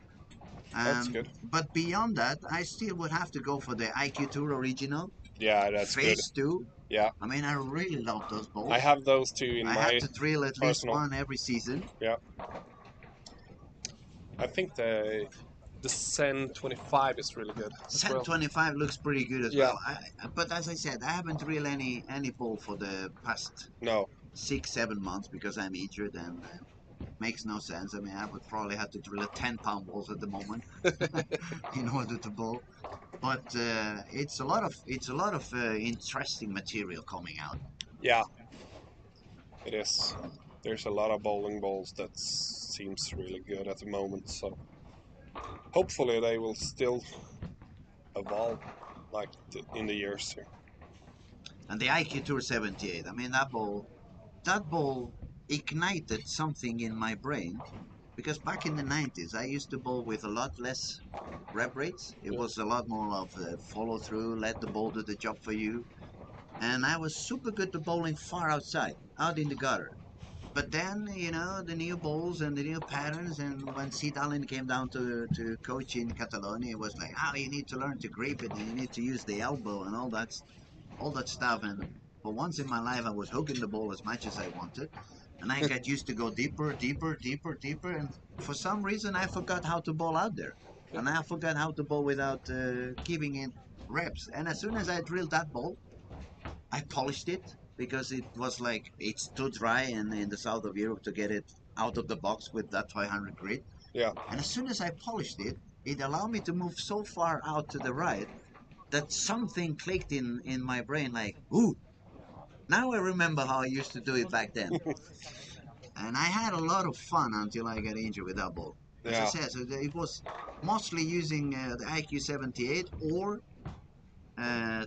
[SPEAKER 4] That's good.
[SPEAKER 3] But beyond that, I still would have to go for the IQ Tour Original.
[SPEAKER 4] Yeah, that's
[SPEAKER 3] Phase
[SPEAKER 4] good.
[SPEAKER 3] 2.
[SPEAKER 4] Yeah.
[SPEAKER 3] I mean, I really love those balls.
[SPEAKER 4] I have those two in
[SPEAKER 3] I
[SPEAKER 4] my
[SPEAKER 3] have to drill at least
[SPEAKER 4] personal.
[SPEAKER 3] one every season.
[SPEAKER 4] Yeah. I think the Zen 25 is really good.
[SPEAKER 3] Zen 25 looks pretty good as
[SPEAKER 4] Yeah.
[SPEAKER 3] well. But as I said, I haven't drilled any ball for the past
[SPEAKER 4] No.
[SPEAKER 3] 6-7 months because I'm injured, and makes no sense. I mean, I would probably have to drill a 10-pound balls at the moment in order to bowl. But it's a lot of interesting material coming out.
[SPEAKER 4] Yeah. It is. There's a lot of bowling balls that seems really good at the moment, so hopefully they will still evolve like in the years here.
[SPEAKER 3] And the IQ Tour 78, I mean, that ball ignited something in my brain, because back in the 90s I used to bowl with a lot less rep rates. It was a lot more of follow through, let the ball do the job for you, and I was super good to bowling far outside, out in the gutter. But then, you know, the new balls and the new patterns, and when Sid Allen came down to coach in Catalonia, it was like, oh, you need to learn to grip it, and you need to use the elbow and all that stuff. And for once in my life, I was hooking the ball as much as I wanted, and I got used to go deeper, deeper, deeper, deeper, and for some reason I forgot how to bowl out there, and I forgot how to bowl without giving it reps. And as soon as I drilled that ball, I polished it, because it was like, it's too dry in the south of Europe to get it out of the box with that 500 grit.
[SPEAKER 4] Yeah.
[SPEAKER 3] And as soon as I polished it, it allowed me to move so far out to the right that something clicked in my brain, like, ooh, now I remember how I used to do it back then. And I had a lot of fun until I got injured with that ball. As I
[SPEAKER 4] Yeah.
[SPEAKER 3] said, so it was mostly using the IQ 78 or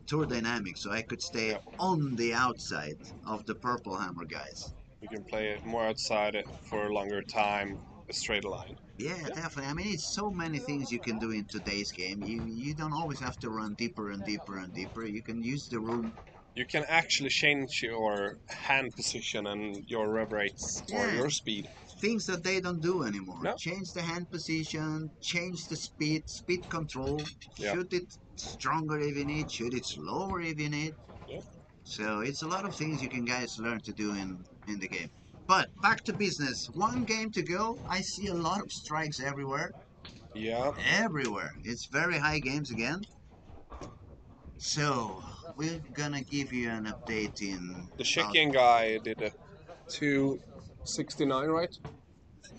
[SPEAKER 3] Tour Dynamics, so I could stay on the outside of the Purple Hammer guys.
[SPEAKER 4] You can play it more outside for a longer time, a straight line.
[SPEAKER 3] Yeah, definitely. I mean, it's so many things you can do in today's game. You don't always have to run deeper and deeper and deeper. You can use the room
[SPEAKER 4] You can actually change your hand position and your rev rates or
[SPEAKER 3] Yeah.
[SPEAKER 4] your speed.
[SPEAKER 3] Things that they don't do anymore.
[SPEAKER 4] No.
[SPEAKER 3] Change the hand position, change the speed control,
[SPEAKER 4] Yeah.
[SPEAKER 3] shoot it stronger if you need, shoot it slower if you need.
[SPEAKER 4] Yeah.
[SPEAKER 3] So it's a lot of things you can guys learn to do in the game. But back to business. One game to go. I see a lot of strikes everywhere.
[SPEAKER 4] Yeah.
[SPEAKER 3] Everywhere. It's very high games again. So we're gonna give you an update in
[SPEAKER 4] The
[SPEAKER 3] about,
[SPEAKER 4] Czechian guy did a 269, right?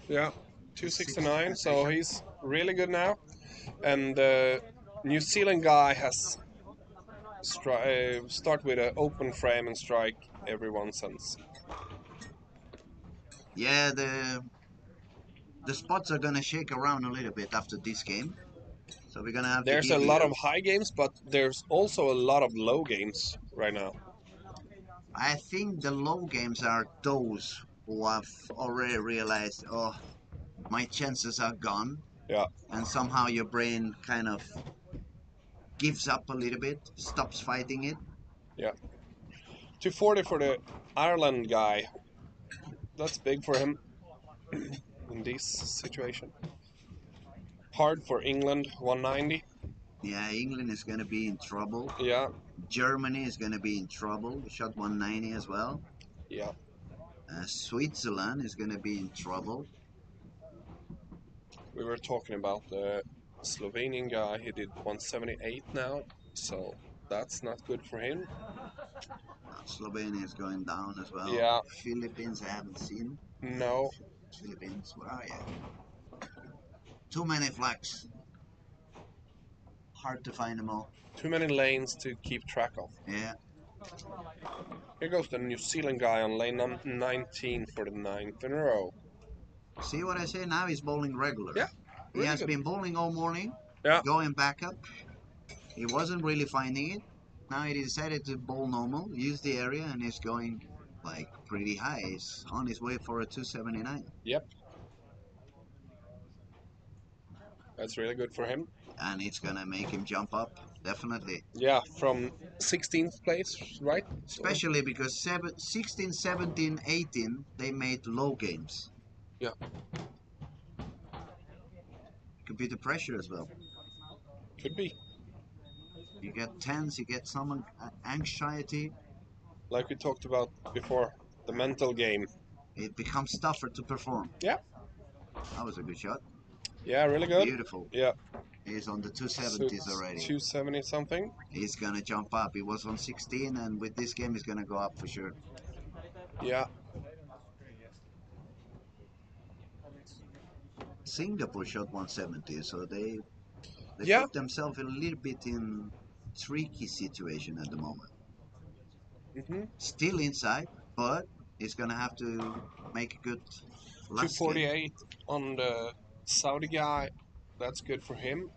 [SPEAKER 4] Yeah, 269. So he's really good now. And the New Zealand guy has start with an open frame and strike everyone since.
[SPEAKER 3] yeah, the spots are gonna shake around a little bit after this game. So we're gonna have to
[SPEAKER 4] There's a
[SPEAKER 3] give
[SPEAKER 4] lot
[SPEAKER 3] you.
[SPEAKER 4] of high games, but there's also a lot of low games right now.
[SPEAKER 3] I think the low games are those who have already realized, oh, my chances are gone,
[SPEAKER 4] Yeah.
[SPEAKER 3] and somehow your brain kind of gives up a little bit, stops fighting it.
[SPEAKER 4] Yeah. 240 for the Ireland guy. That's big for him in this situation. Hard for England, 190.
[SPEAKER 3] Yeah, England is gonna be in trouble.
[SPEAKER 4] Yeah.
[SPEAKER 3] Germany is gonna be in trouble. We shot 190 as well.
[SPEAKER 4] Yeah.
[SPEAKER 3] Switzerland is gonna be in trouble.
[SPEAKER 4] We were talking about the Slovenian guy. He did 178 now, so that's not good for him.
[SPEAKER 3] Slovenia is going down as well.
[SPEAKER 4] Yeah.
[SPEAKER 3] Philippines I haven't seen.
[SPEAKER 4] No.
[SPEAKER 3] Philippines, where are you? Too many flags. Hard to find them all.
[SPEAKER 4] Too many lanes to keep track of.
[SPEAKER 3] Yeah.
[SPEAKER 4] Here goes the New Zealand guy on lane 19 for the 9th in a row.
[SPEAKER 3] See what I say? Now he's bowling regular.
[SPEAKER 4] Yeah,
[SPEAKER 3] He
[SPEAKER 4] really
[SPEAKER 3] has
[SPEAKER 4] good.
[SPEAKER 3] been bowling all morning,
[SPEAKER 4] Yeah.
[SPEAKER 3] going back up. He wasn't really finding it. Now he decided to bowl normal, use the area, and he's going like pretty high. He's on his way for a 279.
[SPEAKER 4] Yep. That's really good for him.
[SPEAKER 3] And it's gonna make him jump up, definitely.
[SPEAKER 4] Yeah, from 16th place, right?
[SPEAKER 3] Especially because 16, 17, 18, they made low games.
[SPEAKER 4] Yeah.
[SPEAKER 3] Could be the pressure as well.
[SPEAKER 4] Could be.
[SPEAKER 3] You get tense, you get some anxiety.
[SPEAKER 4] Like we talked about before, the mental game.
[SPEAKER 3] It becomes tougher to perform.
[SPEAKER 4] Yeah.
[SPEAKER 3] That was a good shot.
[SPEAKER 4] Yeah, really good.
[SPEAKER 3] Beautiful.
[SPEAKER 4] Yeah.
[SPEAKER 3] He's on the 270s already.
[SPEAKER 4] 270 something.
[SPEAKER 3] He's gonna jump up. He was on 16, and with this game, he's gonna go up for sure.
[SPEAKER 4] Yeah.
[SPEAKER 3] Singapore shot 170, so they
[SPEAKER 4] Yeah.
[SPEAKER 3] put themselves a little bit in tricky situation at the moment.
[SPEAKER 4] Mm-hmm.
[SPEAKER 3] Still inside, but he's gonna have to make a good last game.
[SPEAKER 4] 248 on the Saudi guy. That's good for him.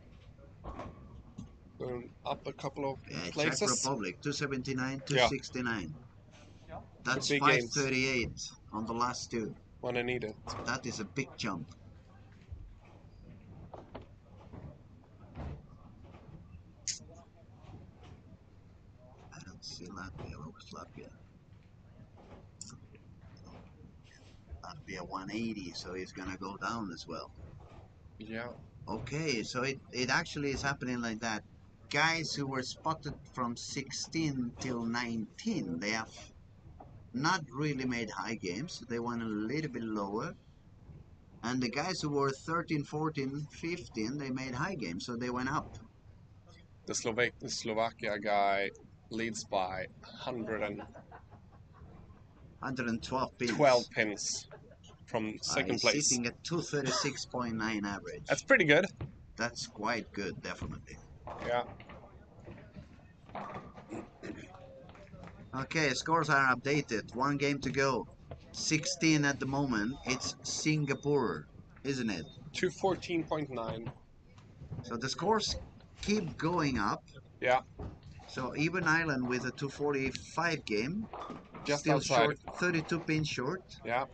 [SPEAKER 4] Going up a couple of
[SPEAKER 3] Yeah, Czech
[SPEAKER 4] places.
[SPEAKER 3] Republic 279, 269. That's
[SPEAKER 4] big games.
[SPEAKER 3] 538 on the last two.
[SPEAKER 4] When I need it.
[SPEAKER 3] That is a big jump. I don't see Latvia. What was Latvia? Latvia 180, so he's gonna go down as well.
[SPEAKER 4] Yeah.
[SPEAKER 3] Okay, so it actually is happening like that. Guys who were spotted from 16 till 19, they have not really made high games. They went a little bit lower. And the guys who were 13, 14, 15, they made high games, so they went up.
[SPEAKER 4] The Slovakia guy leads by
[SPEAKER 3] 112 pins.
[SPEAKER 4] 12 pins from second
[SPEAKER 3] He's
[SPEAKER 4] place.
[SPEAKER 3] sitting at 236.9 average.
[SPEAKER 4] That's pretty good.
[SPEAKER 3] That's quite good, definitely.
[SPEAKER 4] Yeah.
[SPEAKER 3] Okay, scores are updated. One game to go. 16 at the moment. It's Singapore, isn't it?
[SPEAKER 4] 214.9.
[SPEAKER 3] So the scores keep going up.
[SPEAKER 4] Yeah.
[SPEAKER 3] So even Ireland with a 245 game,
[SPEAKER 4] Just
[SPEAKER 3] still
[SPEAKER 4] outside.
[SPEAKER 3] short, 32 pins short.
[SPEAKER 4] Yeah.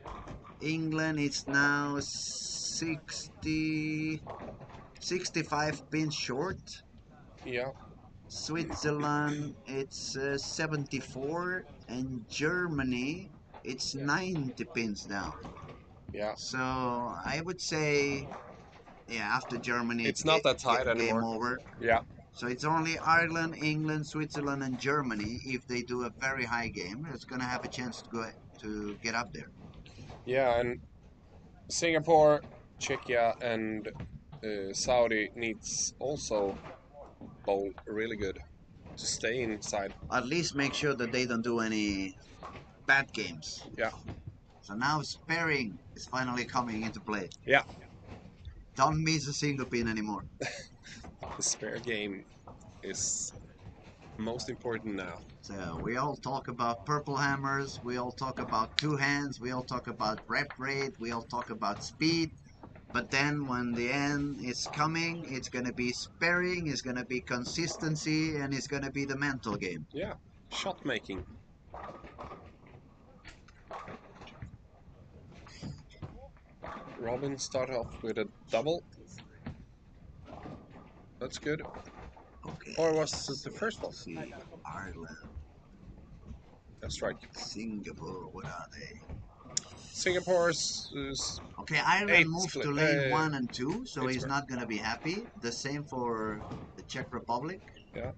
[SPEAKER 3] England is now 65 pins short.
[SPEAKER 4] Yeah.
[SPEAKER 3] Switzerland, it's 74, and Germany, it's 90 pins down.
[SPEAKER 4] Yeah.
[SPEAKER 3] So I would say, yeah, after Germany,
[SPEAKER 4] It's not that tight
[SPEAKER 3] game
[SPEAKER 4] anymore.
[SPEAKER 3] over.
[SPEAKER 4] Yeah.
[SPEAKER 3] So it's only Ireland, England, Switzerland, and Germany. If they do a very high game, it's gonna have a chance to get up there.
[SPEAKER 4] Yeah, and Singapore, Czechia, and Saudi needs also bowl really good to stay inside.
[SPEAKER 3] At least make sure that they don't do any bad games.
[SPEAKER 4] Yeah.
[SPEAKER 3] So now sparing is finally coming into play.
[SPEAKER 4] Yeah.
[SPEAKER 3] Don't miss a single pin anymore.
[SPEAKER 4] The spare game is most important now.
[SPEAKER 3] So we all talk about purple hammers, we all talk about two hands, we all talk about rep rate, we all talk about speed. But then when the end is coming, it's going to be sparing, it's going to be consistency, and it's going to be the mental game.
[SPEAKER 4] Yeah. Shot making. Robin started off with a double. That's good.
[SPEAKER 3] Okay.
[SPEAKER 4] Or was it the first one?
[SPEAKER 3] See, Ireland,
[SPEAKER 4] That's right.
[SPEAKER 3] Singapore, what are they?
[SPEAKER 4] Singapore's is
[SPEAKER 3] Okay, Ireland
[SPEAKER 4] eight
[SPEAKER 3] moves
[SPEAKER 4] split.
[SPEAKER 3] to lane 1 and 2, so
[SPEAKER 4] eight
[SPEAKER 3] he's
[SPEAKER 4] split.
[SPEAKER 3] not going to be happy. The same for the Czech Republic.
[SPEAKER 4] Yeah.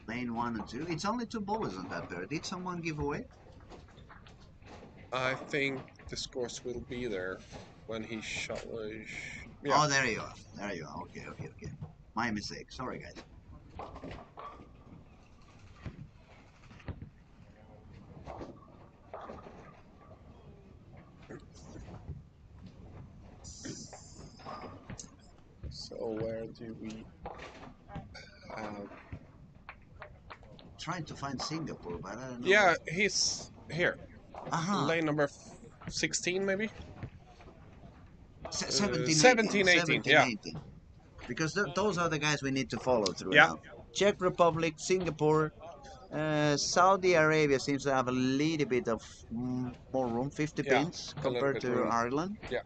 [SPEAKER 3] Lane 1 and 2. It's only 2 bowlers on that pair. Did someone give away?
[SPEAKER 4] I think the scores will be there when he shot. Yeah.
[SPEAKER 3] Oh, there you are. There you are. Okay, okay, okay. My mistake. Sorry, guys.
[SPEAKER 4] So where do we have?
[SPEAKER 3] Trying to find Singapore, but I don't know.
[SPEAKER 4] Yeah, he's here.
[SPEAKER 3] Aha.
[SPEAKER 4] Lane number 16, maybe.
[SPEAKER 3] 17,
[SPEAKER 4] 17, 18,
[SPEAKER 3] 17,
[SPEAKER 4] yeah.
[SPEAKER 3] 18. Because those are the guys we need to follow through
[SPEAKER 4] Yeah.
[SPEAKER 3] now. Czech Republic, Singapore, Saudi Arabia seems to have a little bit of more room, 50
[SPEAKER 4] Yeah,
[SPEAKER 3] pins
[SPEAKER 4] a little
[SPEAKER 3] compared
[SPEAKER 4] bit
[SPEAKER 3] to
[SPEAKER 4] room.
[SPEAKER 3] Ireland.
[SPEAKER 4] Yeah.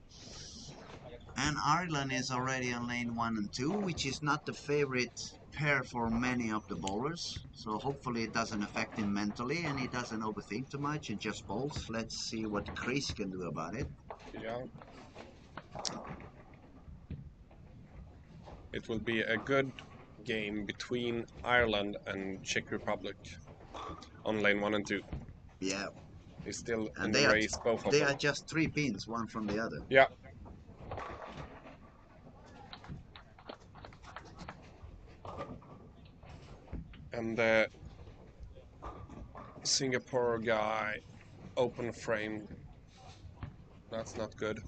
[SPEAKER 3] And Ireland is already on lane 1 and 2, which is not the favorite pair for many of the bowlers. So hopefully it doesn't affect him mentally and he doesn't overthink too much and just bowls. Let's see what Chris can do about it.
[SPEAKER 4] Yeah. It will be a good game between Ireland and Czech Republic on lane 1 and 2.
[SPEAKER 3] Yeah.
[SPEAKER 4] He's still
[SPEAKER 3] And
[SPEAKER 4] in
[SPEAKER 3] they
[SPEAKER 4] the
[SPEAKER 3] are,
[SPEAKER 4] race, both of
[SPEAKER 3] they
[SPEAKER 4] them.
[SPEAKER 3] are just 3 pins, one from the other.
[SPEAKER 4] Yeah. And the Singapore guy, open frame. That's not good.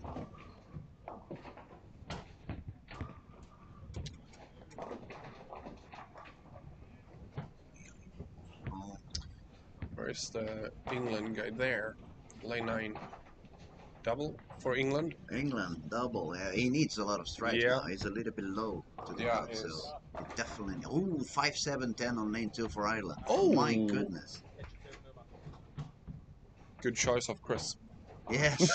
[SPEAKER 3] Oh,
[SPEAKER 4] Where's the England guy there? Lane 9. Double for England.
[SPEAKER 3] England, double. He needs a lot of strikes
[SPEAKER 4] Yeah.
[SPEAKER 3] now. He's a little bit low to the
[SPEAKER 4] Yeah,
[SPEAKER 3] out,
[SPEAKER 4] he
[SPEAKER 3] so
[SPEAKER 4] is.
[SPEAKER 3] it definitely. Ooh, 5, 7, 10 on lane 2 for Ireland.
[SPEAKER 4] Oh.
[SPEAKER 3] My goodness.
[SPEAKER 4] Good choice of Chris.
[SPEAKER 3] Yes.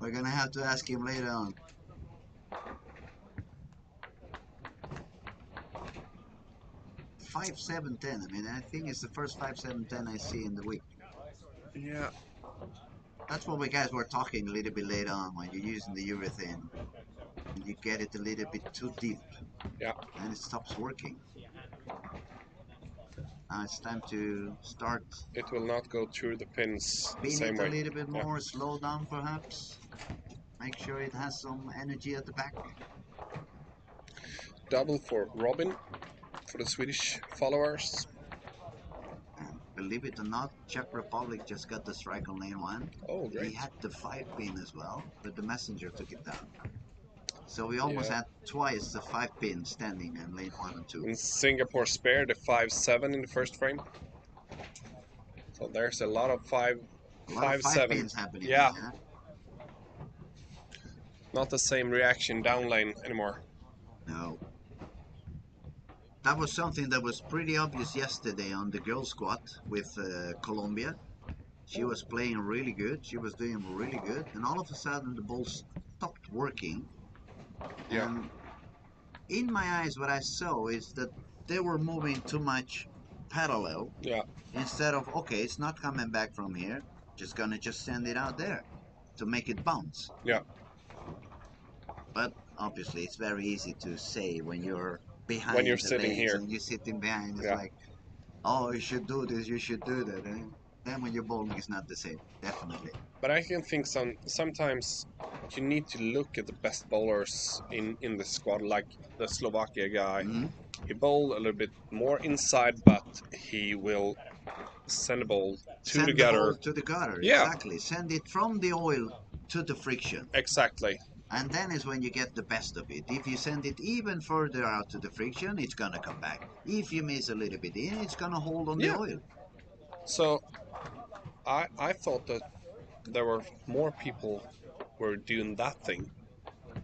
[SPEAKER 3] We're gonna have to ask him later on. Five, 7, 10. I mean, I think it's the first 5, 7, 10 I see in the week.
[SPEAKER 4] Yeah.
[SPEAKER 3] That's what we guys were talking a little bit later on when you're using the urethane. And you get it a little bit too deep.
[SPEAKER 4] Yeah.
[SPEAKER 3] And it stops working. Now it's time to start.
[SPEAKER 4] It will not go through the pins the
[SPEAKER 3] Spin
[SPEAKER 4] same
[SPEAKER 3] it a
[SPEAKER 4] way.
[SPEAKER 3] little bit
[SPEAKER 4] Yeah.
[SPEAKER 3] more, slow down perhaps. Make sure it has some energy at the back.
[SPEAKER 4] Double for Robin for the Swedish followers.
[SPEAKER 3] And believe it or not, Czech Republic just got the strike on lane 1.
[SPEAKER 4] Oh,
[SPEAKER 3] He
[SPEAKER 4] great.
[SPEAKER 3] had the 5 pin as well, but the messenger took it down. So we almost
[SPEAKER 4] Yeah.
[SPEAKER 3] had twice the 5 pin standing in lane 1 and 2.
[SPEAKER 4] And Singapore spared the 5-7 in the first frame. So there's a lot of 5,
[SPEAKER 3] A lot of 5
[SPEAKER 4] 5-7.
[SPEAKER 3] pins happening.
[SPEAKER 4] Yeah.
[SPEAKER 3] Huh?
[SPEAKER 4] Not the same reaction down lane anymore.
[SPEAKER 3] No. That was something that was pretty obvious yesterday on the girls squad with Colombia. She was playing really good. She was doing really good. And all of a sudden the ball stopped working.
[SPEAKER 4] Yeah.
[SPEAKER 3] And in my eyes, what I saw is that they were moving too much parallel
[SPEAKER 4] Yeah.
[SPEAKER 3] instead of, okay, it's not coming back from here, just gonna just send it out there to make it bounce.
[SPEAKER 4] Yeah.
[SPEAKER 3] But obviously, it's very easy to say when you're behind
[SPEAKER 4] When you're
[SPEAKER 3] the
[SPEAKER 4] sitting
[SPEAKER 3] legs
[SPEAKER 4] here.
[SPEAKER 3] and you're sitting behind. It's
[SPEAKER 4] Yeah.
[SPEAKER 3] like, oh, you should do this, you should do that. And then when you're bowling, it's not the same, definitely.
[SPEAKER 4] But I can think sometimes you need to look at the best bowlers in the squad, like the Slovakia guy.
[SPEAKER 3] Mhm.
[SPEAKER 4] He bowled a little bit more inside, but he will send the ball to
[SPEAKER 3] Send
[SPEAKER 4] the
[SPEAKER 3] the
[SPEAKER 4] gutter.
[SPEAKER 3] ball to the gutter,
[SPEAKER 4] Yeah.
[SPEAKER 3] exactly. Send it from the oil to the friction.
[SPEAKER 4] Exactly.
[SPEAKER 3] And then is when you get the best of it. If you send it even further out to the friction, it's gonna come back. If you miss a little bit in, it's gonna hold on the
[SPEAKER 4] Yeah.
[SPEAKER 3] oil.
[SPEAKER 4] So I thought that there were more people were doing that thing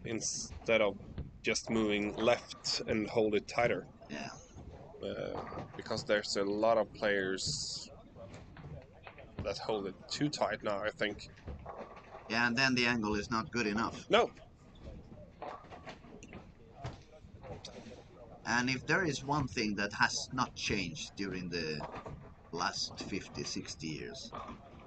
[SPEAKER 4] instead of just moving left and hold it tighter.
[SPEAKER 3] Yeah.
[SPEAKER 4] Because there's a lot of players that hold it too tight now, I think.
[SPEAKER 3] Yeah, and then the angle is not good enough.
[SPEAKER 4] No.
[SPEAKER 3] And if there is one thing that has not changed during the last 50, 60 years,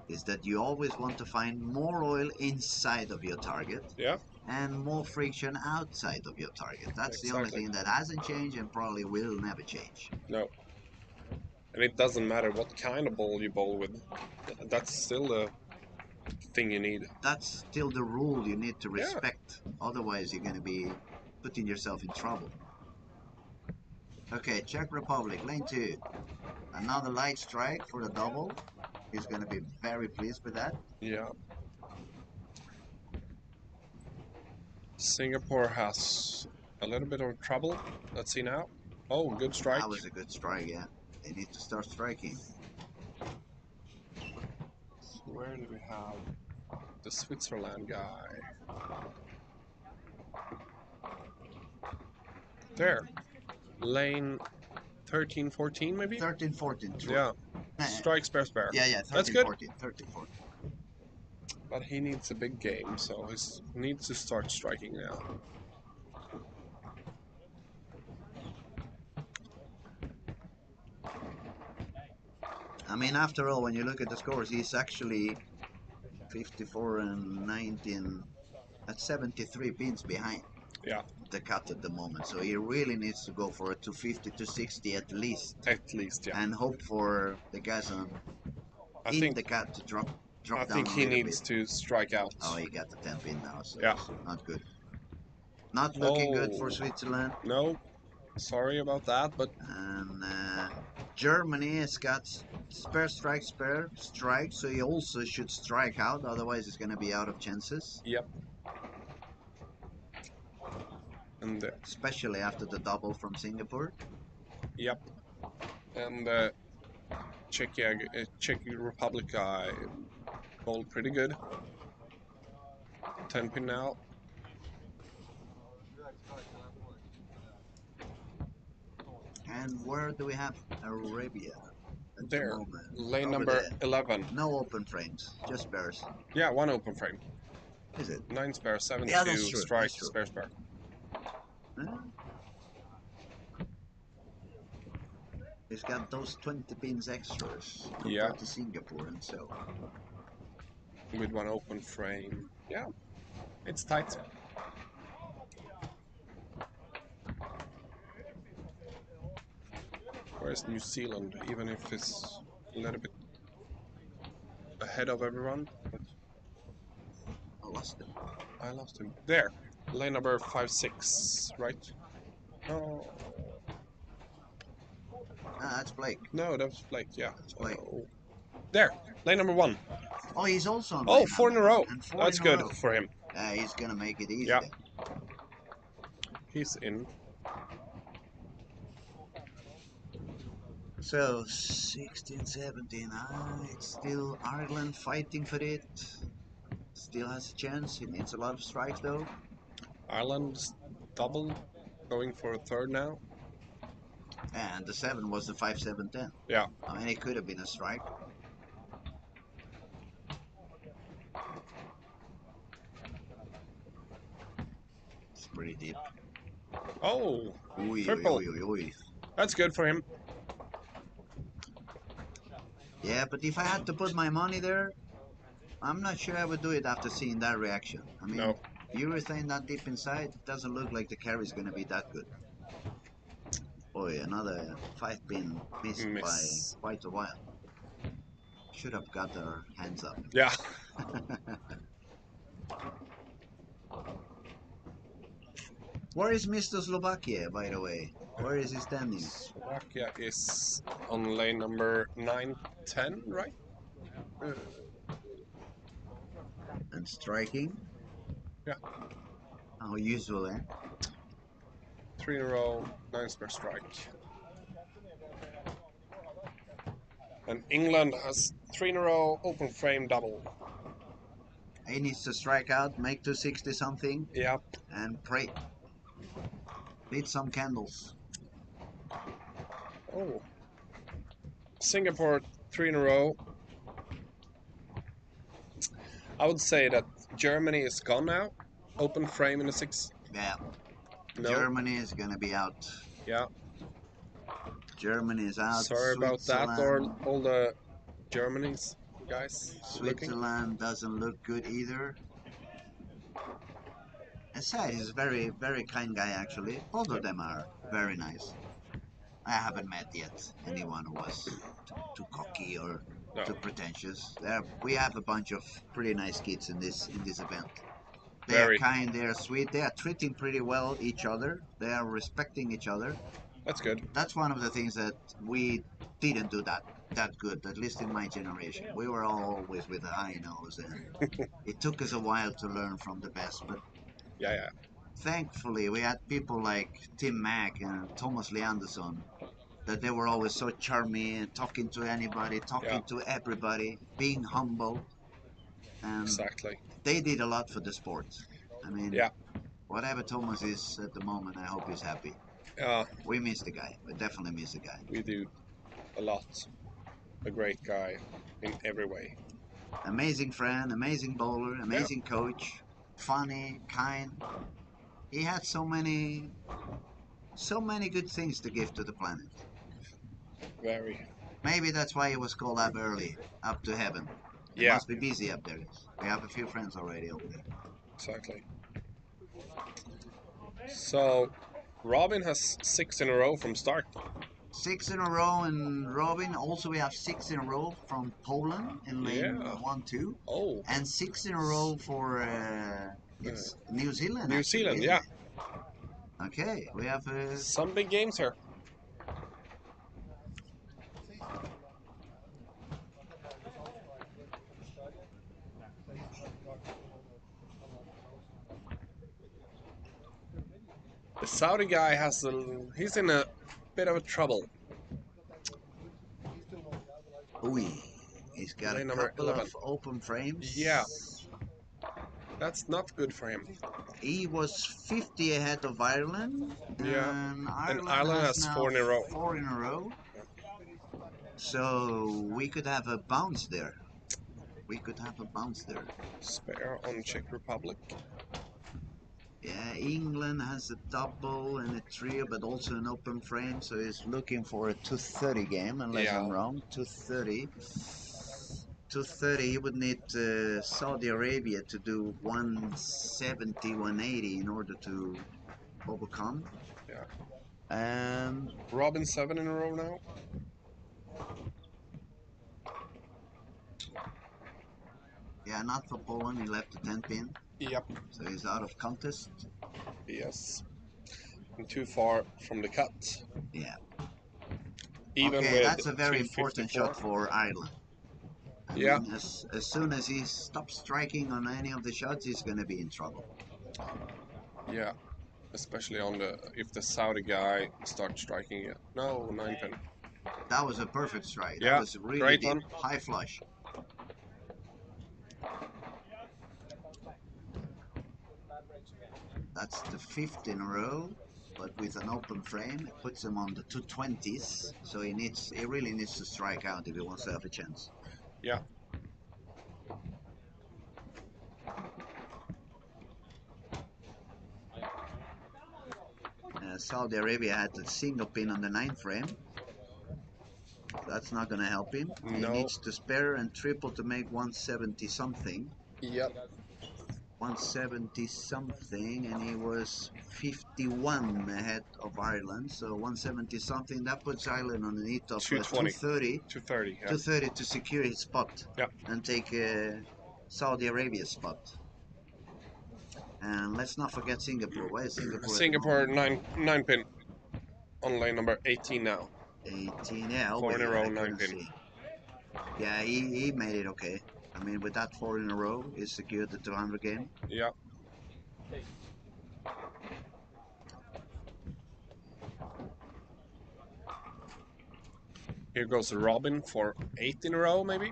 [SPEAKER 3] is that you always want to find more oil inside of your target
[SPEAKER 4] Yeah.
[SPEAKER 3] and more friction outside of your target. That's the only
[SPEAKER 4] Exactly.
[SPEAKER 3] thing that hasn't changed and probably will never change.
[SPEAKER 4] No. And it doesn't matter what kind of ball you bowl with. That's still the thing you need.
[SPEAKER 3] That's still the rule you need to
[SPEAKER 4] Yeah.
[SPEAKER 3] respect. Otherwise, you're going to be putting yourself in trouble. Okay, Czech Republic, lane 2. Another light strike for the double. He's going to be very pleased with that.
[SPEAKER 4] Yeah. Singapore has a little bit of trouble. Let's see now. Oh, good strike.
[SPEAKER 3] That was a good strike, yeah. They need to start striking.
[SPEAKER 4] Where do we have the Switzerland guy? There. Lane 13, 14 maybe?
[SPEAKER 3] 13, 14, true.
[SPEAKER 4] Yeah. Strike, spare, spare.
[SPEAKER 3] Yeah, yeah, 13,
[SPEAKER 4] That's good.
[SPEAKER 3] 14, 13, 14.
[SPEAKER 4] But he needs a big game, so he needs to start striking now.
[SPEAKER 3] I mean, after all, when you look at the scores, he's actually 54 and 19 at 73 pins behind
[SPEAKER 4] Yeah,
[SPEAKER 3] the cut at the moment. So he really needs to go for a 250 to 60 at least,
[SPEAKER 4] at least, yeah.
[SPEAKER 3] and hope for the guys on
[SPEAKER 4] I
[SPEAKER 3] in
[SPEAKER 4] think
[SPEAKER 3] the cut to drop
[SPEAKER 4] I
[SPEAKER 3] down
[SPEAKER 4] think
[SPEAKER 3] a
[SPEAKER 4] he
[SPEAKER 3] little
[SPEAKER 4] needs
[SPEAKER 3] bit.
[SPEAKER 4] to strike out.
[SPEAKER 3] Oh, he got the 10 pin now, so
[SPEAKER 4] Yeah.
[SPEAKER 3] it's not good. Not looking good for
[SPEAKER 4] Oh.
[SPEAKER 3] Switzerland.
[SPEAKER 4] No, sorry about that, but
[SPEAKER 3] And Germany has got spare strike, so he also should strike out, otherwise he's going to be out of chances.
[SPEAKER 4] yep. And
[SPEAKER 3] Especially after the double from Singapore.
[SPEAKER 4] yep. And Czech Republic guy bowled pretty good. 10 pin now.
[SPEAKER 3] And where do we have Arabia at the
[SPEAKER 4] There,
[SPEAKER 3] moment?
[SPEAKER 4] lane
[SPEAKER 3] Over
[SPEAKER 4] number
[SPEAKER 3] there.
[SPEAKER 4] 11.
[SPEAKER 3] No open frames, just spares.
[SPEAKER 4] Yeah, one open frame.
[SPEAKER 3] Is it?
[SPEAKER 4] 9 spare, 7
[SPEAKER 3] Yeah,
[SPEAKER 4] to
[SPEAKER 3] that's true,
[SPEAKER 4] strike,
[SPEAKER 3] that's true.
[SPEAKER 4] spare, spare.
[SPEAKER 3] Huh? He's got those 20 pins extras compared
[SPEAKER 4] Yeah.
[SPEAKER 3] to Singapore and so.
[SPEAKER 4] With one open frame. Yeah, it's tight. Whereas New Zealand, even if it's a little bit ahead of everyone, but
[SPEAKER 3] I lost him.
[SPEAKER 4] I lost him. There, lane number 5-6, right? No,
[SPEAKER 3] Ah, that's Blake.
[SPEAKER 4] no, that was Blake. Yeah,
[SPEAKER 3] That's Blake.
[SPEAKER 4] There, lane number 1.
[SPEAKER 3] Oh, he's also on
[SPEAKER 4] Oh,
[SPEAKER 3] lane
[SPEAKER 4] 4 in a
[SPEAKER 3] number
[SPEAKER 4] row.
[SPEAKER 3] one, and 4
[SPEAKER 4] That's
[SPEAKER 3] in a
[SPEAKER 4] good
[SPEAKER 3] row.
[SPEAKER 4] for him.
[SPEAKER 3] He's gonna make it easy
[SPEAKER 4] Yeah.
[SPEAKER 3] then.
[SPEAKER 4] He's in.
[SPEAKER 3] So 16, 17. It's still Ireland fighting for it. Still has a chance. He needs a lot of strikes though.
[SPEAKER 4] Ireland's double, going for a third now.
[SPEAKER 3] And the 7 was the 5, 7, 10.
[SPEAKER 4] Yeah.
[SPEAKER 3] I mean, it could have been a strike. It's pretty deep.
[SPEAKER 4] Oh,
[SPEAKER 3] Oi,
[SPEAKER 4] triple.
[SPEAKER 3] oi, oi, oi.
[SPEAKER 4] That's good for him.
[SPEAKER 3] Yeah, but if I had to put my money there, I'm not sure I would do it after seeing that reaction. I mean,
[SPEAKER 4] No.
[SPEAKER 3] urethane that deep inside, it doesn't look like the carry is going to be that good. Boy, another 5-pin missed by
[SPEAKER 4] Miss.
[SPEAKER 3] quite a while. Should have got our hands up.
[SPEAKER 4] Yeah.
[SPEAKER 3] Where is Mr. Slovakia, by the way? Where is he standing?
[SPEAKER 4] Slovakia is on lane number 9-10, right?
[SPEAKER 3] And striking?
[SPEAKER 4] Yeah.
[SPEAKER 3] How usual, eh?
[SPEAKER 4] 3 in a row, 9 spare strike. And England has 3 in a row, open frame double.
[SPEAKER 3] He needs to strike out, make 260 something,
[SPEAKER 4] Yeah.
[SPEAKER 3] and pray. Lit some candles.
[SPEAKER 4] Oh. Singapore 3 in a row. I would say that Germany is gone now. Open frame in the 6.
[SPEAKER 3] Yeah.
[SPEAKER 4] No.
[SPEAKER 3] Germany is gonna be out.
[SPEAKER 4] Yeah.
[SPEAKER 3] Germany is out.
[SPEAKER 4] Sorry about that,
[SPEAKER 3] Switzerland.
[SPEAKER 4] all the Germany's guys looking.
[SPEAKER 3] Switzerland doesn't look good either. Aside, he's a very, very kind guy actually. Both of them are very nice. I haven't met yet anyone who was too cocky or
[SPEAKER 4] No.
[SPEAKER 3] too pretentious. We have a bunch of pretty nice kids in this event. They
[SPEAKER 4] Very.
[SPEAKER 3] are kind, they are sweet, they are treating pretty well each other. They are respecting each other.
[SPEAKER 4] That's good.
[SPEAKER 3] That's one of the things that we didn't do that good, at least in my generation. We were all always with a high nose, and it took us a while to learn from the best. But
[SPEAKER 4] Yeah.
[SPEAKER 3] thankfully, we had people like Tim Mack and Thomas Leanderson that they were always so charming, talking to anybody, talking to everybody, being humble, and
[SPEAKER 4] Exactly.
[SPEAKER 3] they did a lot for the sport. I mean,
[SPEAKER 4] Yeah.
[SPEAKER 3] whatever Thomas is at the moment, I hope he's happy.
[SPEAKER 4] Yeah.
[SPEAKER 3] We miss the guy. We definitely miss the guy.
[SPEAKER 4] We do a lot. A great guy in every way.
[SPEAKER 3] Amazing friend, amazing bowler, amazing coach, funny, kind. He had so many good things to give to the planet.
[SPEAKER 4] Very.
[SPEAKER 3] Maybe that's why he was called up early, up to heaven. It
[SPEAKER 4] Yeah.
[SPEAKER 3] must be busy up there. We have a few friends already over there.
[SPEAKER 4] Exactly. So, Robin has 6 in a row from start.
[SPEAKER 3] 6 in a row in Robin. Also, we have 6 in a row from Poland in lane 1-2.
[SPEAKER 4] Oh.
[SPEAKER 3] And 6 in a row for it's New Zealand.
[SPEAKER 4] New
[SPEAKER 3] actually,
[SPEAKER 4] Zealand,
[SPEAKER 3] isn't
[SPEAKER 4] yeah.
[SPEAKER 3] it? Okay, we have
[SPEAKER 4] Some big games here. The Saudi guy he's in a bit of a trouble.
[SPEAKER 3] he's got
[SPEAKER 4] Lane
[SPEAKER 3] a
[SPEAKER 4] number
[SPEAKER 3] couple
[SPEAKER 4] 11.
[SPEAKER 3] of open frames.
[SPEAKER 4] Yeah. That's not good for him.
[SPEAKER 3] He was 50 ahead of Ireland.
[SPEAKER 4] Yeah.
[SPEAKER 3] And
[SPEAKER 4] And
[SPEAKER 3] Ireland
[SPEAKER 4] has
[SPEAKER 3] now
[SPEAKER 4] 4 in a row.
[SPEAKER 3] 4 in a row. So we could have a bounce there.
[SPEAKER 4] Spare on Czech Republic.
[SPEAKER 3] Yeah, England has a double and a trio, but also an open frame, so he's looking for a 230 game, unless I'm wrong. 230. 230, he would need Saudi Arabia to do 170, 180 in order to overcome.
[SPEAKER 4] Yeah.
[SPEAKER 3] And
[SPEAKER 4] Robin 7 in a row now.
[SPEAKER 3] yeah, not for Poland, he left the 10 pin.
[SPEAKER 4] Yep.
[SPEAKER 3] So he's out of contest.
[SPEAKER 4] Yes. And too far from the cut.
[SPEAKER 3] Yeah.
[SPEAKER 4] Even
[SPEAKER 3] okay,
[SPEAKER 4] with
[SPEAKER 3] that's a very important
[SPEAKER 4] 354.
[SPEAKER 3] shot for Ireland. I mean, as soon as he stops striking on any of the shots, he's going to be in trouble.
[SPEAKER 4] Yeah. Especially on if the Saudi guy starts striking it. No, 9-10.
[SPEAKER 3] That was a perfect strike.
[SPEAKER 4] Yeah,
[SPEAKER 3] That was really
[SPEAKER 4] great
[SPEAKER 3] deep.
[SPEAKER 4] one.
[SPEAKER 3] High flush. That's the 5th in a row, but with an open frame, it puts him on the 220s. So he really needs to strike out if he wants to have a chance.
[SPEAKER 4] Yeah.
[SPEAKER 3] Saudi Arabia had the single pin on the 9th frame. That's not going to help him. He
[SPEAKER 4] No.
[SPEAKER 3] needs to spare and triple to make 170 something.
[SPEAKER 4] Yep.
[SPEAKER 3] 170 something, and he was 51 ahead of Ireland. So 170 something, that puts Ireland on the need of
[SPEAKER 4] 220.
[SPEAKER 3] 230.
[SPEAKER 4] 230. Yeah.
[SPEAKER 3] 230 to secure his spot.
[SPEAKER 4] Yep.
[SPEAKER 3] And take Saudi Arabia's spot. And let's not forget Singapore. Where is Singapore?
[SPEAKER 4] Singapore 9 pin on lane number 18 now.
[SPEAKER 3] 18, yeah.
[SPEAKER 4] 4 in a row, 9
[SPEAKER 3] couldn't
[SPEAKER 4] pin.
[SPEAKER 3] see. Yeah, he made it okay. I mean, with that 4 in a row, he secured the 200 game.
[SPEAKER 4] Yeah. Here goes Robin for 8 in a row, maybe.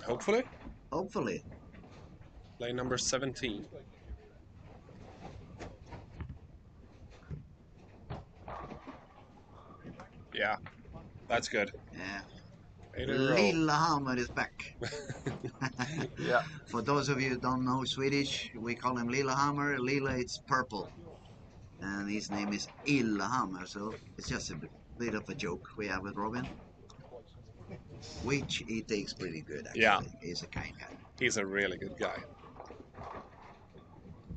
[SPEAKER 4] Hopefully.
[SPEAKER 3] Hopefully.
[SPEAKER 4] Lane number 17. Yeah, that's good.
[SPEAKER 3] Yeah.
[SPEAKER 4] 8 in a row.
[SPEAKER 3] Lillehammer is back.
[SPEAKER 4] Yeah.
[SPEAKER 3] For those of you who don't know Swedish, we call him Lillehammer. Lille, it's purple. And his name is Lillehammer, so it's just a bit of a joke we have with Robin. Which he takes pretty good, actually.
[SPEAKER 4] Yeah.
[SPEAKER 3] He's a kind guy.
[SPEAKER 4] He's a really good guy.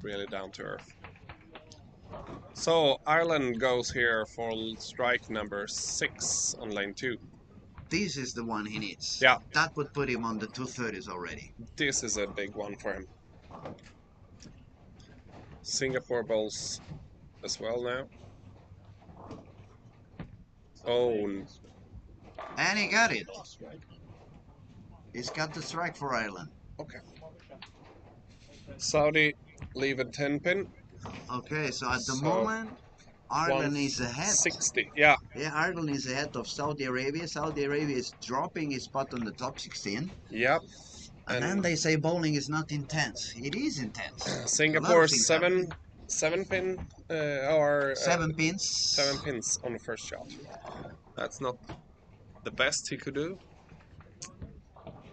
[SPEAKER 4] Really down to earth. So Ireland goes here for strike number 6 on lane 2.
[SPEAKER 3] This is the one he needs.
[SPEAKER 4] Yeah.
[SPEAKER 3] That would put him on the 230s already.
[SPEAKER 4] This is a big one for him. Singapore bowls as well now. Oh,
[SPEAKER 3] And he got it. He's got the strike for Ireland.
[SPEAKER 4] okay. Saudi leave a 10 pin.
[SPEAKER 3] Okay, so at the
[SPEAKER 4] So,
[SPEAKER 3] moment, Ireland is ahead.
[SPEAKER 4] 60. Yeah.
[SPEAKER 3] Yeah, Ireland is ahead of Saudi Arabia. Saudi Arabia is dropping his spot on the top 16.
[SPEAKER 4] Yep.
[SPEAKER 3] And then they say bowling is not intense. It is intense.
[SPEAKER 4] Singapore 7 pin or
[SPEAKER 3] 7 pins.
[SPEAKER 4] 7 pins on the first shot. That's not the best he could do.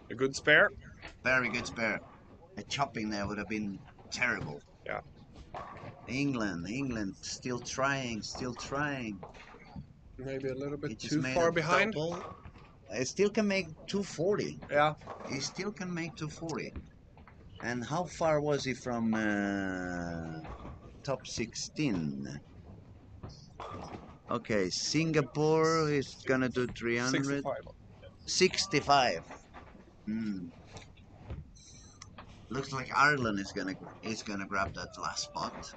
[SPEAKER 4] A good spare.
[SPEAKER 3] Very good spare. A chopping there would have been terrible.
[SPEAKER 4] Yeah.
[SPEAKER 3] England, still trying.
[SPEAKER 4] Maybe a little bit
[SPEAKER 3] He just
[SPEAKER 4] too
[SPEAKER 3] made
[SPEAKER 4] far
[SPEAKER 3] a
[SPEAKER 4] behind.
[SPEAKER 3] double. He still can make 240.
[SPEAKER 4] Yeah.
[SPEAKER 3] He still can make 240. And how far was he from top 16? Okay, Singapore is gonna do 300.
[SPEAKER 4] 65.
[SPEAKER 3] 65. Looks like Ireland is gonna grab that last spot.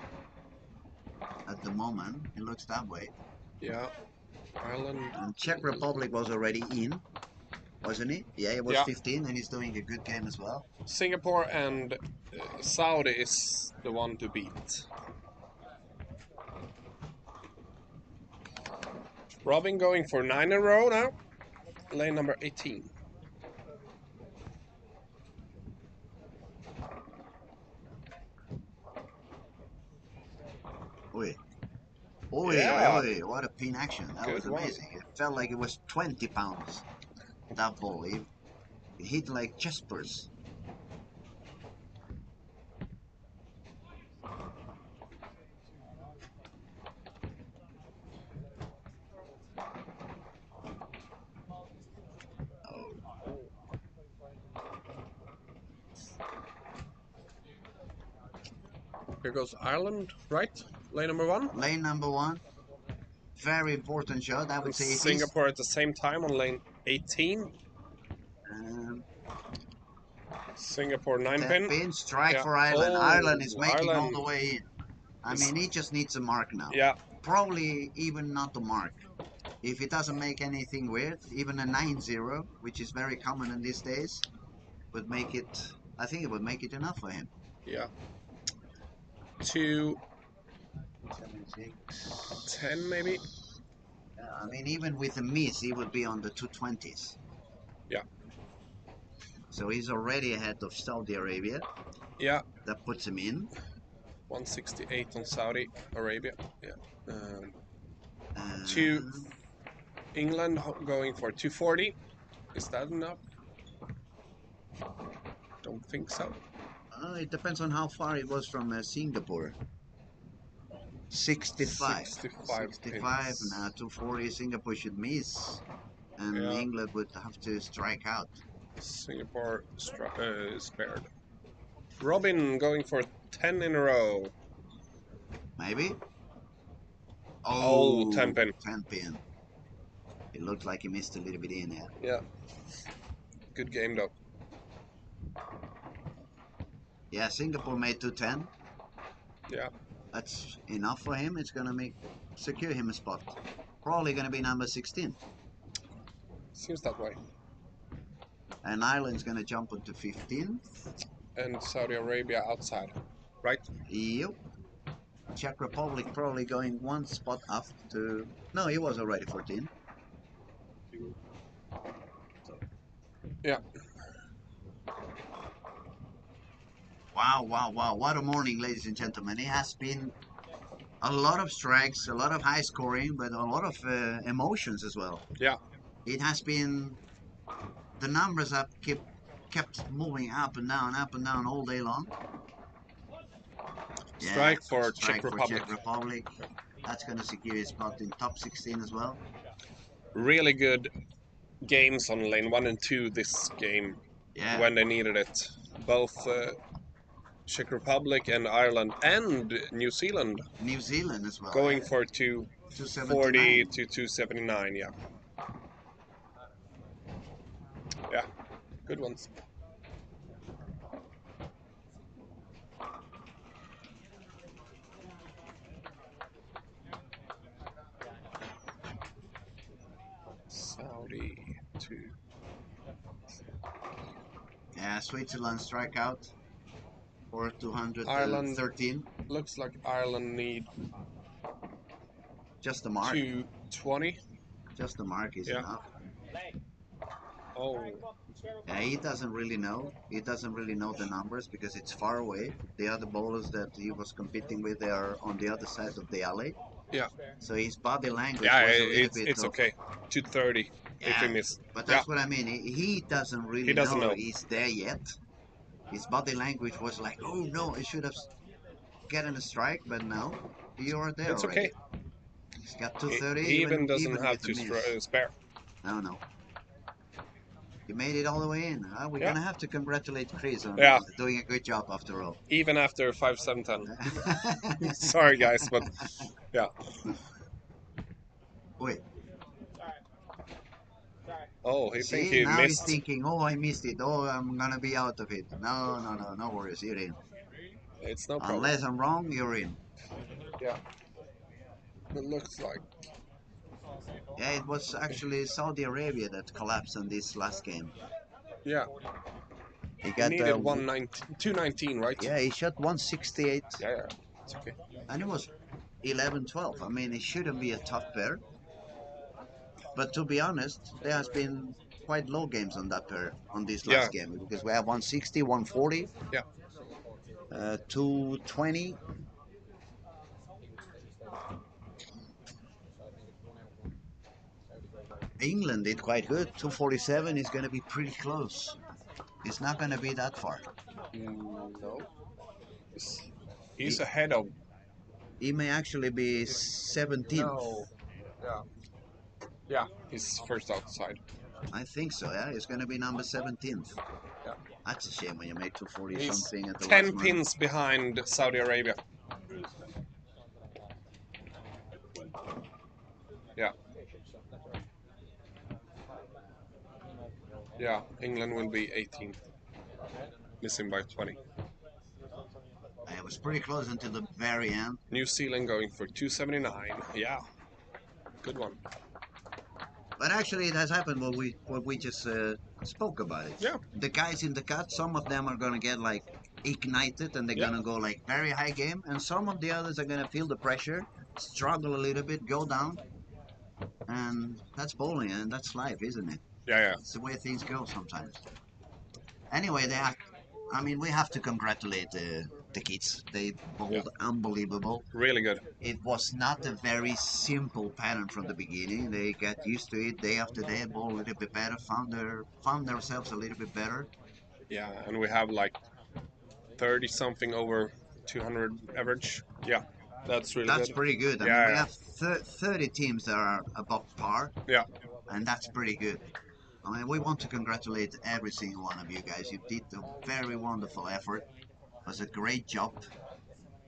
[SPEAKER 3] At the moment, it looks that way.
[SPEAKER 4] Yeah. Ireland.
[SPEAKER 3] And Czech Republic was already in, wasn't he? Yeah, he was
[SPEAKER 4] Yeah.
[SPEAKER 3] 15, and he's doing a good game as well.
[SPEAKER 4] Singapore and Saudi is the one to beat. Robin going for 9 in a row now. Lane number 18.
[SPEAKER 3] Oi,
[SPEAKER 4] Yeah.
[SPEAKER 3] what a pin action. That
[SPEAKER 4] Good
[SPEAKER 3] was
[SPEAKER 4] one.
[SPEAKER 3] amazing. It felt like it was 20 pounds. That ball. It hit like chestbursts.
[SPEAKER 4] Here goes Ireland, right? Lane number 1.
[SPEAKER 3] Lane number 1. Very important shot. I would say if
[SPEAKER 4] Singapore at the same time on lane 18. Singapore 9
[SPEAKER 3] 10
[SPEAKER 4] pin.
[SPEAKER 3] pin strike
[SPEAKER 4] Yeah.
[SPEAKER 3] for Ireland.
[SPEAKER 4] Oh,
[SPEAKER 3] Ireland is making all
[SPEAKER 4] Ireland.
[SPEAKER 3] the way in. I mean, he just needs a mark now.
[SPEAKER 4] Yeah.
[SPEAKER 3] Probably even not a mark. If he doesn't make anything weird, even a 9-0, which is very common in these days, would make it. I think it would make it enough for him.
[SPEAKER 4] Yeah. 2
[SPEAKER 3] 7, 6.
[SPEAKER 4] 10 maybe.
[SPEAKER 3] I mean, even with a miss, he would be on the 220s.
[SPEAKER 4] Yeah.
[SPEAKER 3] So he's already ahead of Saudi Arabia.
[SPEAKER 4] Yeah.
[SPEAKER 3] That puts him in.
[SPEAKER 4] 168 on Saudi Arabia. Yeah.
[SPEAKER 3] And
[SPEAKER 4] Two. England going for 240. Is that enough? Don't think so.
[SPEAKER 3] It depends on how far it was from Singapore. 65.
[SPEAKER 4] 65
[SPEAKER 3] 65
[SPEAKER 4] pins.
[SPEAKER 3] now 240. Singapore should miss, and
[SPEAKER 4] Yeah.
[SPEAKER 3] England would have to strike out.
[SPEAKER 4] Singapore spared. Robin going for 10 in a row.
[SPEAKER 3] Maybe.
[SPEAKER 4] Oh, 10 pin.
[SPEAKER 3] 10 pin. It looked like he missed a little bit in there.
[SPEAKER 4] Yeah. Good game though.
[SPEAKER 3] Yeah, Singapore made 210.
[SPEAKER 4] Yeah.
[SPEAKER 3] That's enough for him. It's gonna secure him a spot. Probably gonna be number 16.
[SPEAKER 4] Seems that way.
[SPEAKER 3] And Ireland's gonna jump into 15.
[SPEAKER 4] And Saudi Arabia outside, right?
[SPEAKER 3] Yep. Czech Republic probably going one spot up to... No, he was already 14.
[SPEAKER 4] Yeah.
[SPEAKER 3] Wow, wow, wow. What a morning, ladies and gentlemen. It has been a lot of strikes, a lot of high scoring, but a lot of emotions as well.
[SPEAKER 4] Yeah.
[SPEAKER 3] It has been... The numbers have kept moving up and down all day long.
[SPEAKER 4] Strike
[SPEAKER 3] Yeah,
[SPEAKER 4] for
[SPEAKER 3] strike
[SPEAKER 4] Czech Republic.
[SPEAKER 3] Czech Republic. That's going to secure his spot in top 16 as well.
[SPEAKER 4] Really good games on lane 1 and 2 this game.
[SPEAKER 3] Yeah.
[SPEAKER 4] When they needed it. Both Czech Republic and Ireland and New Zealand.
[SPEAKER 3] New Zealand as well.
[SPEAKER 4] Going for 240 to 279, yeah. Yeah, good ones. Saudi 2.
[SPEAKER 3] Yeah, Switzerland strikeout for 213.
[SPEAKER 4] Ireland, looks like Ireland need
[SPEAKER 3] just the mark.
[SPEAKER 4] 220.
[SPEAKER 3] Just the mark is enough.
[SPEAKER 4] Oh.
[SPEAKER 3] Yeah, he doesn't really know. He doesn't really know the numbers because it's far away. The other bowlers that he was competing with, they are on the other side of the alley.
[SPEAKER 4] Yeah.
[SPEAKER 3] So his body language
[SPEAKER 4] Yeah,
[SPEAKER 3] was a little bit
[SPEAKER 4] it's okay. 230 if he missed.
[SPEAKER 3] But that's what I mean. He doesn't really know he's there yet. His body language was like, oh no, I should have gotten a strike, but no, you're there
[SPEAKER 4] it's
[SPEAKER 3] already.
[SPEAKER 4] Okay.
[SPEAKER 3] He's got 230.
[SPEAKER 4] He even doesn't have to spare.
[SPEAKER 3] No. You made it all the way in. We're gonna have to congratulate Chris on doing a good job after all.
[SPEAKER 4] Even after 5-7-10. Sorry guys, but yeah.
[SPEAKER 3] Wait.
[SPEAKER 4] Oh, he
[SPEAKER 3] See,
[SPEAKER 4] he
[SPEAKER 3] now
[SPEAKER 4] missed.
[SPEAKER 3] He's thinking, oh, I missed it. Oh, I'm gonna be out of it. No worries, you're in.
[SPEAKER 4] It's no problem.
[SPEAKER 3] Unless I'm wrong, you're in.
[SPEAKER 4] Yeah. It looks like.
[SPEAKER 3] Yeah, it was actually Saudi Arabia that collapsed on this last game.
[SPEAKER 4] Yeah.
[SPEAKER 3] He got
[SPEAKER 4] needed 219, right?
[SPEAKER 3] Yeah, he shot 168.
[SPEAKER 4] Yeah, it's okay.
[SPEAKER 3] And it was 11-12. I mean, it shouldn't be a tough pair. But to be honest, there has been quite low games on that pair on this last game because we have 160, 140, 220. England did quite good. 247 is going to be pretty close. It's not going to be that far.
[SPEAKER 4] No. He's ahead of.
[SPEAKER 3] He may actually be 17th.
[SPEAKER 4] No. Yeah, he's first outside.
[SPEAKER 3] I think so, yeah. He's going to be number 17th.
[SPEAKER 4] Yeah.
[SPEAKER 3] That's a shame when you make 240
[SPEAKER 4] he's
[SPEAKER 3] something at the
[SPEAKER 4] 10 pins behind Saudi Arabia. Yeah. Yeah, England will be 18th. Missing by 20.
[SPEAKER 3] It was pretty close until the very end.
[SPEAKER 4] New Zealand going for 279. Yeah. Good one.
[SPEAKER 3] But actually, it has happened what we just spoke about it.
[SPEAKER 4] Yeah.
[SPEAKER 3] The guys in the cut, some of them are gonna get like ignited and they're gonna go like very high game, and some of the others are gonna feel the pressure, struggle a little bit, go down, and that's bowling and that's life, isn't it?
[SPEAKER 4] Yeah.
[SPEAKER 3] It's the way things go sometimes. Anyway, we have to congratulate the kids. They bowled unbelievable.
[SPEAKER 4] Really good.
[SPEAKER 3] It was not a very simple pattern from the beginning. They got used to it day after day, bowled a little bit better, found themselves a little bit better.
[SPEAKER 4] Yeah, and we have like 30 something over 200 average. Yeah. That's really
[SPEAKER 3] That's
[SPEAKER 4] good.
[SPEAKER 3] pretty good. I mean,
[SPEAKER 4] Yeah,
[SPEAKER 3] we
[SPEAKER 4] yeah.
[SPEAKER 3] have 30 teams that are above par,
[SPEAKER 4] Yeah.
[SPEAKER 3] and that's pretty good. I mean, we want to congratulate every single one of you guys. You did a very wonderful effort. It was a great job.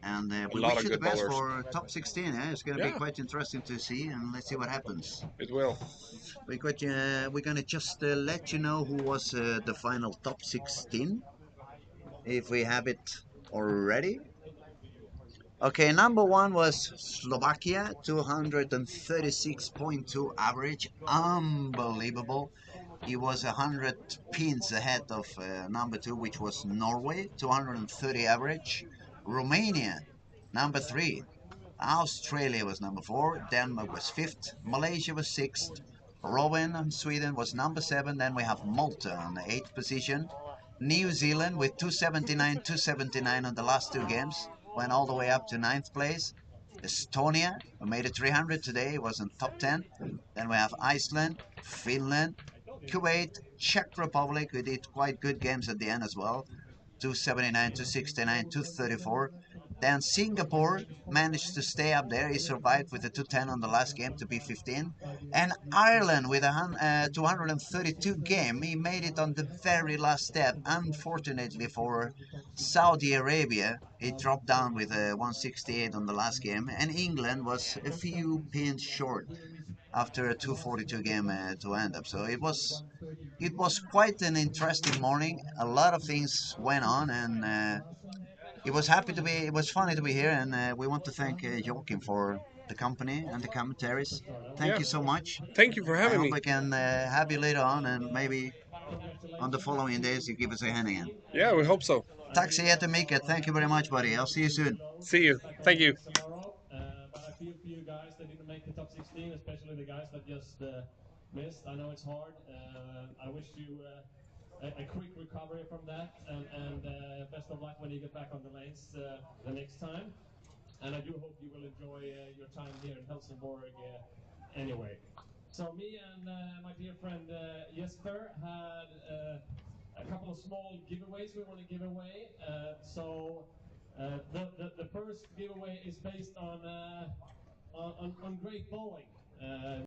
[SPEAKER 3] And
[SPEAKER 4] A
[SPEAKER 3] we
[SPEAKER 4] lot
[SPEAKER 3] wish
[SPEAKER 4] of
[SPEAKER 3] you the
[SPEAKER 4] good
[SPEAKER 3] best
[SPEAKER 4] bowlers.
[SPEAKER 3] for top 16. It's going to be
[SPEAKER 4] Yeah,
[SPEAKER 3] quite interesting to see, and let's see what happens.
[SPEAKER 4] it will.
[SPEAKER 3] We're going to just let you know who was the final top 16, if we have it already. Okay, number one was Slovakia, 236.2 average. Unbelievable. He was 100 pins ahead of number two, which was Norway, 230 average. Romania, number three. Australia was number four. Denmark was fifth. Malaysia was sixth. Rowan, Sweden was number seven. Then we have Malta on the eighth position. New Zealand with 279, 279 on the last two games. Went all the way up to ninth place. Estonia, who made it 300 today, was in top 10. Then we have Iceland, Finland, Kuwait, Czech Republic, who did quite good games at the end as well. 279, 269, 234. Then Singapore managed to stay up there. He survived with a 210 on the last game to be 15. And Ireland with a 232 game. He made it on the very last step. Unfortunately for Saudi Arabia, it dropped down with a 168 on the last game. And England was a few pins short after a 242 game to end up. So it was quite an interesting morning. A lot of things went on, and it was happy to be. It was funny to be here, and we want to thank Joachim for the company and the commentaries. Thank
[SPEAKER 4] Yeah.
[SPEAKER 3] you so much.
[SPEAKER 4] Thank you for
[SPEAKER 3] I
[SPEAKER 4] having
[SPEAKER 3] hope
[SPEAKER 4] me.
[SPEAKER 3] I can have you later on, and maybe on the following days you give us a hand again.
[SPEAKER 4] Yeah, we hope so.
[SPEAKER 3] Tack så jättemycket. Thank you very much, buddy. I'll see you soon.
[SPEAKER 4] See you. Thank you.
[SPEAKER 1] But I feel for you guys that didn't make the top 16, especially the guys that just missed. I know it's hard. I wish you a quick recovery from that, and best of luck when you get back on the lanes the next time. And I do hope you will enjoy your time here in Helsingborg anyway. So me and my dear friend Jesper had a couple of small giveaways we want to give away. The first giveaway is based on great bowling.